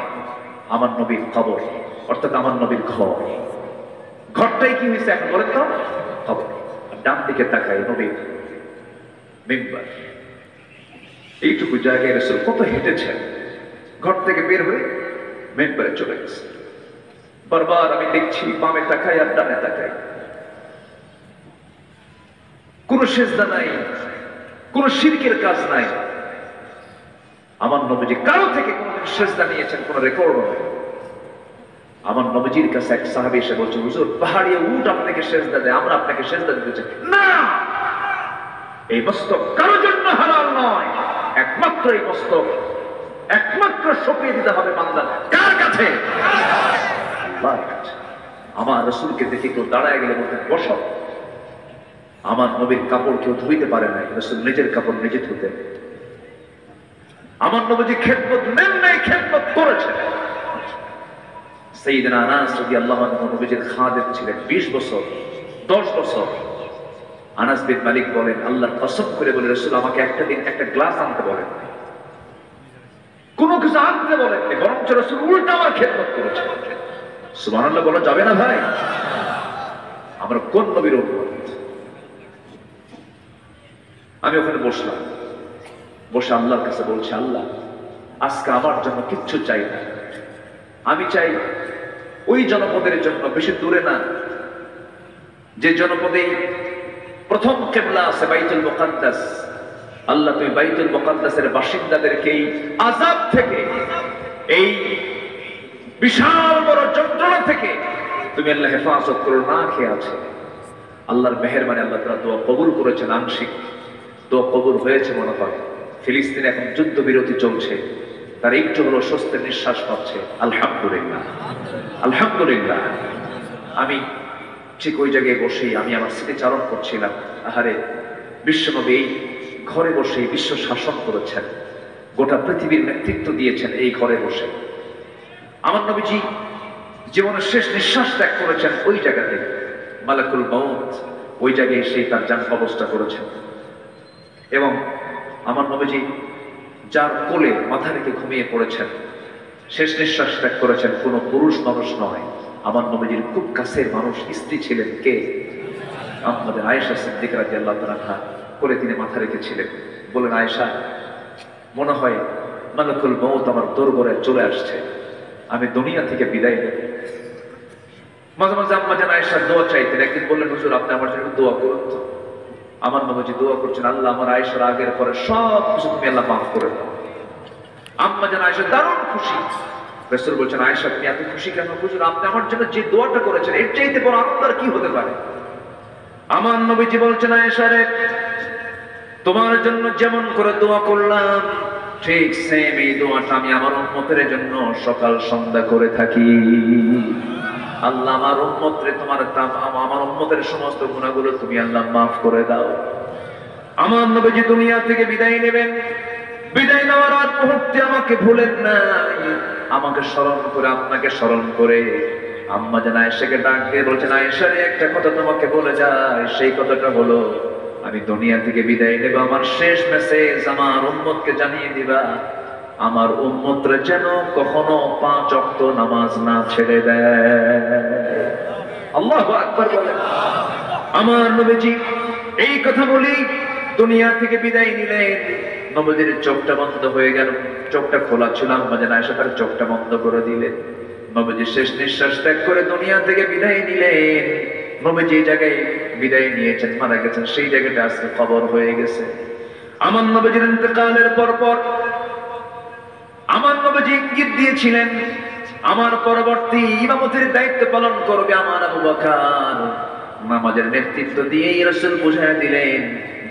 আমার নবীর কবর, অর্থাৎ আমার নবীর ঘর। ঘরটাই কি হয়েছে এখন বলেন তো? কবর। ডান দিকে তাকাই, নবীর মিম্বার। এইটুকু জায়গায় রাসূল কত হেঁটেছেন, ঘর থেকে বের হয়ে মিম্বারে চলে গেছে। বারবার আমি দেখছি, বামে তাকাই আর ডানে তাকাই, কোন সিজদা নাই, কোন শিরকের কাজ নাই। আমার নবীজি কারো থেকে কোনদিন সিজদা নিয়েছেন কোন রেকর্ড নেই। আমার নবীজির কাছে এক সাহাবী এসে বলছে, হুজুর পাহাড়ি উট আপনাকে সিজদা দেয়, আমরা আপনাকে সিজদা দিতে চাই না, এই মস্তক কারোর জন্য হালাল নয়, একমাত্র এই মস্তক একমাত্র সঁপিয়ে দিতে হবে বান্দার কার কাছে? আল্লাহর কাছে। আমার রাসূলকে দেখে কেউ দাঁড়ায় গেলে বলতেন, বসো। আমার নবীর কাপড় কেউ ধুইতে পারে না, রাসূল নিজের কাপড় নিজে ধুতেন। আমার নবীজি খেদমত নেন নাই, খেদমত করেছেন। সাইয়েদনা আনাস রাদিয়াল্লাহু আনহু নবীজির খাদেম ছিলেন 20 বছর, 10 বছর। আনাস বিন মালিক বলেন, আল্লাহর কসম করে বলে, রাসূল আমাকে একটা দিন একটা গ্লাস আনতে বলেন, কোনো কিছু আনতে বলেন, বরঞ্চ রাসূল উল্টা আমার খেদমত করেছেন। সুবহানাল্লাহ বলা যাবে না ভাই? আমরা কোন নবীর উম্মত? আমি ওখানে বসলাম, বসে আল্লাহর কাছে বলছি, আল্লাহ আজকে আমার জন্য কিচ্ছু চাই না, আমি চাই ওই জনপদের জন্য, বেশি দূরে না, যে জনপদে প্রথম কিবলা আছে বাইতুল মুকাদ্দাস। আল্লাহ তুমি বাইতুল মুকাদ্দাসের বাসিন্দাদেরকে এই আযাব থেকে, এই বিশাল বড় যন্ত্রণা থেকে তুমি আল্লাহ হেফাজত করো। না খেয়ে আছে, আল্লাহর মেহেরবানি আল্লাহ তাআলা দোয়া কবুল করেছেন, আংশিক দোয়া কবুল হয়েছে মনে হয়। ফিলিস্তিনে এখন যুদ্ধ বিরতি চলছে, তার একটু হলো স্বস্তির নিঃশ্বাস পাচ্ছে। আলহামদুলিল্লাহ, আলহামদুলিল্লাহ। আমি ঠিক ওই জায়গায় বসেই আমি আমার স্মৃতিচারণ করছিলাম, আহারে বিশ্বনবী এই ঘরে বসে বিশ্ব শাসন করেছেন, গোটা পৃথিবীর নেতৃত্ব দিয়েছেন এই ঘরে বসে। আমার নবীজি জীবনের শেষ নিঃশ্বাস ত্যাগ করেছেন ওই জায়গাতে, মালাকুল মউত ওই জায়গায় সেই তার জান অবস্থা করেছেন। এবং আমার নবীজি যার কোলে মাথা রেখে ঘুমিয়ে পড়েছেন, শেষ নিঃশ্বাস ত্যাগ করেছেন, কোনো পুরুষ মানুষ নয়, আমার নবীজির খুব কাছের মানুষ, স্ত্রী ছিলেন কে? আমাদের আয়েশা সিদ্দিকা রাদিয়াল্লাহু তাআলা আনহা কোলে তিনি মাথা রেখেছিলেন। বলেন, আয়েশা মনে হয় মালাকুল মউত আমার দরবারে চলে আসছে, আমি দুনিয়া থেকে বিদায় নেব। মাঝে মাঝে আম্মা জান আয়েশা দোয়া চাইতেন। একদিন বললেন, হুজুর আপনি আমার জন্য দোয়া করুন তো। আমার নবীজি দোয়া করছেন, আল্লাহ আমার আয়েশার আগের পরে সব কিছু তুমি আল্লাহ মাফ করে দাও। আম্মা জান আয়েশা দারুণ খুশি। রাসূল বলছেন, আয়েশা তুমি এত খুশি কেন? হুজুর আপনি আমার জন্য যে দোয়াটা করেছেন এর চাইতে বড় আনন্দ আর কি হতে পারে? আমার নবীজি বলছেন, আয়েশা রে তোমার জন্য যেমন করে দোয়া করলাম ঠিক সেম এই দোয়াটা আমি আমার উম্মতের জন্য সকাল সন্ধ্যা করে থাকি। আল্লাহ আমার উম্মতরে আমার উম্মতের সমস্ত গুনাহগুলো তুমি আল্লাহ মাফ করে দাও। আমার নবীজি দুনিয়া থেকে বিদায় নেবেন, বিদায় নেওয়ার আগ মুহূর্তে আমাকে ভুলেন না, আমাকে স্মরণ করে, আপনাকে স্মরণ করে আম্মা জান আয়েশাকে ডাক দিয়ে বলছেন, আয়েশা রে একটা কথা তোমাকে বলে যায়, সেই কথাটা হলো আমি দুনিয়া থেকে বিদায় নেব, আমার শেষ মেসেজ আমার উম্মতকে জানিয়ে দিবা, আমার উম্মতরা যেন কখনো 5 ওয়াক্ত নামাজ না ছেড়ে দেয়। আল্লাহু আকবার বলেন। আমার নবীজি এই কথা বলি দুনিয়া থেকে বিদায় নিলেন। নবীজির চোখটা বন্ধ হয়ে গেল, চোখটা খোলা ছিল, আম্মা জান আয়েশা তার চোখটা বন্ধ করে দিলেন। নবীজি শেষ নিঃশ্বাস ত্যাগ করে দুনিয়া থেকে বিদায় নিলেন। নবীজি এই জায়গায় বিদায় নিয়েছেন, মারা গেছেন, সেই জায়গাটা আজকে খবর হয়ে গেছে। আমার নবীজির ইন্তেকালের পর আমার নবীজি ইঙ্গিত দিয়েছিলেন, আমার পরবর্তী ইমামতির দায়িত্ব পালন করবে আমার আবু বকর। নামাজের নেতৃত্ব দিয়েই রাসূল বুঝিয়ে দিলেন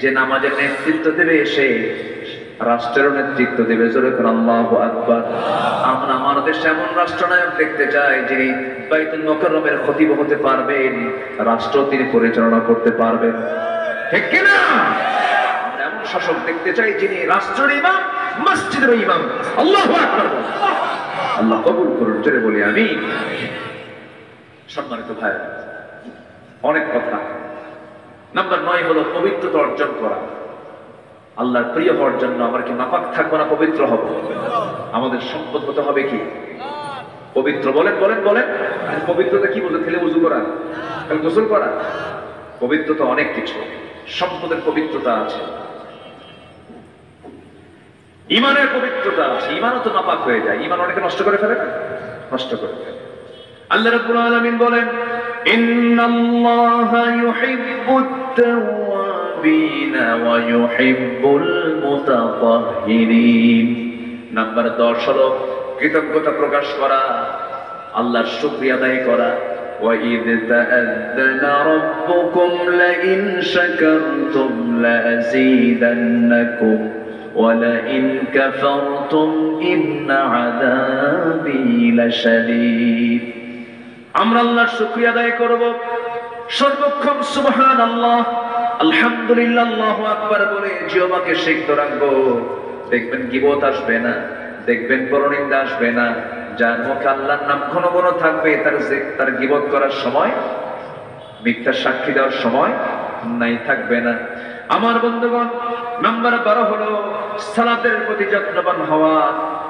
যে নামাজের নেতৃত্ব দেবে সে, রাষ্ট্রের নেতৃত্ব দেবে। জোরে করে আল্লাহু আকবার। আমরা আমার দেশে এমন রাষ্ট্রনায়ক দেখতে চাই যিনি বাইতুল মুকাররমের খতিব হতে পারবেন, রাষ্ট্র তিনি পরিচালনা করতে পারবেন, ঠিক কি না? আমরা এমন শাসক দেখতে চাই যিনি রাষ্ট্রের ইমাম, মসজিদের ইমাম। আল্লাহু আকবার। আল্লাহ কবুল করুন, জোরে বলি আমিন। সম্মানিত ভাই, অনেক কথা। নাম্বার 9 হলো পবিত্রতা অর্জন করা। আল্লাহর প্রিয় হওয়ার জন্য আমরা কি নাপাক থাকবো না পবিত্র হব? আমাদের সম্পদ হতে হবে কি পবিত্র? বলেন বলেন বলেন। পবিত্রতা কি বলতে? খেলে উযু করা, খেলে গোসল করা? পবিত্রতা অনেক কিছু। সম্পদের পবিত্রতা আছে, ইমানের পবিত্রতা আছে। ইমানও তো নাপাক হয়ে যায়, ইমান অনেকে নষ্ট করে ফেলে না, নষ্ট করে ফেলে। আল্লাহ রাব্বুল আলামিন বলেন, ইন্নাল্লাহা ইউহিব্বুত তাওয়াবিনা ওয়া ইউহিব্বুল মুতাতাহহিরিন। নাম্বার 10 হলো কৃতজ্ঞতা প্রকাশ করা, আল্লাহর শুকরিয়া আদায় করা। ওয়া ইয তাআযানা রাব্বুকুম লাইন শাকারতুম লাযীদান্নাকুম ওয়া লাইন কাফারতুম ইন্না আযাবী লাশাদীদ। আমরা আল্লাহর শুকরিয়া আদায় করব, সর্বক্ষণ সুবহানাল্লাহ, আলহামদুলিল্লাহ, আল্লাহু আকবার বলে জিহ্বাকে সিক্ত রাখবো। দেখবেন গীবত আসবে না, দেখবেন পরনিন্দা আসবে না। যার মুখে আল্লাহর নাম ঘন ঘন থাকবে, তার গীবত করার সময়, মিথ্যা সাক্ষী দেওয়ার সময় নাই, থাকবে না। আমার বন্ধুগণ, নাম্বার 12 হলো সালাতের প্রতি যত্নবান হওয়া,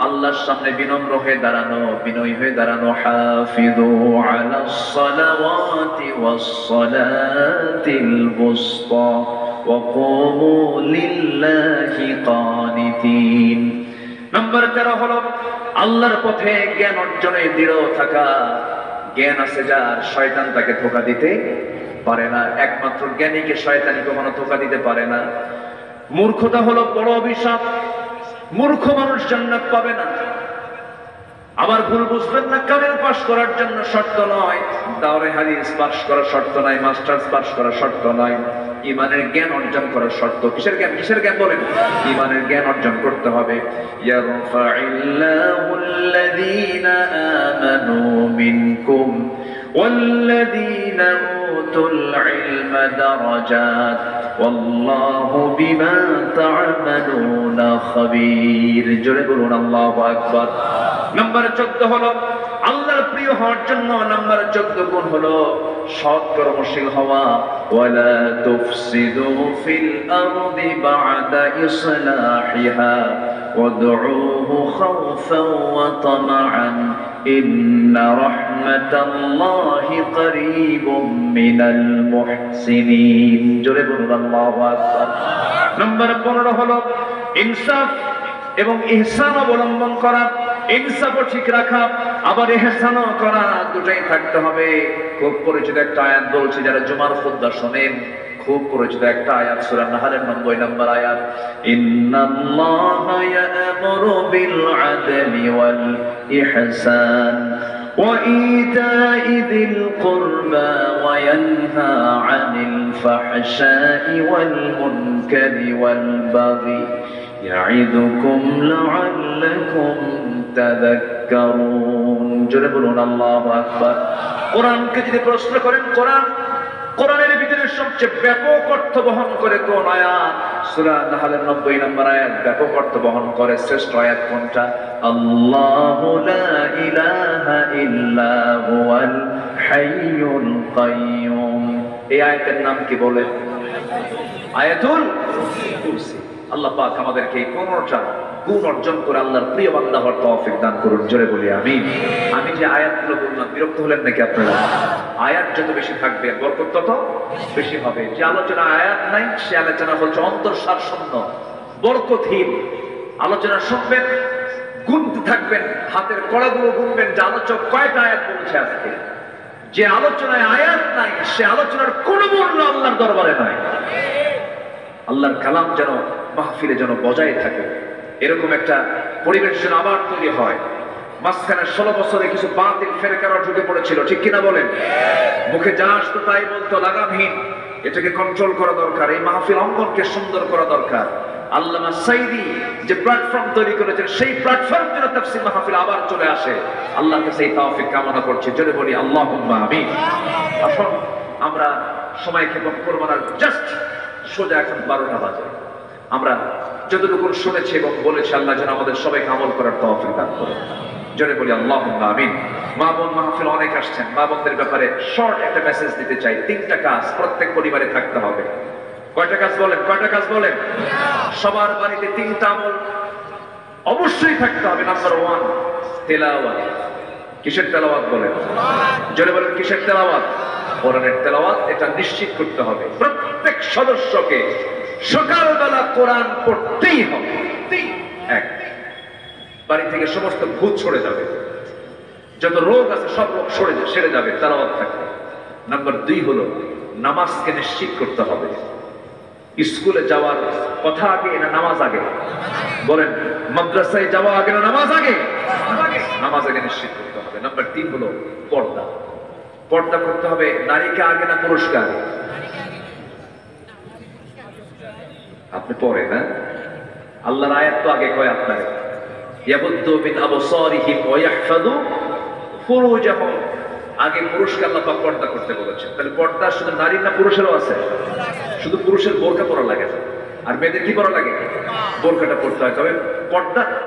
আল্লাহর সামনে বিনম্র হয়ে দাঁড়ানো, বিনয়ী হয়ে দাঁড়ানো। হাফিযু আলাস সালাওয়াতি ওয়াস সালাতিল বুসতা ওয়া কুমু লিল্লাহি কানিতিন। নাম্বার 13 হলো আল্লাহর পথে জ্ঞান অর্জনে দৃঢ় থাকা। জ্ঞান আছে যার, শয়তান তাকে ধোঁকা দিতে পারে না। একমাত্র জ্ঞানীকে শয়তানি কখনো ধোঁকা দিতে পারে না। মূর্খতা হলো বড় অভিশাপ, মূর্খ মানুষ জান্নাত পাবে না। আবার ভুল বুঝবেন না, কামেল পাস করার জন্য শর্ত নয়, দাওরে হাদিস পাস করা শর্ত নয়, মাস্টার্স পাস করা শর্ত নয়, ইমানের জ্ঞান অর্জন করার শর্ত। কিসের জ্ঞান? কিসের জ্ঞান বলেন? ইমানের জ্ঞান অর্জন করতে হবে। ইয়ারফাইল্লাহুল্লাযীনা আমানু মিনকুম ওয়াল্লাযীনা উতুল ইলমা দারাজাত ওয়াল্লাহু বিমা তা'মালুনা খাবীর। জোরে বলুন আল্লাহু আকবার। নাম্বার 14 হলো আল্লাহর প্রিয় হওয়ার জন্য নাম্বার 14 গুণ হলো সৎ কর্মশীল হওয়া। ওয়ালা তুফসিদু ফিল আরদি বা'দা ইসলাহিহা ওয়াদউহু খাওফান ওয়া তামাআন ইন্না রাহমাতাল্লাহি করিবুম মিনাল মুহসিনিন। জোরে বলুন আল্লাহু আকবার। নাম্বার 15 হলো ইনসাফ এবং ইহসান অবলম্বন করা। ইনসাফও ঠিক রাখা, আবার ইহসানও করা, দুটাই থাকতে হবে। খুব পরিচিত একটা আয়াত বলছি, যারা জুমার খুতবা শোনেন, খুব পরিচিত একটা আয়াত, সূরা নাহলের 90 নম্বর আয়াত। ইন্নাল্লাহা ইয়া'মুরু বিল আদলি ওয়াল ইহসান ওয়া ইতা'i যিল কুরবা ওয়া ইয়ানহা 'আনিল ফাহশা'i ওয়াল মুনকারি ওয়াল বাগি ইয়া'iদুকুম লা'আল্লাকুম তাযাক্কারুন। জোরে বলুন আল্লাহু আকবার। কোরআনকে যদি প্রশ্ন করেন, কোরআনের ভিতরে সবচেয়ে ব্যাপক অর্থ বহন করে কোন আয়াত? সূরা নাহলের 90 নম্বর আয়াত ব্যাপক অর্থ বহন করে। শ্রেষ্ঠ আয়াত কোনটা? আল্লাহু লা ইলাহা ইল্লা হুয়াল হাইয়ুল কাইয়্যুম। এই আয়াতের নাম কি বলে? আয়াতুল কুরসি। আল্লাহ পাক আমাদেরকে এই 15টা গুণ অর্জন করে আল্লাহর প্রিয় বান্দা হওয়ার তৌফিক দান করুন। জোরে বলি আমিন। আমি যে আয়াতগুলো বললাম, বিরক্ত হলেন নাকি আপনারা? আয়াত যত বেশি থাকবে বরকত তত বেশি হবে। যে আলোচনা আয়াত নাই, সে আলোচনা হচ্ছে অন্তঃসার শূন্য, বরকতহীন আলোচনা। শুনবেন, গুনতে থাকবেন, হাতের কড়াগুলো গুনবেন যে আলোচক কয়টা আয়াত বলছে আজকে। যে আলোচনায় আয়াত নাই, সে আলোচনার কোনো মূল্য আল্লাহর দরবারে নাই। আল্লাহর কালাম যেন মাহফিলে যেন বজায় থাকে, এরকম একটা পরিবেশ যেন আবার তৈরি হয়। মাঝখানে 16 বছরে কিছু বাতিল ফেরকারা ঢুকে পড়েছিল, ঠিক কিনা বলেন? মুখে যা আসতো তাই বলতো, লাগামহীন। এটাকে কন্ট্রোল করা দরকার। এই মাহফিল অঙ্গনকে সুন্দর করা দরকার। আল্লামা সাইদি যে প্ল্যাটফর্ম তৈরি করেছেন, সেই প্ল্যাটফর্ম যেন তাফসীর মাহফিল আবার চলে আসে। আল্লাহর কাছে এই তৌফিক কামনা করছি। জোরে বলি আল্লাহুম্মা আমিন। আসুন আমরা সময় ক্ষেপণ করব না, জাস্ট সোজা এখন 12টা বাজে। আমরা যতটুকু শুনেছি এবং বলেছি, আল্লাহ যেন আমাদের সবাইকে আমল করার তৌফিক দান করেন। জোরে বলি আল্লাহুম্মা আমিন। মা বোন মাহফিল অনেক আসছেন, মা বোনদের ব্যাপারে শর্ট একটা মেসেজ দিতে চাই। 3টা কাজ প্রত্যেক পরিবারে থাকতে হবে। কয়টা কাজ বলেন? কয়টা কাজ বলেন? সবার বাড়িতে 3টা আমল অবশ্যই থাকতে হবে। নাম্বার 1, তেলাওয়াত। কিসের তেলাওয়াত বলেন? জোরে বলেন কিসের তেলাওয়াত? কোরআনের তেলাওয়াত। এটা নিশ্চিত করতে হবে প্রত্যেক সদস্যকে সকালবেলা কোরআন পড়তেই হবে। এক, বাড়ি থেকে সমস্ত ভূত সরে যাবে, যত রোগ আছে সব রোগ সেরে যাবে তেলাওয়াত থাকবে। নাম্বার 2 হলো নামাজকে নিশ্চিত করতে হবে। স্কুলে যাওয়ার কথা আগে না নামাজ আগে? বলেন, মাদ্রাসায় যাওয়া আগে না নামাজ আগে? নামাজ আগে নিশ্চিত করতে হবে। নাম্বার 3 হলো পর্দা। পর্দা করতে হবে নারীকে আগে না পুরুষকে আগে? আপনি পড়েন না, আল্লাহর আয়াত তো আগে কয় আপনারে, ইয়াবুদ্দু মিন আবসারিহিম ওয়া ইয়াহফাযু ফুরুজাহুম। আগে পুরুষকে আল্লাহ পাক পর্দা করতে বলেছেন। তাহলে পর্দা শুধু নারীর না পুরুষেরও আছে? শুধু পুরুষের বোরকা পরা লাগে না, আর মেয়েদের কি করা লাগে? বোরকাটা পড়তে হয়, তবে পর্দা